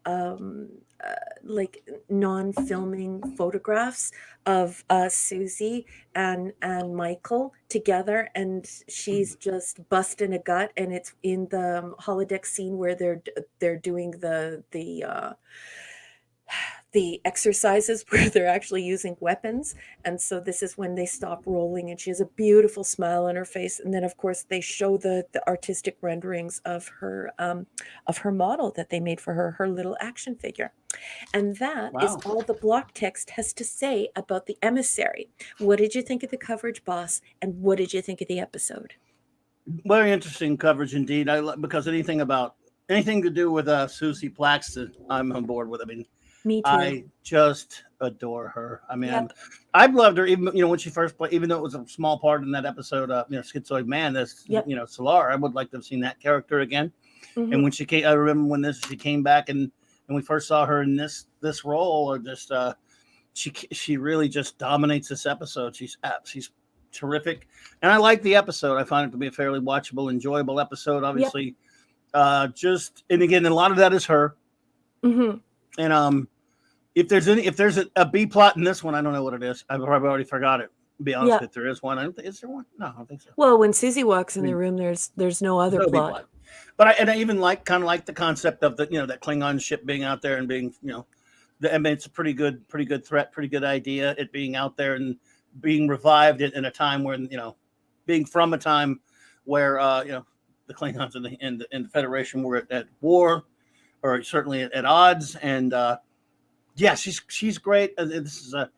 um, like non-filming photographs of Susie and Michael together, and she's just busting a gut, and it's in the holodeck scene where they're doing the exercises where they're actually using weapons. And so this is when they stop rolling, and she has a beautiful smile on her face. And then of course they show the artistic renderings of her model that they made for her little action figure. And that is
Wow.
all the block text has to say about the emissary. What did you think of the coverage, boss? And what did you think of the episode?
Very interesting coverage indeed. Because anything to do with Susie Plaxton, I'm on board with. I mean,
Me too.
I just adore her. I mean,
Yep.
I've loved her even when she first played, even though it was a small part in that episode. Schizoid Man. This
Yep.
Solar. I would like to have seen that character again.
Mhm.
And when she came, I remember when she came back and we first saw her in this role, or just she really just dominates this episode. She's terrific, and I like the episode. I find it to be a fairly watchable, enjoyable episode. Obviously, and again, a lot of that is her.
Mhm.
And if there's a B plot in this one, I don't know what it is. I've probably already forgot it. To be honest, if there is one, is there one? No, I don't think so.
Well, when Susie walks in the room, there's no other
No B
plot.
But I even kind of like the concept of that Klingon ship being out there and being I mean, it's a pretty good threat, pretty good idea. It being out there and being revived in a time when being from a time where the Klingons and the Federation were at war, or certainly at odds. And she's great. This is a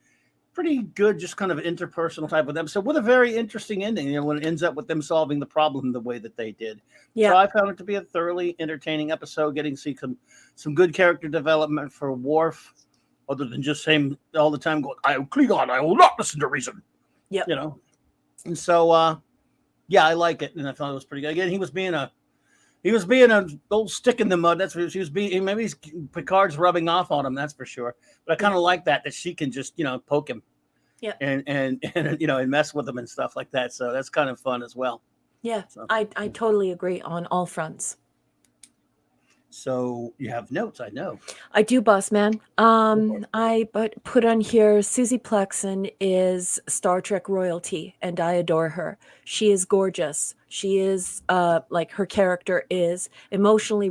pretty good, just kind of interpersonal type of episode with a very interesting ending. When it ends up with them solving the problem the way that they did.
Yeah.
So I found it to be a thoroughly entertaining episode. Getting to see some good character development for Worf, other than just saying all the time, going, "I am Klingon. I will not listen to reason."
Yeah.
And so I like it, and I thought it was pretty good. Again, he was being a old stick in the mud. That's what she was being. Maybe Picard's rubbing off on him. That's for sure. But I kind of like that she can just poke him, and mess with him and stuff like that. So that's kind of fun as well.
Yeah, so. I totally agree on all fronts.
So you have notes, I know.
I do, boss man. I put on here, Susie Plaxton is Star Trek royalty, and I adore her. She is gorgeous. She is, like her character is, emotionally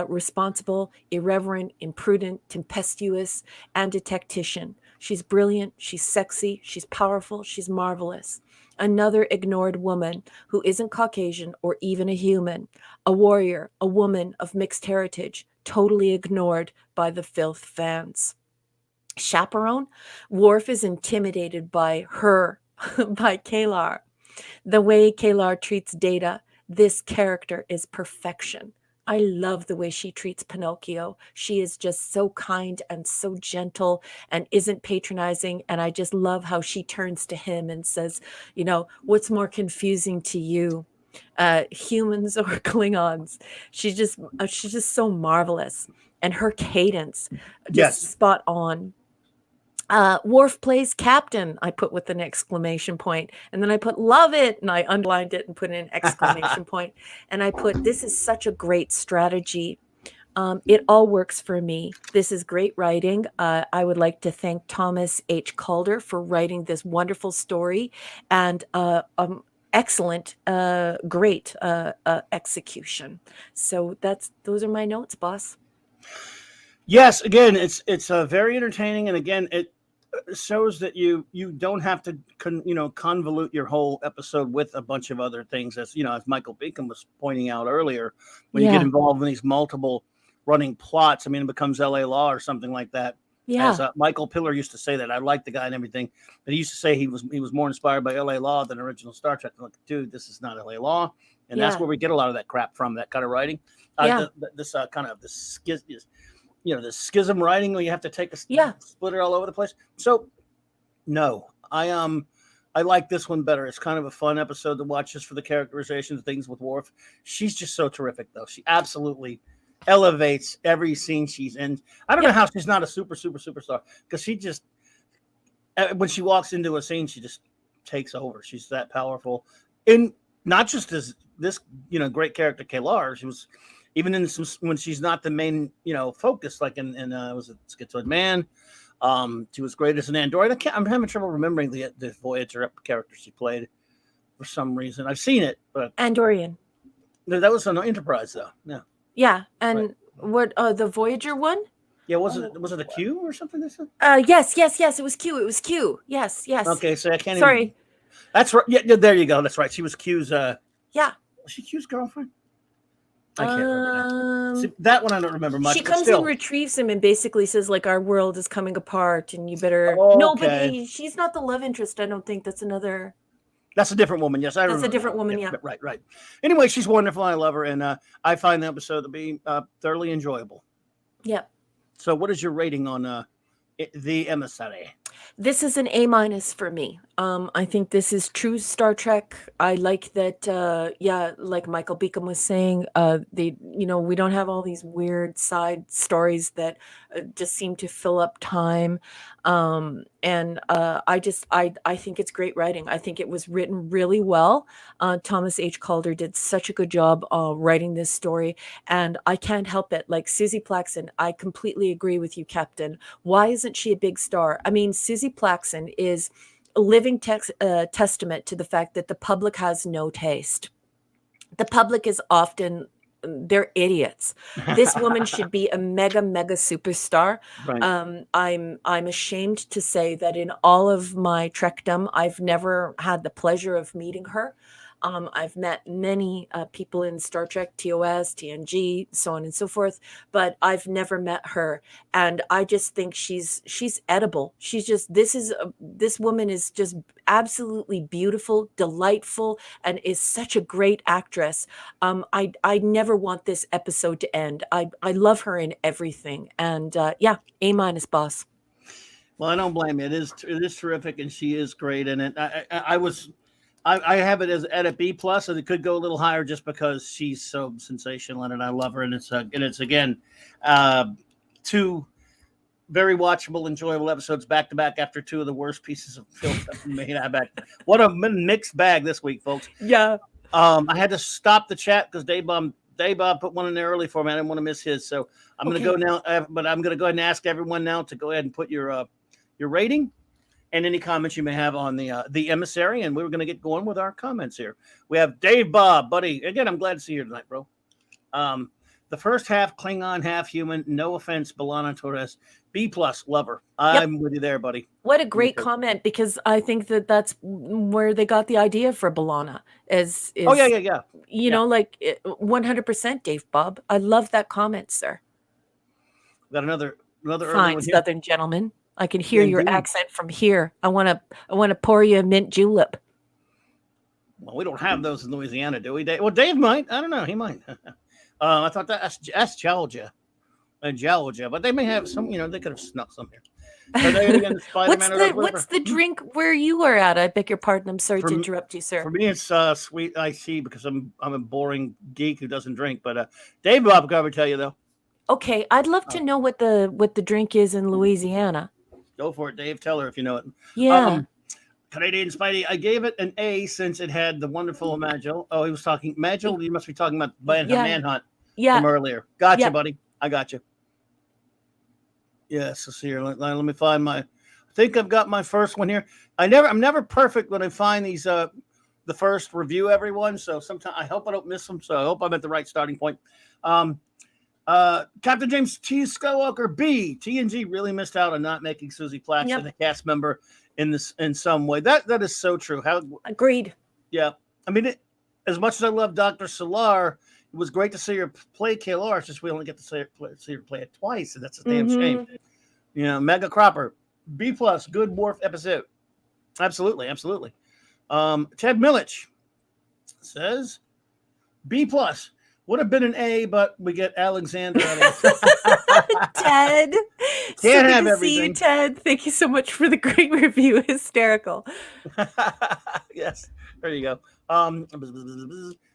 responsible, irreverent, imprudent, tempestuous, and a tactician. She's brilliant, she's sexy, she's powerful, she's marvelous. Another ignored woman who isn't Caucasian or even a human, a warrior, a woman of mixed heritage, totally ignored by the filth fans. Chaperone, Worf is intimidated by her, by Kalar. The way Kalar treats Data, this character is perfection. I love the way she treats Pinocchio. She is just so kind and so gentle and isn't patronizing. And I just love how she turns to him and says, what's more confusing to you, humans or Klingons? She's just so marvelous. And her cadence, just spot on. Worf plays captain, I put with an exclamation point, and then I put love it, and I underlined it and put in an exclamation point, and I put, this is such a great strategy. It all works for me. This is great writing. I would like to thank Thomas H. Calder for writing this wonderful story, and excellent, great execution. So those are my notes, boss.
Yes, again, it's very entertaining, and again, it shows that you don't have to convolute your whole episode with a bunch of other things, as Michael Beacom was pointing out earlier. When you get involved in these multiple running plots. I mean, it becomes L.A. Law or something like that.
Yeah.
As Michael Piller used to say that. I like the guy and everything, but he used to say he was more inspired by L.A. Law than original Star Trek. I'm like, dude, this is not L.A. Law, and that's
Yeah.
where we get a lot of that crap from. That kind of writing,
Yeah.
this kind of this the schism writing where you have to take a splitter all over the place. So, no, I like this one better. It's kind of a fun episode to watch just for the characterization of things with Worf. She's just so terrific, though. She absolutely elevates every scene she's in. I don't know how she's not a superstar, because she just, when she walks into a scene, she just takes over. She's that powerful. And not just as this, great character, K'Ehleyr. She was even in some, when she's not the main, focus, like in was it Schizoid Man? She was great as an android. I'm having trouble remembering the Voyager character she played for some reason. I've seen it, but
Andorian.
that was on Enterprise, though. Yeah.
Yeah, and what the Voyager one?
Yeah, was it a Q or something?
Yes, it was Q. It was Q. Yes.
Okay, so I can't.
Sorry.
That's right. Yeah, there you go. That's right. She was Q's.
Yeah.
Was she Q's girlfriend? I can't remember. See, that one I don't remember much.
She comes and retrieves him and basically says, like, our world is coming apart and you better.
Oh,
no,
okay.
but she's not the love interest. I don't think that's another.
That's a different woman. Yes, I remember.
That's a different woman. Yeah.
Right. Anyway, she's wonderful. I love her, and I find the episode to be thoroughly enjoyable.
Yep.
So, what is your rating on the Emissary?
This is an A- for me. I think this is true Star Trek. I like that. Like Michael Beacom was saying, we don't have all these weird side stories that just seem to fill up time. I think it's great writing. I think it was written really well. Thomas H. Calder did such a good job writing this story, and I can't help it. Like Susie Plaxton, I completely agree with you, Captain. Why isn't she a big star? I mean, Susie Plaxton is a living testament to the fact that the public has no taste. The public is often, they're idiots. This woman should be a mega superstar.
Right.
I'm ashamed to say that in all of my Trekdom, I've never had the pleasure of meeting her. I've met many people in Star Trek, TOS, TNG, so on and so forth, but I've never met her. And I just think she's edible. She's just, this woman is just absolutely beautiful, delightful, and is such a great actress. I never want this episode to end. I love her in everything. And A- boss.
Well, I don't blame you. It is terrific, and she is great in it. I have it as at a B+, and it could go a little higher just because she's so sensational in it. I love her, and it's again two very watchable, enjoyable episodes back to back after two of the worst pieces of film ever made. What a mixed bag this week, folks.
Yeah.
I had to stop the chat because Dave Bob put one in there early for me. I didn't want to miss his, so I'm going to go now. But I'm going to go ahead and ask everyone now to go ahead and put your rating and any comments you may have on the Emissary, and we're going to get going with our comments here. We have Dave Bob, buddy. Again, I'm glad to see you tonight, bro. The first half Klingon, half human. No offense, B'Elanna Torres. B+, lover. I'm with you there, buddy.
What a great comment, because I think that's where they got the idea for B'Elanna.
Oh yeah.
You know, like 100%, Dave Bob. I love that comment, sir.
Got another
fine Southern gentleman. I can hear your accent from here. I want to pour you a mint julep.
Well, we don't have those in Louisiana, do we, Dave? Well, Dave might. I don't know. He might. I thought that's Georgia. Georgia, but they may have some. They could have snuck some here.
What's the drink where you are at? I beg your pardon. I'm sorry to interrupt you, sir.
For me, it's sweet iced because I'm a boring geek who doesn't drink. But Dave Bob can ever tell you though.
Okay, I'd love to know what the drink is in Louisiana.
Go for it, Dave. Tell her if you know it.
Yeah.
Canadian Spidey. I gave it an A since it had the wonderful Magil. Oh, he was talking Magil. You must be talking about Manhunt from earlier. Gotcha, buddy. I got you. Yes, let's see here. Let me find I think I've got my first one here. I'm never perfect when I find these the first review everyone. So sometimes I hope I don't miss them. So I hope I'm at the right starting point. Captain James T. Skywalker B. TNG really missed out on not making Susie Plaxton a cast member in some way. That is so true. Agreed. Yeah. I mean, as much as I love Dr. Solar, It was great to see her play KLR. It's just we only get to see her play it twice, and that's a damn shame. You know, Mega Cropper, B+, good Worf episode. Absolutely, absolutely. Ted Millich says B+. Would have been an A, but we get Alexander out of it.
Ted,
Can't
so
have
good to see
everything.
you, Ted. Thank you so much for the great review. Hysterical.
Yes, there you go.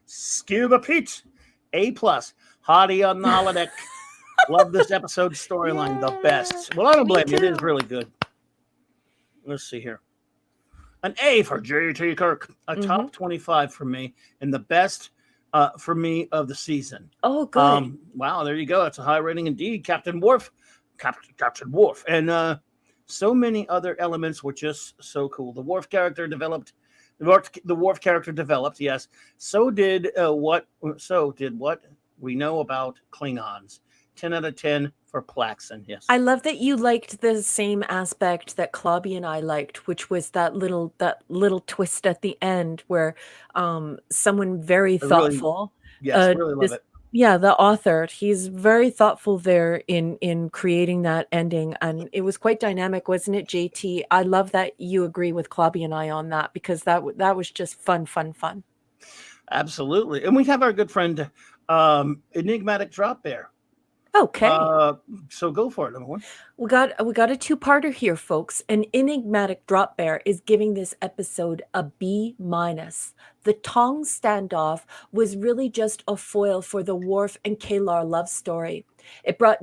Scuba Pete, A+. Hottie on the holodeck. Love this episode storyline, the best. Well, I don't blame you. It is really good. Let's see here. An A for J.T. Kirk. A top 25 for me, and the best for me of the season.
Oh, good.
Wow, there you go. That's a high rating indeed. Captain Worf. Captain Worf. And so many other elements were just so cool. The Worf character developed. The Worf character developed, yes. So did what we know about Klingons. 10 out of 10 for Plaxon, yes.
I love that you liked the same aspect that Clobby and I liked, which was that little twist at the end where someone very thoughtful.
Really love it.
Yeah, the author, he's very thoughtful there in creating that ending, and it was quite dynamic, wasn't it, JT? I love that you agree with Clobby and I on that, because that was just fun.
Absolutely. And we have our good friend Enigmatic Drop Bear.
Okay.
So go for it, number one.
We got a two-parter here, folks. An Enigmatic Drop Bear is giving this episode a B-. The Tong standoff was really just a foil for the Worf and K'Ehleyr love story. It brought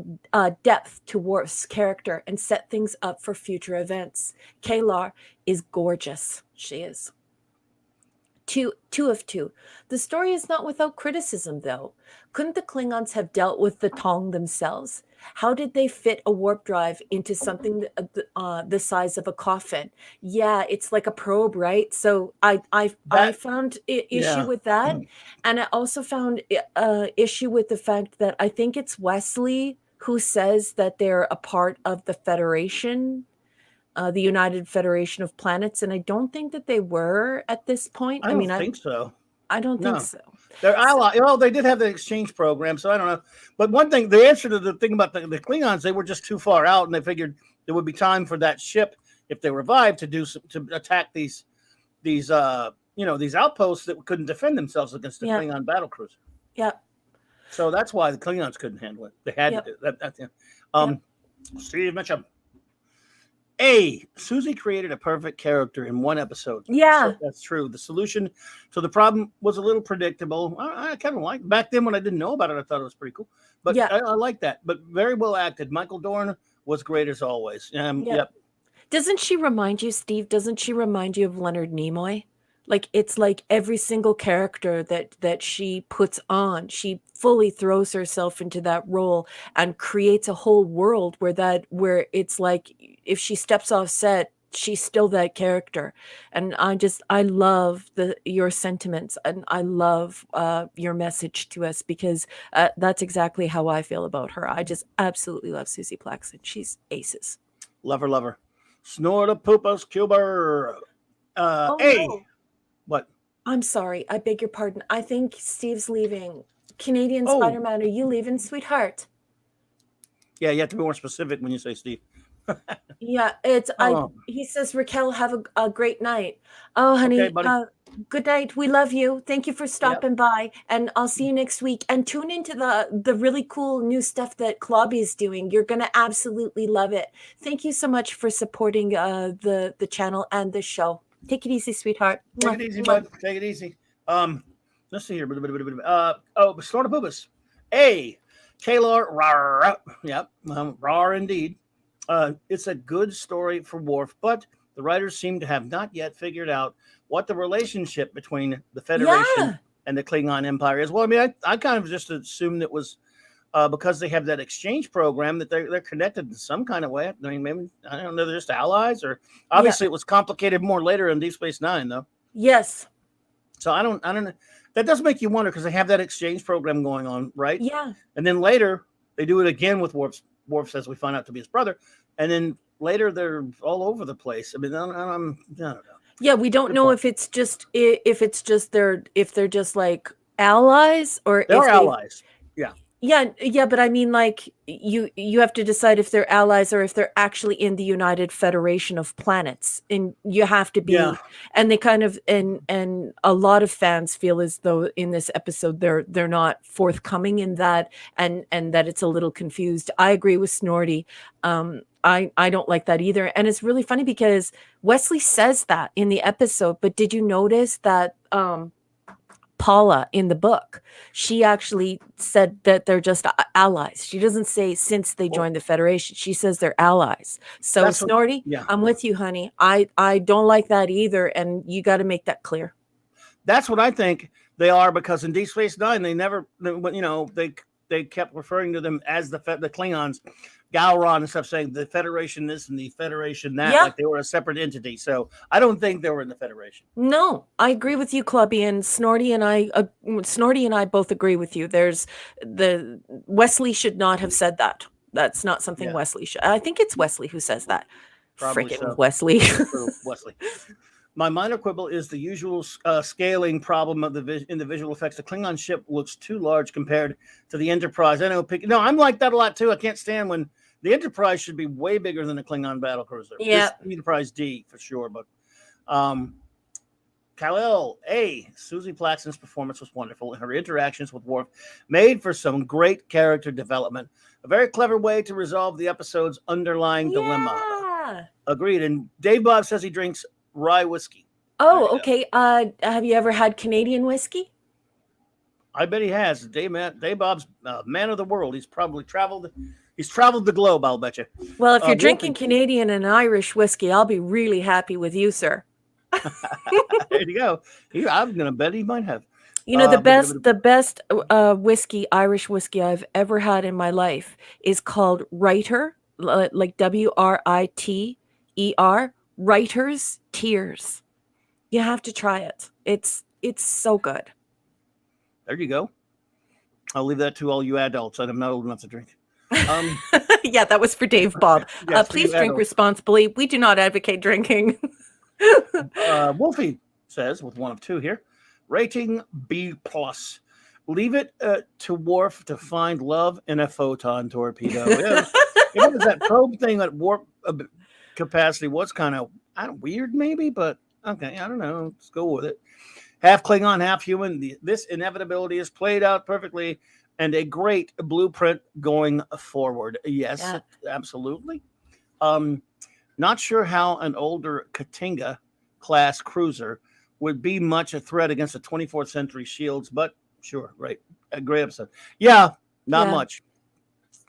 depth to Worf's character and set things up for future events. K'Ehleyr is gorgeous. She is. Two of two. The story is not without criticism, though. Couldn't the Klingons have dealt with the Tong themselves? How did they fit a warp drive into something the size of a coffin? Yeah, it's like a probe, right? So I found issue with that, and I also found issue with the fact that I think it's Wesley who says that they're a part of the Federation. The United Federation of Planets, and I don't think that they were at this point.
I don't think so.
I don't think so.
They're allies. Well, they did have the exchange program, so I don't know. But one thing, the answer to the thing about the Klingons, they were just too far out, and they figured there would be time for that ship, if they revived, to attack these outposts that couldn't defend themselves against the Klingon battle cruiser.
Yeah.
So that's why the Klingons couldn't handle it. They had to do that. That's Steve Mitchum. A. Susie created a perfect character in one episode.
Yeah.
So that's true. The solution to the problem was a little predictable. I kind of liked back then when I didn't know about it. I thought it was pretty cool. But I like that. But very well acted. Michael Dorn was great as always. Yep.
Doesn't she remind you, Steve? Doesn't she remind you of Leonard Nimoy? Like, it's like every single character that she puts on, she fully throws herself into that role and creates a whole world where it's like if she steps off set, she's still that character. And I love your sentiments, and I love your message to us, because that's exactly how I feel about her. I just absolutely love Susie Plaxon. She's aces.
Love her. Snortapoopas Cuber.
No.
What?
I'm sorry. I beg your pardon. I think Steve's leaving. Canadian Spider-Man, are you leaving, sweetheart?
Yeah, you have to be more specific when you say Steve.
Yeah, it's he says, Raquel, have a great night. Oh, honey,
Okay,
good night. We love you. Thank you for stopping by, and I'll see you next week. And tune into the really cool new stuff that Clobby is doing. You're gonna absolutely love it. Thank you so much for supporting the channel and the show. Take it easy, sweetheart.
Take it easy, bud. Take it easy. Let's see here. Snortapoopas. A. K'Ehleyr. Rawr. Yep. Rawr indeed. It's a good story for Worf, but the writers seem to have not yet figured out what the relationship between the Federation and the Klingon Empire is. Well, I mean, I kind of just assumed it was because they have that exchange program that they're connected in some kind of way. I mean, maybe, I don't know, they're just allies, or obviously it was complicated more later in Deep Space Nine, though.
Yes.
So I don't know. That does make you wonder, because they have that exchange program going on, right?
Yeah.
And then later they do it again with Worf, as we find out to be his brother, and then later they're all over the place. I mean, I don't know.
Yeah, we don't know if they're just like allies or
They're
if they
allies.
yeah, but I mean, like, you have to decide if they're allies or if they're actually in the United Federation of Planets, and you have to be.
Yeah.
And they kind of and a lot of fans feel as though in this episode they're not forthcoming in that, and that it's a little confused. I agree with Snorty. I don't like that either, and it's really funny because Wesley says that in the episode. But did you notice that Paula in the book, she actually said that they're just allies. She doesn't say since they joined the Federation. She says they're allies. So
That's what-
Snorty,
yeah.
I'm with you, honey. I don't like that either, and you got to make that clear.
That's what I think they are, because in Deep Space Nine, they never, you know, they kept referring to them as the Klingons, Gowron and stuff, saying the Federation this and the Federation that,
Yeah.
like they were a separate entity. So I don't think they were in the Federation.
No, I agree with you, Clubby, and Snorty and I both agree with you. There's Wesley should not have said that. That's not something
Yeah.
Wesley should. I think it's Wesley who says that.
Probably
Freaking
so.
Wesley.
For Wesley. My minor quibble is the usual scaling problem of in the visual effects. The Klingon ship looks too large compared to the Enterprise. I know. No, I'm like that a lot too. I can't stand when the Enterprise should be way bigger than the Klingon battlecruiser.
Yeah.
This Enterprise D for sure. But Kal-El, Susie Plaxton's performance was wonderful, and her interactions with Worf made for some great character development. A very clever way to resolve the episode's underlying dilemma.
Yeah.
Agreed. And Dave Bob says he drinks rye whiskey.
Oh, okay. Have you ever had Canadian whiskey?
I bet he has. Dave Bob's man of the world. He's probably traveled. He's traveled the globe. I'll bet you.
Well, if you're drinking
Wolfie.
Canadian and Irish whiskey, I'll be really happy with you, sir.
There you go. I'm gonna bet he might have.
You know, the best whiskey, Irish whiskey I've ever had in my life is called Writer, like WRITER, Writer's Tears. You have to try it. It's so good.
There you go. I'll leave that to all you adults. I'm not old enough to drink.
Yeah, that was for Dave Bob.
Yes,
Please
you
drink
adults.
responsibly. We do not advocate drinking.
Wolfie says, with one of two here, rating B+. Leave it to Worf to find love in a photon torpedo. Yeah. What is that probe thing at warp capacity? Was kind of weird, maybe, but okay, I don't know. Let's go with it. Half Klingon, half human. This inevitability is played out perfectly, and a great blueprint going forward. Yes,
Yeah.
absolutely. Not sure how an older Katinga class cruiser would be much a threat against the 24th century shields, but sure, right. A great episode. Yeah, not
Yeah.
much.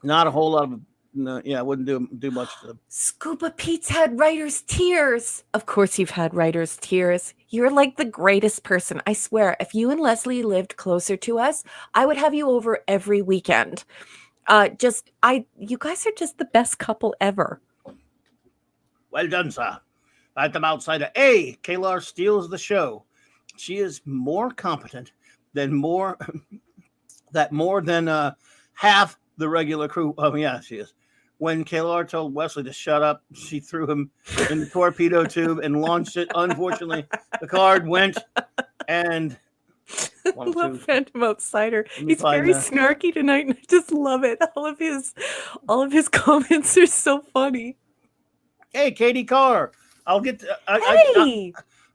Not a whole lot of. No, yeah, wouldn't do much to them.
Scuba Pete's had writer's tears. Of course you've had writer's tears. You're like the greatest person. I swear, if you and Leslie lived closer to us, I would have you over every weekend. You guys are just the best couple ever.
Well done, sir. Phantom Outsider. Kalar steals the show. She is more competent than more than half the regular crew. Oh yeah, she is. When Kalar told Wesley to shut up, she threw him in the torpedo tube and launched it. Unfortunately, the card went and
I love Phantom Outsider.
me
He's
find
very
that.
snarky tonight, and I just love it. All of his comments are so funny.
Hey, Katie Carr. I'll get.
Hey,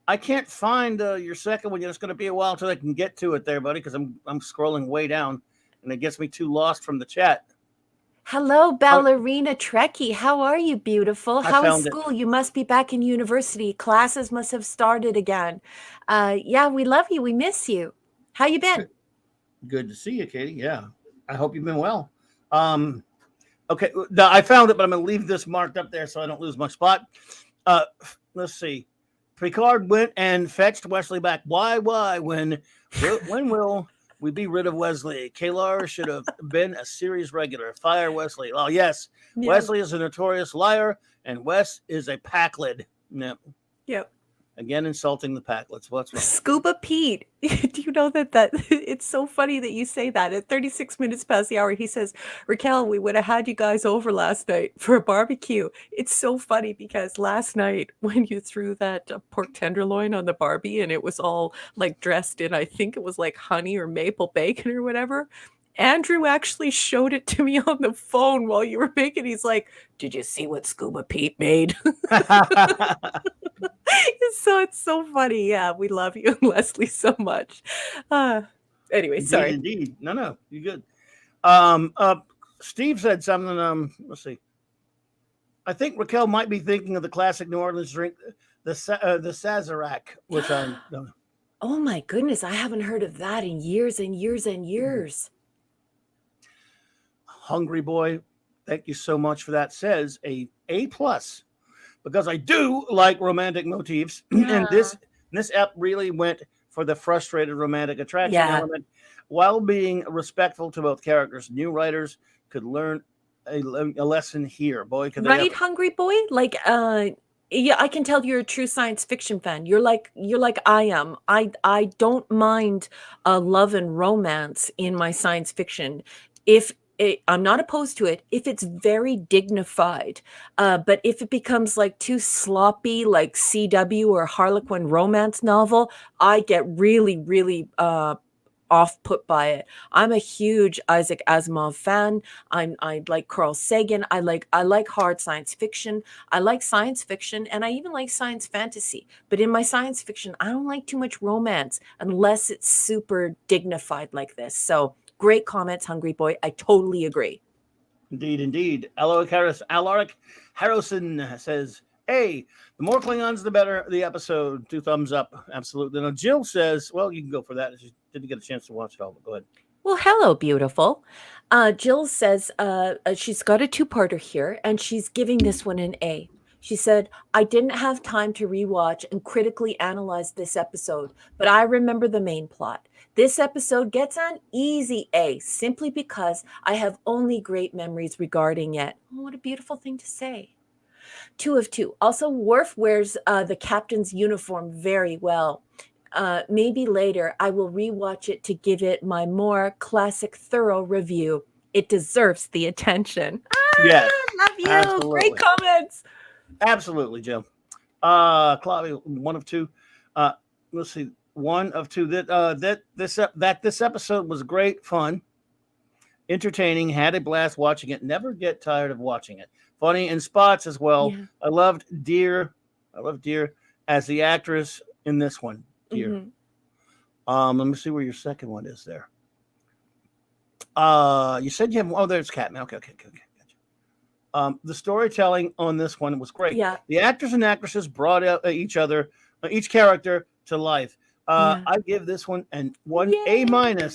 I can't find your second one. It's going to be a while until I can get to it there, buddy, because I'm scrolling way down, and it gets me too lost from the chat.
hello, ballerina Trekkie. How are you, beautiful?
I
How is
found it.
school? You must be back in university. Classes must have started again. Yeah, we love you. We miss you. How you been?
Good to see you, Katie. Yeah, I hope you've been well. Okay, I found it, but I'm going to leave this marked up there so I don't lose my spot. Let's see. Picard went and fetched Wesley back. Why? When will we be rid of Wesley? Kalar should have been a series regular. Fire Wesley. Oh, yes.
Yeah.
Wesley is a notorious liar, and Wes is a packlid. No.
Yep.
Again, insulting the pack. What's wrong?
Scuba Pete. Do you know that it's so funny that you say that at 36 minutes past the hour? He says, Raquel, we would have had you guys over last night for a barbecue. It's so funny because last night when you threw that pork tenderloin on the Barbie and it was all like dressed in, I think it was like honey or maple bacon or whatever. Andrew actually showed it to me on the phone while you were making. He's like, "Did you see what Scuba Pete made?" So it's so funny. Yeah, we love you, Leslie, so much. Anyway, sorry.
Indeed. No, you're good. Steve said something. Let's see. I think Raquel might be thinking of the classic New Orleans drink, the Sazerac, which I don't know.
Oh my goodness, I haven't heard of that in years and years and years.
Hungry Boy, thank you so much for that. Says A+, because I do like romantic motifs, and this ep really went for the frustrated romantic attraction element, while being respectful to both characters. New writers could learn a lesson here. Boy, could they
right, Hungry Boy? Like, yeah, I can tell you're a true science fiction fan. You're like I am. I don't mind love and romance in my science fiction. I'm not opposed to it if it's very dignified, but if it becomes like too sloppy, like CW or Harlequin romance novel, I get really, really off put by it. I'm a huge Isaac Asimov fan. I like Carl Sagan. I like hard science fiction. I like science fiction, and I even like science fantasy. But in my science fiction, I don't like too much romance unless it's super dignified like this. So great comments, Hungry Boy. I totally agree.
Indeed. Alaric Harrison says, hey, the more Klingons, the better the episode. 2 thumbs up. Absolutely. Now, Jill says, well, you can go for that. She didn't get a chance to watch it all, but go ahead.
Well, hello, beautiful. Jill says she's got a 2-parter here, and she's giving this one an A. She said, I didn't have time to rewatch and critically analyze this episode, but I remember the main plot. This episode gets an easy A simply because I have only great memories regarding it. Oh, what a beautiful thing to say. 2 of 2. Also, Worf wears the captain's uniform very well. Maybe later I will rewatch it to give it my more classic, thorough review. It deserves the attention.
Yes,
love you.
absolutely.
Great comments.
Absolutely, Jill. Claudia, 1 of 2. Let's see, 1 of 2. This episode was great fun, entertaining, had a blast watching it. Never get tired of watching it. Funny in spots as well. Yeah. I love Dear as the actress in this one. Dear. Let me see where your second one is there. You said you have. Oh, there's Catman. Okay. Gotcha. The storytelling on this one was great.
Yeah.
The actors and actresses brought out each character to life. I give this one one A-.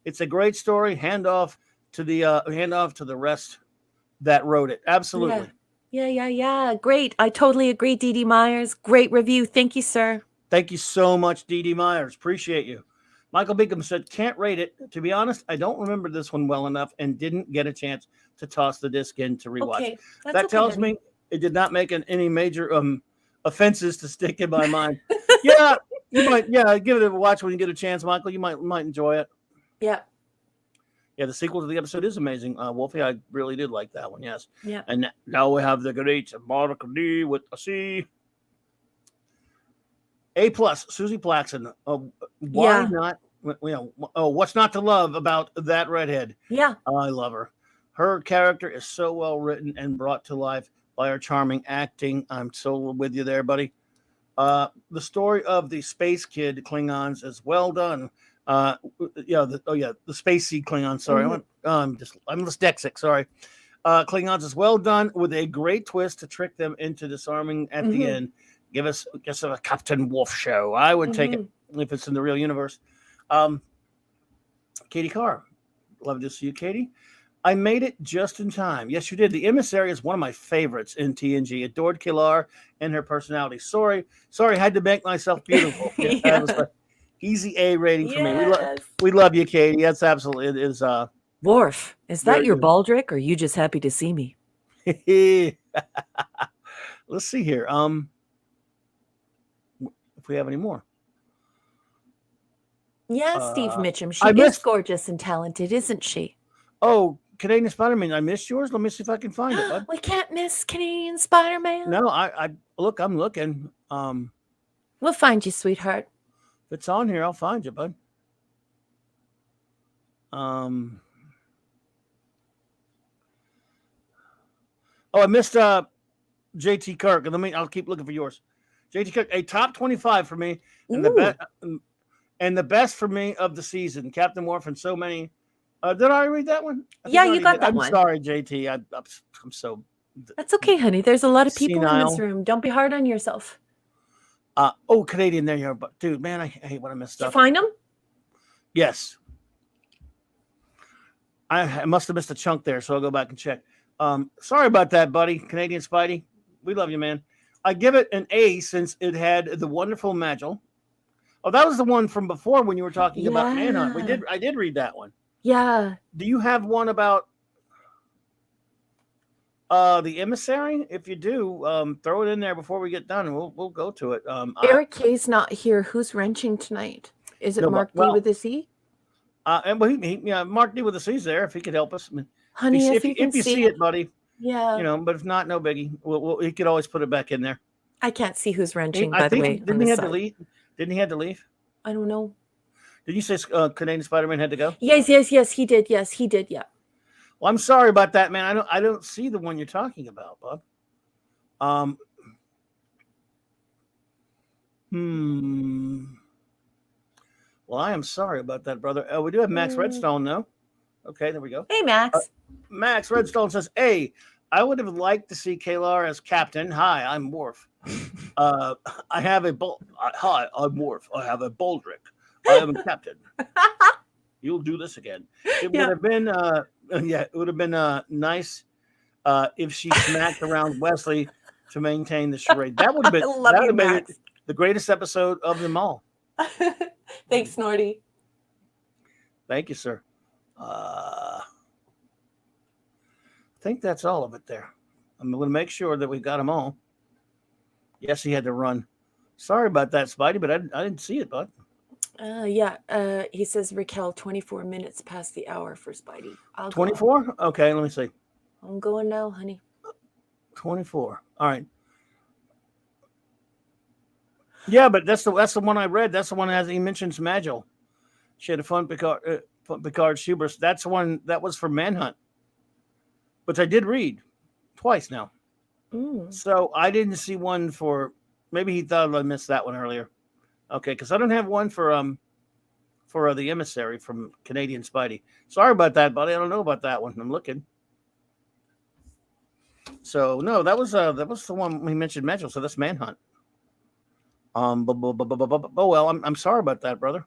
It's a great story. Hand off to the rest that wrote it. Absolutely.
Yeah. Great. I totally agree, Dee Dee Myers. Great review. Thank you, sir.
Thank you so much, Dee Dee Myers. Appreciate you. Michael Beacom said, can't rate it. To be honest, I don't remember this one well enough and didn't get a chance to toss the disc in to rewatch.
Okay,
that tells me it did not make any major offenses to stick in my mind. Yeah, you might. Yeah, give it a watch when you get a chance, Michael. You might enjoy it.
Yeah.
Yeah, the sequel to the episode is amazing. Wolfie, I really did like that one. Yes.
Yeah.
And now we have the great Mark D with a C. A+, Susie Plaxton. Why not? What's not to love about that redhead?
Yeah.
I love her. Her character is so well written and brought to life by her charming acting. I'm so with you there, buddy. The story of the space kid Klingons is well done. The space seed Klingons. Sorry, I'm dyslexic. Sorry. Klingons is well done with a great twist to trick them into disarming at the end. Give us a Captain Wolf show. I would take it if it's in the real universe. Katie Carr. Love to see you, Katie. I made it just in time. Yes, you did. The Emissary is one of my favorites in TNG. Adored Kilar and her personality. Sorry, had to make myself beautiful. That was an easy A rating for me. We love you, Katie. That's absolutely it is.
Worf, is that your baldric, or are you just happy to see me?
Let's see here. if we have any more.
Yeah, Steve Mitchum. She
I
is
missed-
gorgeous and talented, isn't she?
Oh, Canadian Spider-Man. I missed yours. Let me see if I can find it, bud.
We can't miss Canadian Spider-Man.
No, I look. I'm looking.
We'll find you, sweetheart.
If it's on here, I'll find you, bud. Oh, I missed JT Kirk. I'll keep looking for yours. JT Kirk, a top 25 for me, and the best for me of the season. Captain Morph and so many. Did I read that one?
Yeah, you got that one.
I'm sorry, JT. I'm so.
That's okay, honey. There's a lot of people in
senile.
this room. Don't be hard on yourself.
Canadian. There you are. But dude, man, I hate when I miss
Did you
stuff.
find them?
Yes. I must have missed a chunk there, so I'll go back and check. Sorry about that, buddy. Canadian Spidey. We love you, man. I give it an A since it had the wonderful Magil. Oh, that was the one from before when you were talking about Manhunt. I did read that one.
Yeah.
Do you have one about the emissary? If you do, throw it in there before we get done, and we'll go to it.
Eric K's not here. Who's wrenching tonight? Is it
No,
Mark D
well,
with a C?
And Mark D with the C's there. If he could help us,
Honey, if you can
see it, buddy.
Yeah.
But if not, no biggie. He could always put it back in there.
I can't see who's wrenching, by the way.
Didn't he have to leave? Didn't he have to leave?
I don't know.
Did you say Canadian Spider-Man had to go?
Yes, he did. Yes, he did. Yeah.
Well, I'm sorry about that, man. I don't see the one you're talking about, Bob. Well, I am sorry about that, brother. We do have Max Redstone, though. Okay, there we go.
Hey, Max.
Max Redstone says, "Hey, I would have liked to see Kalar as captain. Hi, I'm Worf. I have a hi, I'm Worf. I have a Baldric. I am a captain. You'll do this again. It would have been, it would have been nice if she smacked around Wesley to maintain the charade. That would have been the greatest episode of them all.
Thanks, Snorty.
Thank you, sir. I think that's all of it there. I'm going to make sure that we got them all. Yes, he had to run. Sorry about that, Spidey, but I didn't see it, bud.
He says, Raquel, 24 minutes past the hour for Spidey.
24? Okay, let me see.
I'm going now, honey.
24. All right. Yeah, but that's the one I read. That's the one that he mentions Magil. She had a fun Picard Schubert. That's the one that was for Manhunt, which I did read twice now. So I didn't see one for. Maybe he thought I missed that one earlier. Okay, because I don't have one for the emissary from Canadian Spidey. Sorry about that, buddy. I don't know about that one. I'm looking. So no, that was the one we mentioned Magil. So that's Manhunt. Oh well, I'm sorry about that, brother.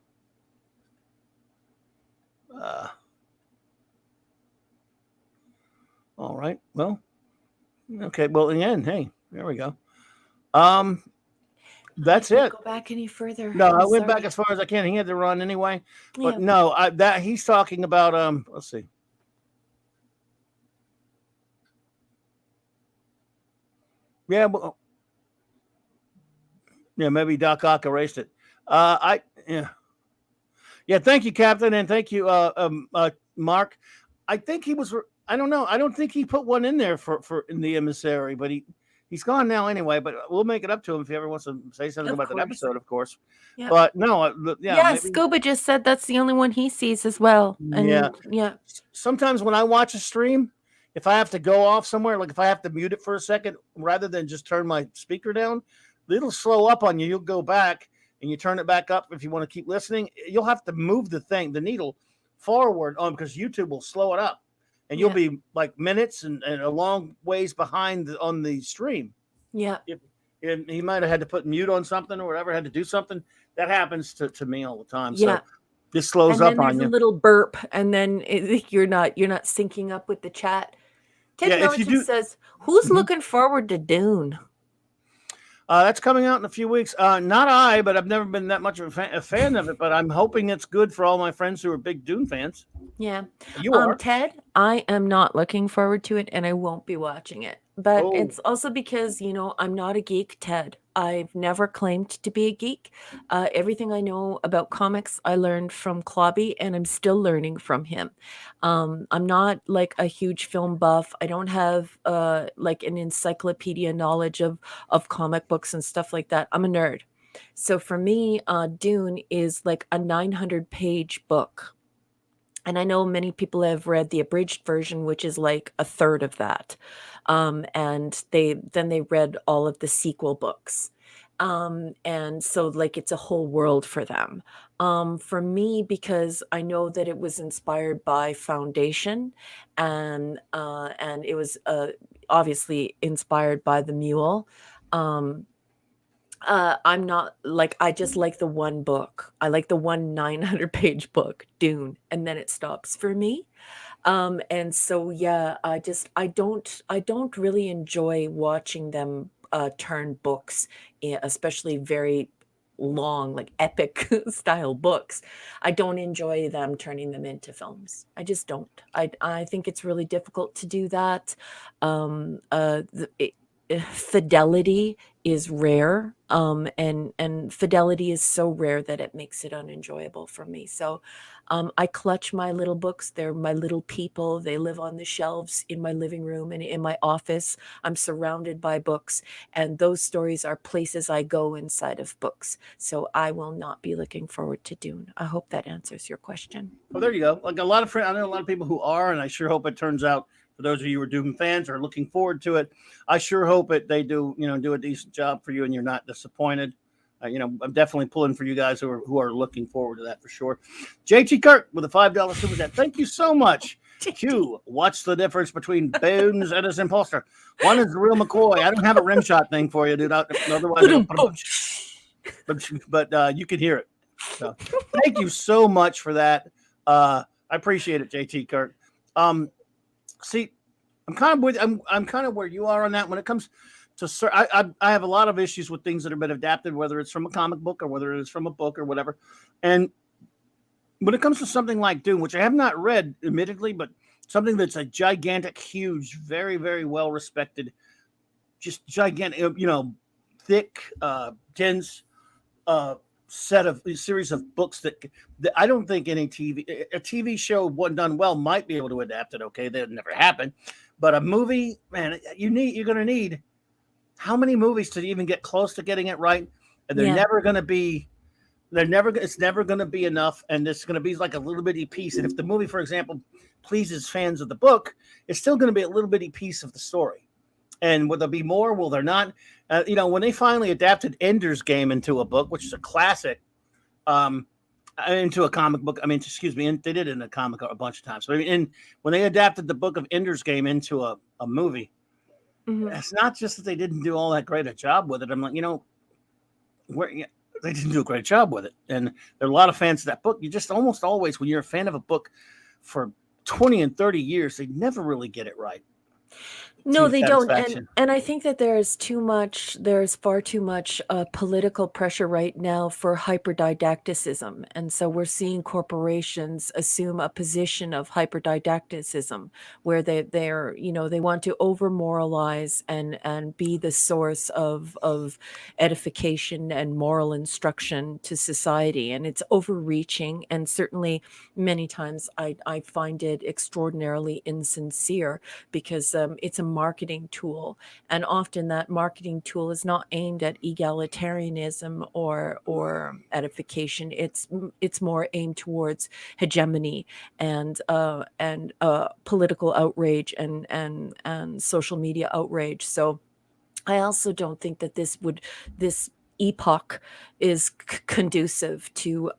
All right. Well, okay. Well, in the end, hey, there we go. That's it.
Go back any further?
No, I went back as far as I can. He had to run anyway. But no, that he's talking about. Let's see. Yeah. Well, yeah, maybe Doc Ock erased it. Yeah. Thank you, Captain, and thank you, Mark. I think he was. I don't know. I don't think he put one in there for in the emissary, but he's gone now anyway. But we'll make it up to him if he ever wants to say something about that episode, of course.
Yeah.
But no,
maybe. Scuba just said that's the only one he sees as well. And yeah.
Sometimes when I watch a stream, if I have to go off somewhere, like if I have to mute it for a second, rather than just turn my speaker down, it'll slow up on you. You'll go back and you turn it back up if you want to keep listening. You'll have to move the needle forward because YouTube will slow it up, and you'll be like minutes and a long ways behind on the stream.
Yeah.
He might have had to put mute on something or whatever, had to do something. That happens to me all the time. So this slows up on you.
A little burp, and then you're not syncing up with the chat. Technology says, "Who's looking forward to Dune?"
That's coming out in a few weeks. Not I, but I've never been that much of a fan of it. But I'm hoping it's good for all my friends who are big Dune fans.
Yeah.
You are.
Ted, I am not looking forward to it, and I won't be watching it. but
Oh,
it's also because, I'm not a geek, Ted. I've never claimed to be a geek. Everything I know about comics, I learned from Clobby, and I'm still learning from him. I'm not like a huge film buff. I don't have like an encyclopedia knowledge of comic books and stuff like that. I'm a nerd. So for me, Dune is like a 900-page book. And I know many people have read the abridged version, which is like a third of that. And they read all of the sequel books. And so like it's a whole world for them. For me, because I know that it was inspired by Foundation, and it was obviously inspired by the Mule. Um, I'm not like, I just like the one book. I like the one 900-page book, Dune, and then it stops for me. And so yeah, I don't really enjoy watching them turn books, especially very long, like epic style books. I don't enjoy them turning them into films. I just don't. I think it's really difficult to do that. Fidelity is rare, and fidelity is so rare that it makes it unenjoyable for me. So I clutch my little books. They're my little people. They live on the shelves in my living room and in my office. I'm surrounded by books, and those stories are places I go inside of books. So I will not be looking forward to Dune. I hope that answers your question.
well, there you go. Like a lot of friends, I know a lot of people who are, and I sure hope it turns out for those of you who are Doom fans or are looking forward to it. I sure hope it they do a decent job for you and you're not disappointed. I'm definitely pulling for you guys who are looking forward to that for sure. JT Kirk with a $5 super chat. Thank you so much. Q, what's the difference between Bones and his imposter? One is the real McCoy. I don't have a rim shot thing for you, dude. Otherwise, but you can hear it. So, thank you so much for that. I appreciate it, JT Kirk. See, I'm kind of where you are on that when it comes to. I have a lot of issues with things that have been adapted, whether it's from a comic book or whether it's from a book or whatever. And when it comes to something like Doom, which I have not read, admittedly, but something that's a gigantic, huge, very, very well respected, just gigantic, thick, dense set of series of books that I don't think any a TV show one done well might be able to adapt it. Okay, that never happened, but a movie, man, you're going to need how many movies to even get close to getting it right, and they're
Yeah.
never going to be. It's never going to be enough, and it's going to be like a little bitty piece. And if the movie, for example, pleases fans of the book, it's still going to be a little bitty piece of the story. And will there be more? Will there not? When they finally adapted Ender's Game into a book, which is a classic, into a comic book. I mean, excuse me, and they did it in a comic a bunch of times. But when they adapted the book of Ender's Game into a movie,
Mhm.
it's not just that they didn't do all that great a job with it. I'm like, they didn't do a great job with it. And there are a lot of fans of that book. You just almost always, when you're a fan of a book for 20 and 30 years, they never really get it right.
No,
Your
they don't.
satisfaction.
And I think that there's far too much political pressure right now for hyperdidacticism. And so we're seeing corporations assume a position of hyperdidacticism where they want to over moralize and be the source of edification and moral instruction to society. And it's overreaching, and certainly many times I find it extraordinarily insincere, because it's a marketing tool, and often that marketing tool is not aimed at egalitarianism or edification. It's more aimed towards hegemony and political outrage and social media outrage. So I also don't think that this epoch is conducive to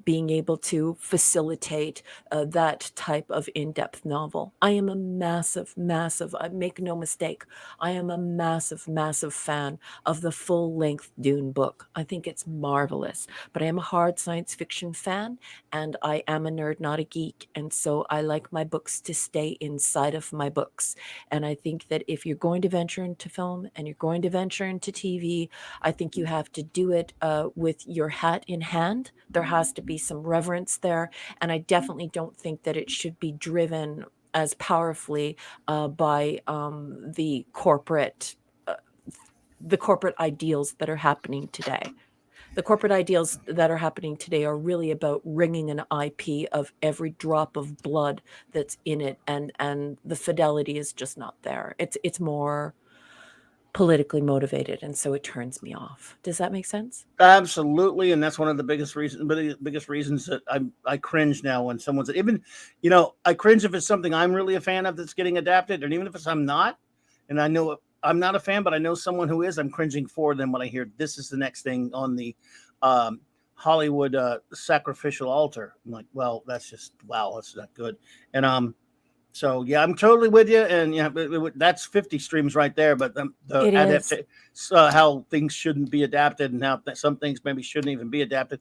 being able to facilitate that type of in-depth novel. I am a massive, I make no mistake, I am a massive fan of the full-length Dune book. I think it's marvelous, but I am a hard science fiction fan, and I am a nerd, not a geek, and so I like my books to stay inside of my books. And I think that if you're going to venture into film and you're going to venture into TV, I think you have to do it with your hat in hand. There has to be some reverence there. And I definitely don't think that it should be driven as powerfully by the corporate ideals that are happening today. The corporate ideals that are happening today are really about wringing an IP of every drop of blood that's in it, and the fidelity is just not there. It's more politically motivated, and so it turns me off. Does that make sense?
Absolutely, and that's one of the biggest reasons that I cringe now when someone's even, I cringe if it's something I'm really a fan of that's getting adapted, and even if I'm not, and I know I'm not a fan, but I know someone who is, I'm cringing for them when I hear this is the next thing on the Hollywood sacrificial altar. I'm like, well, that's not good, and so yeah, I'm totally with you, and that's 50 streams right there. But the
It is.
how things shouldn't be adapted, and how some things maybe shouldn't even be adapted.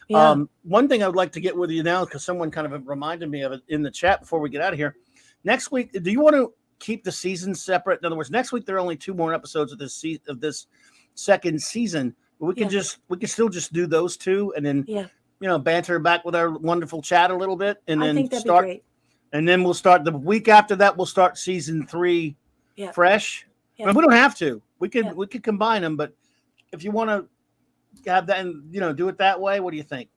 Yeah.
One thing I would like to get with you now, because someone kind of reminded me of it in the chat before we get out of here. Next week, do you want to keep the seasons separate? In other words, next week there are only 2 more episodes of this second season. But we can still just do those 2, and then banter back with our wonderful chat a little bit, and
I
then
think that'd be
start.
great.
And then we'll start the week after that. We'll start season 3 fresh.
Yeah.
And we don't have to. We could
Yeah.
we could combine them, but if you want to have that and do it that way, what do you think?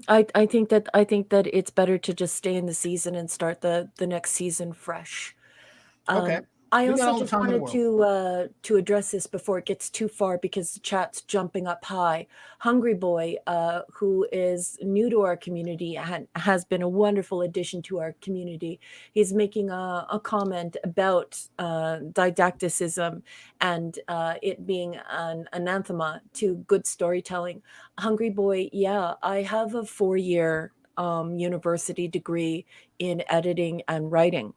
I think that it's better to just stay in the season and start the next season fresh.
Okay.
I
We got
also
all the
just
time in the
wanted to address this before it gets too far, because the chat's jumping up high. Hungry Boy, who is new to our community, has been a wonderful addition to our community. He's making a comment about didacticism and it being an anathema to good storytelling. Hungry Boy, yeah, I have a 4-year university degree in editing and writing.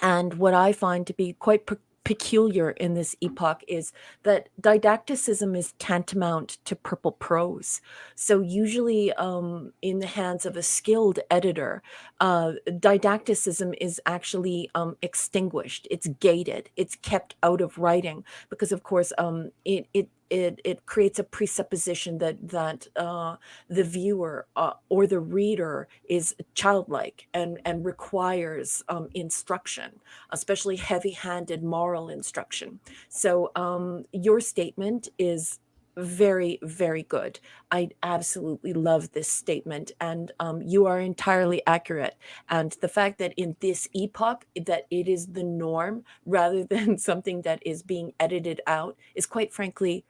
And what I find to be quite peculiar in this epoch is that didacticism is tantamount to purple prose. So usually in the hands of a skilled editor, didacticism is actually extinguished. It's gated. It's kept out of writing because, of course, it creates a presupposition that the viewer or the reader is childlike and requires instruction, especially heavy-handed moral instruction. So your statement is very, very good. I absolutely love this statement, and you are entirely accurate. And the fact that in this epoch that it is the norm rather than something that is being edited out is, quite frankly,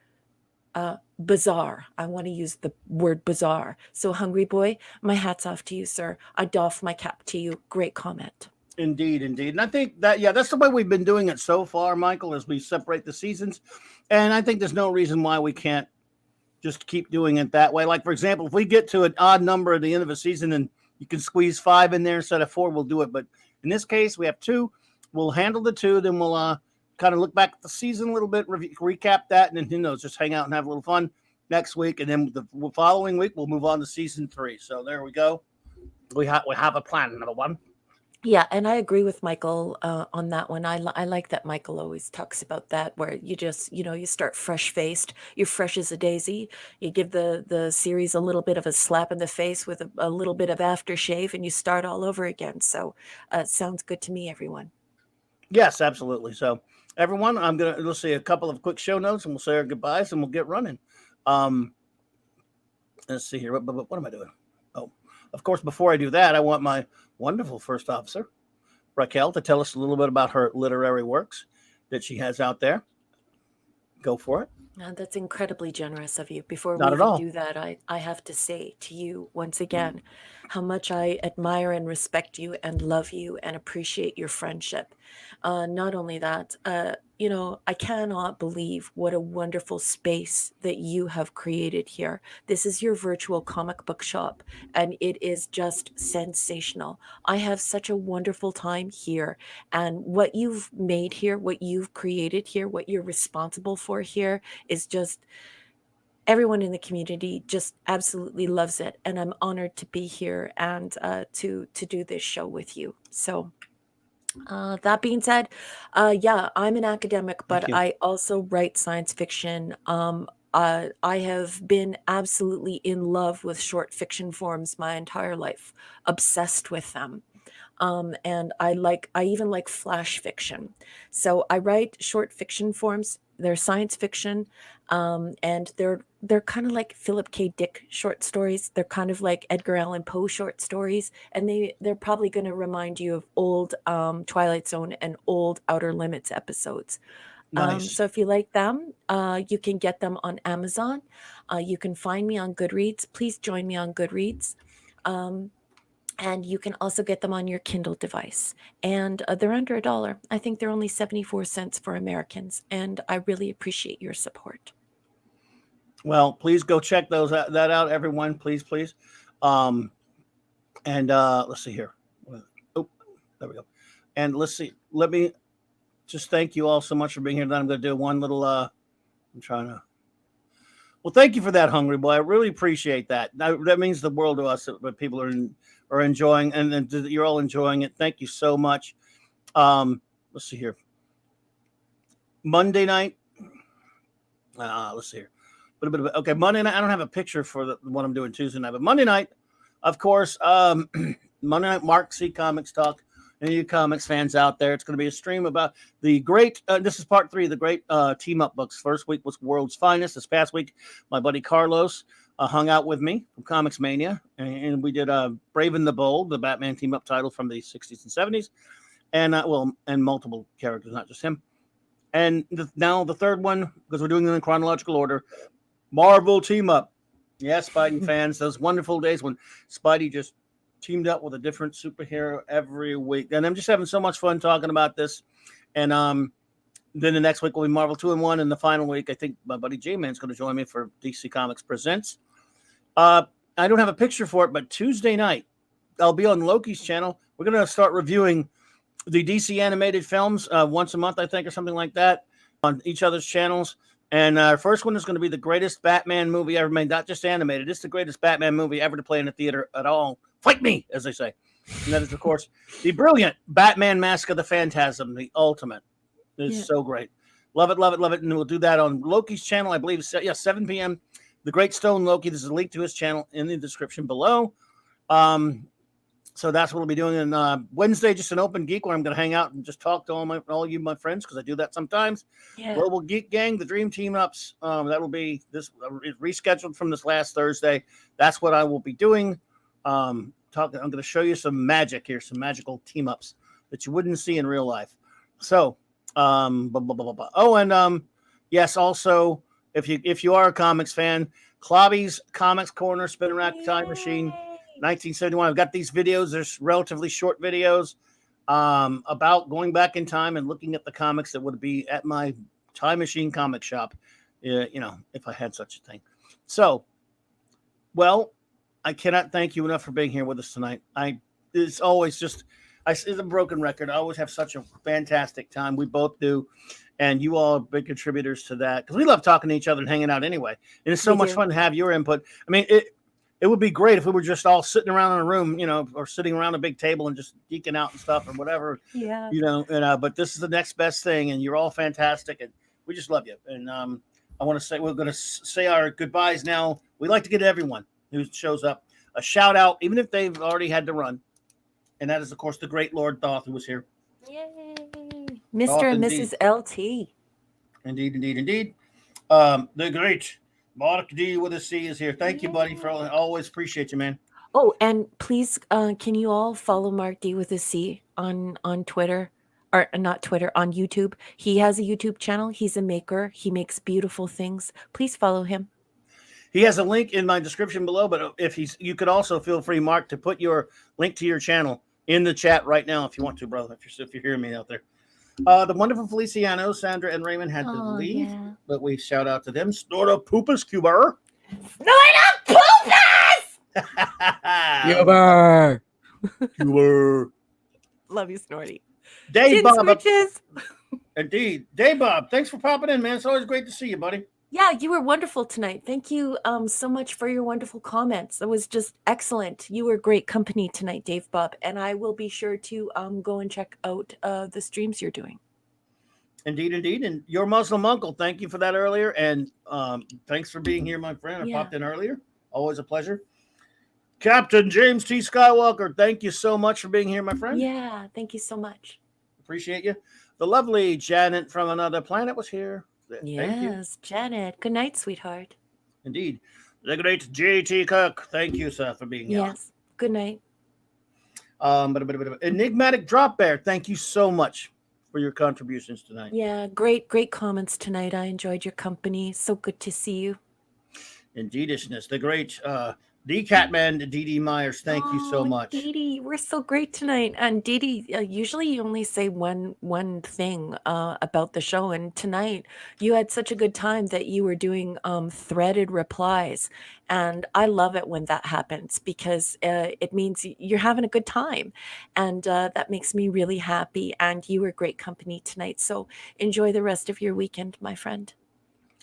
bizarre. I want to use the word bizarre. So Hungry Boy, my hat's off to you, sir. I doff my cap to you. Great comment.
Indeed. And I think that, that's the way we've been doing it so far, Michael, as we separate the seasons. And I think there's no reason why we can't just keep doing it that way. Like, for example, if we get to an odd number at the end of a season and you can squeeze 5 in there instead of 4, we'll do it. But in this case, we have 2. We'll handle the 2. Then we'll kind of look back at the season a little bit, recap that, and then, just hang out and have a little fun next week. And then the following week, we'll move on to season 3. So there we go. We have a plan, number 1.
Yeah, and I agree with Michael on that one. I like that Michael always talks about that, where you just, you start fresh-faced. You're fresh as a daisy. You give the series a little bit of a slap in the face with a little bit of aftershave, and you start all over again. So sounds good to me, everyone.
Yes, absolutely. So everyone, let's see a couple of quick show notes, and we'll say our goodbyes, and we'll get running. Let's see here. What am I doing? Oh, of course, before I do that, I want my wonderful first officer, RAQUEL, to tell us a little bit about her literary works that she has out there. Go for it.
That's incredibly generous of you. Before
Not
we
at
even
all.
do that, I have to say to you once again how much I admire and respect you and love you and appreciate your friendship. Not only that, I cannot believe what a wonderful space that you have created here. This is your virtual comic book shop, and it is just sensational. I have such a wonderful time here, and what you've made here, what you've created here, what you're responsible for here is just, everyone in the community just absolutely loves it, and I'm honored to be here and to do this show with you. So that being said, yeah, I'm an academic,
Thank
but
you.
I also write science fiction. I have been absolutely in love with short fiction forms my entire life, obsessed with them. And I even like flash fiction. So I write short fiction forms. They're science fiction, and they're kind of like Philip K. Dick short stories. They're kind of like Edgar Allan Poe short stories, and they're probably going to remind you of old Twilight Zone and old Outer Limits episodes.
Nice.
So if you like them, you can get them on Amazon. You can find me on Goodreads. Please join me on Goodreads. Um, and you can also get them on your Kindle device. And they're under $1. I think they're only 74 cents for Americans. And I really appreciate your support.
Well, please go check that out, everyone. Please, please. And let's see here. Oh, there we go. And let's see. Let me just thank you all so much for being here. Then I'm going to do one little. I'm trying to. Well, thank you for that, Hungry Boy. I really appreciate that. That means the world to us that people are enjoying, and you're all enjoying it. Thank you so much. Let's see here. Monday night. Let's see here. Okay, Monday night. I don't have a picture for what I'm doing Tuesday night, but Monday night, of course. Monday night, Mark C. Comics Talk. Any of you comics fans out there, it's going to be a stream about the great, this is part 3 of the great team-up books. First week was World's Finest. This past week, my buddy Carlos hung out with me from Comics Mania, and we did Brave and the Bold, the Batman team-up title from the 60s and 70s, and multiple characters, not just him. And now the third one, because we're doing it in chronological order, Marvel team-up. Yes, Spidey fans, those wonderful days when Spidey just teamed up with a different superhero every week, and I'm just having so much fun talking about this. And then the next week will be Marvel 2-in-1, and the final week I think my buddy J-Man's going to join me for DC Comics Presents. I don't have a picture for it, but Tuesday night I'll be on Loki's channel. We're going to start reviewing the DC animated films once a month, I think, or something like that, on each other's channels. And our first one is going to be the greatest Batman movie ever made, not just animated. It's the greatest Batman movie ever to play in a theater at all. Fight me, as they say. And that is, of course, the brilliant Batman Mask of the Phantasm, the ultimate. It's so great. Love it, love it, love it. And we'll do that on Loki's channel, I believe. 7 p.m. The Great Stone Loki. There's a link to his channel in the description below. So that's what we'll be doing. And Wednesday, just an open geek where I'm going to hang out and just talk to all you, my friends, because I do that sometimes. Yeah. Global Geek Gang, the Dream Team Ups. That will be this rescheduled from this last Thursday. That's what I will be doing. I'm going to show you some magic here, some magical team ups that you wouldn't see in real life. So, oh, and yes, also if you are a comics fan, Clobby's Comics Corner, Spin Rack Time Machine, 1971. I've got these videos. There's relatively short videos about going back in time and looking at the comics that would be at my Time Machine comic shop, if I had such a thing. So, well, I cannot thank you enough for being here with us tonight. It's always just, it's a broken record. I always have such a fantastic time. We both do. And you all are big contributors to that, because we love talking to each other and hanging out anyway. And it's so much fun to have your input. I mean, it would be great if we were just all sitting around in a room, or sitting around a big table and just geeking out and stuff or whatever. Yeah. But this is the next best thing, and you're all fantastic, and we just love you. And I want to say, we're going to say our goodbyes now. We like to get everyone who shows up a shout out, even if they've already had to run. And that is, of course, the great Lord Thoth, who was here.
Yay. Mr. and Mrs. LT.
Indeed. The great Mark D with a C is here. Thank you, buddy, for always appreciate you, man.
Oh, and please, can you all follow Mark D with a C on Twitter? Or not Twitter, on YouTube. He has a YouTube channel. He's a maker. He makes beautiful things. Please follow him.
He has a link in my description below, but you could also feel free, Mark, to put your link to your channel in the chat right now if you want to, brother, if you're hearing me out there. The wonderful Feliciano, Sandra, and Raymond had to leave, but we shout out to them. Snorta Poopus Cuber.
Snorta Poopus!
Cuber.
Love you, Snorty.
Dave Bob. Indeed. Dave Bob, thanks for popping in, man. It's always great to see you, buddy.
Yeah, you were wonderful tonight. Thank you so much for your wonderful comments. That was just excellent. You were great company tonight, Dave Bob. And I will be sure to go and check out the streams you're doing.
Indeed. And your Muslim uncle, thank you for that earlier. And thanks for being here, my friend. I popped in earlier. Always a pleasure. Captain James T. Skywalker, thank you so much for being here, my friend.
Yeah, thank you so much.
Appreciate you. The lovely Janet from another planet was here. Thank you.
Yes, Janet. Good night, sweetheart.
Indeed. The great J.T. Cook, thank you, sir, for being here.
Yes. Good night.
Enigmatic Drop Bear, thank you so much for your contributions tonight.
Yeah, great comments tonight. I enjoyed your company. So good to see you.
Indeedishness. The great D Catman, Dee Myers, thank you so much.
Dee, we're so great tonight. And Dee, usually you only say one thing about the show, and tonight you had such a good time that you were doing threaded replies, and I love it when that happens because it means you're having a good time, and that makes me really happy. And you were great company tonight, so enjoy the rest of your weekend, my friend.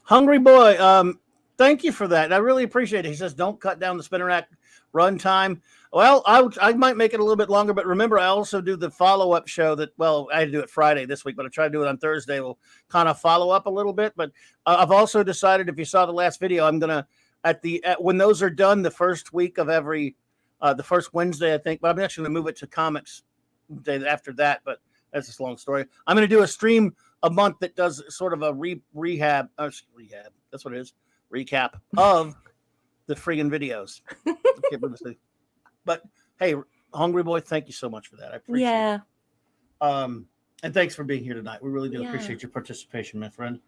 Hungry Boy, thank you for that. I really appreciate it. He says, don't cut down the spinner rack run time. Well, I might make it a little bit longer, but remember, I also do the follow-up show that, well, I had to do it Friday this week, but I try to do it on Thursday. We'll kind of follow up a little bit, but I've also decided, if you saw the last video, I'm going to, when those are done, the first week of every, the first Wednesday, I think, but I'm actually going to move it to comics day after that, but that's just a long story. I'm going to do a stream a month that does sort of a rehab. That's what it is. Recap of the friggin' videos. But hey, Hungry Boy, thank you so much for that. I appreciate it. And thanks for being here tonight. We really do appreciate your participation, my friend.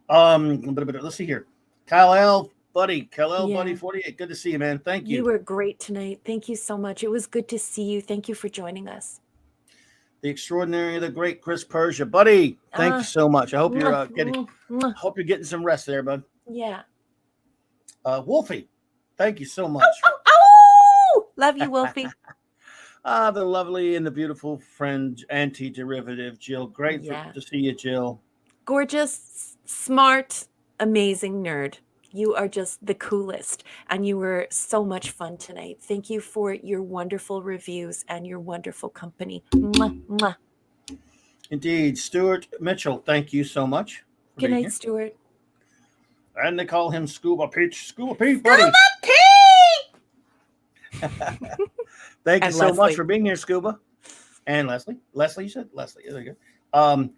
Let's see here. Kyle L. Buddy 48. Good to see you, man. Thank you.
You were great tonight. Thank you so much. It was good to see you. Thank you for joining us.
The extraordinary, the great Chris Persia, buddy. Thank you so much. I hope you're getting some rest there, bud.
Yeah.
Wolfie, thank you so much.
Love you, Wolfie.
The lovely and the beautiful friend, anti-derivative Jill. Great to see you, Jill.
Gorgeous, smart, amazing nerd. You are just the coolest, and you were so much fun tonight. Thank you for your wonderful reviews and your wonderful company. Mwah, mwah.
Indeed. Stuart Mitchell, thank you so much.
Good night, Stuart.
And they call him Scuba Pete. Scuba Pete, buddy.
Scuba Pete!
Thank you so much for being here, Scuba. And Leslie. Leslie, you said? Leslie. There you go.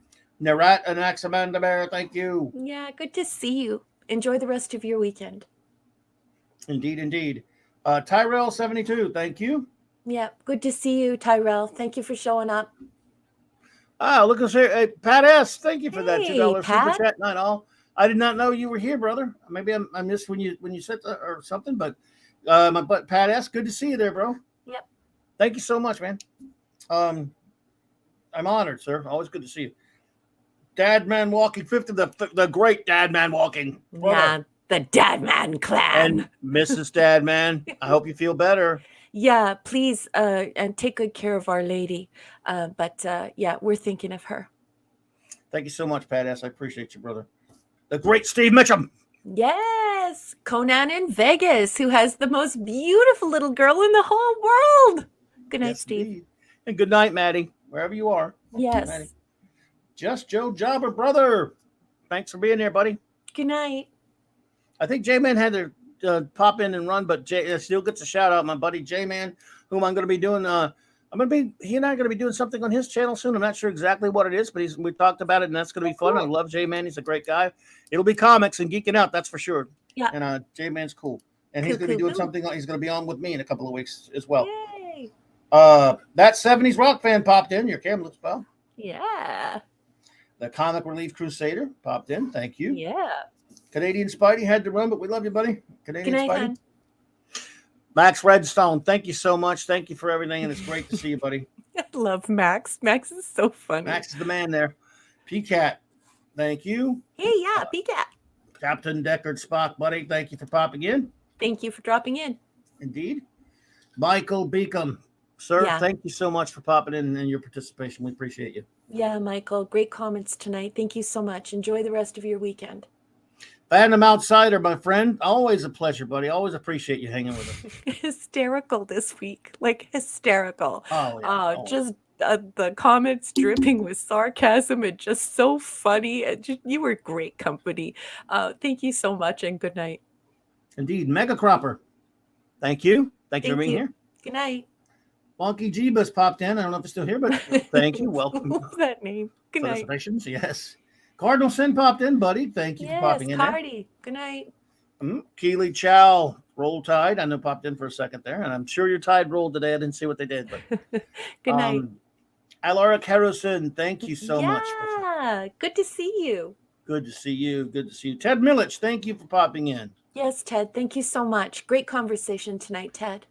Narat and Axamanda Bear, thank you.
Yeah, good to see you. Enjoy the rest of your weekend.
Indeed. Tyrell 72, thank you.
Yeah, good to see you, Tyrell. Thank you for showing up.
Look at here. Hey, Pat S, thank you for that $2
Pat.
super chat. Not all. I did not know you were here, brother. Maybe I missed when you said that or something, but Pat S, good to see you there, bro.
Yep.
Thank you so much, man. I'm honored, sir. Always good to see you. Dad Man Walking, fifth of the great Dad Man Walking.
Yeah, the Dad Man clan.
And Mrs. Dad Man, I hope you feel better.
Yeah, please, and take good care of Our Lady. Yeah, we're thinking of her.
Thank you so much, Pat S. I appreciate you, brother. The great Steve Mitchum.
Yes, Conan in Vegas, who has the most beautiful little girl in the whole world. Good night, Steve.
Indeed. And good night, Maddie, wherever you are.
Yes.
Maddie. Just Joe Jobber, brother. Thanks for being there, buddy.
Good night.
I think J-Man had to pop in and run, but still gets a shout out. My buddy J-Man, whom I'm going to be doing. He and I are going to be doing something on his channel soon. I'm not sure exactly what it is, but we talked about it, and that's going to be fun. Cool. I love J-Man. He's a great guy. It'll be comics and geeking out, that's for sure.
Yeah.
And J-Man's cool. And he's going to be doing something. He's going to be on with me in a couple of weeks as well.
Yay.
That 70s rock fan popped in. Your camera looks well.
Yeah.
The Comic Relief Crusader popped in. Thank you.
Yeah.
Canadian Spidey had to run, but we love you, buddy. Canadian
Good night,
Spidey.
hon.
Max Redstone, thank you so much. Thank you for everything, and it's great to see you, buddy.
I love Max. Max is so funny.
Max is the man there. PCAT, thank you.
Hey, yeah, PCAT.
Captain Deckard Spock, buddy, thank you for popping in.
Thank you for dropping in.
Indeed. Michael Beacom, sir, thank you so much for popping in and your participation. We appreciate you.
Yeah, Michael, great comments tonight. Thank you so much. Enjoy the rest of your weekend.
Phantom Outsider, my friend. Always a pleasure, buddy. Always appreciate you hanging with us.
Hysterical this week. Like, hysterical.
Oh, yeah.
Just the comments dripping with sarcasm and just so funny. You were great company. Thank you so much and good night.
Indeed. Mega Cropper. Thank you. Thank you for
Thank
being
you.
here.
Good night.
Wonky Jeebus popped in. I don't know if it's still here, but thank you. Welcome
What's that name? Good
for the
night.
submissions. Yes. Cardinal Sin popped in, buddy. Thank you for
Yes,
popping in there.
Cardi. Good night.
Keely Chow, Roll Tide. I know popped in for a second there, and I'm sure your Tide rolled today. I didn't see what they did, but
Good night.
Alara Harrison, thank you so much.
Yeah, good to see you.
Good to see you. Good to see you. Ted Millich, thank you for popping in.
Yes, Ted. Thank you so much. Great conversation tonight, Ted.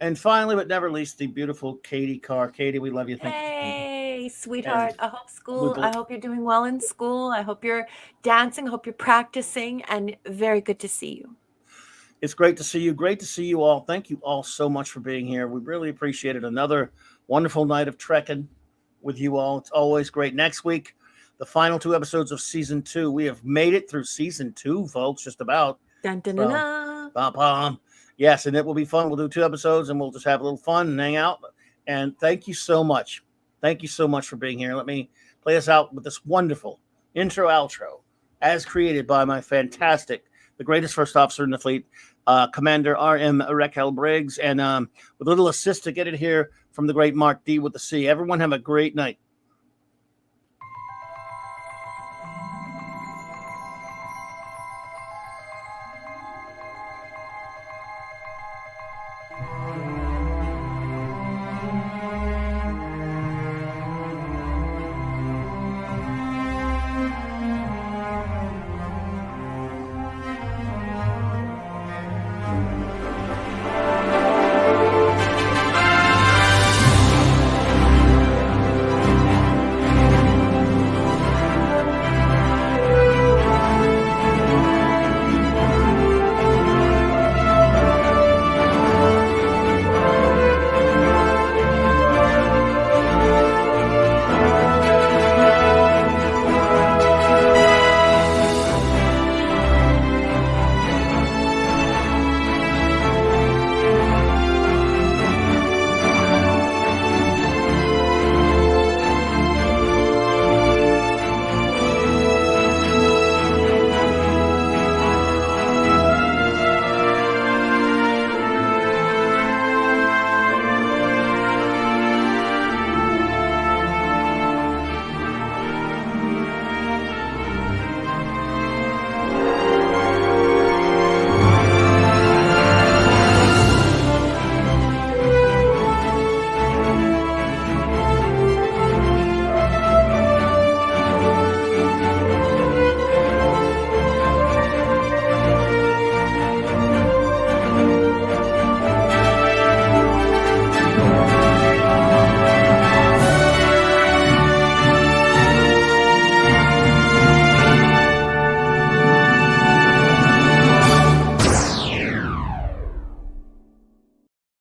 And finally, but never least, the beautiful Katie Carr. Katie, we love you. Thank you.
Hey, sweetheart.
And
I hope you're doing well in school. I hope you're dancing. I hope you're practicing. And very good to see you.
It's great to see you. Great to see you all. Thank you all so much for being here. We really appreciate it. Another wonderful night of trekking with you all. It's always great. Next week, the final 2 episodes of season 2. We have made it through season 2, folks, just about.
Dun, dun, dun, dun.
Bum. Yes, and it will be fun. We'll do 2 episodes and we'll just have a little fun and hang out. And thank you so much. Thank you so much for being here. Let me play us out with this wonderful intro outro as created by my fantastic, the greatest first officer in the fleet, Commander R.M. RAQUEL Briggs, and with a little assist to get it here from the great Mark D with the C. Everyone have a great night.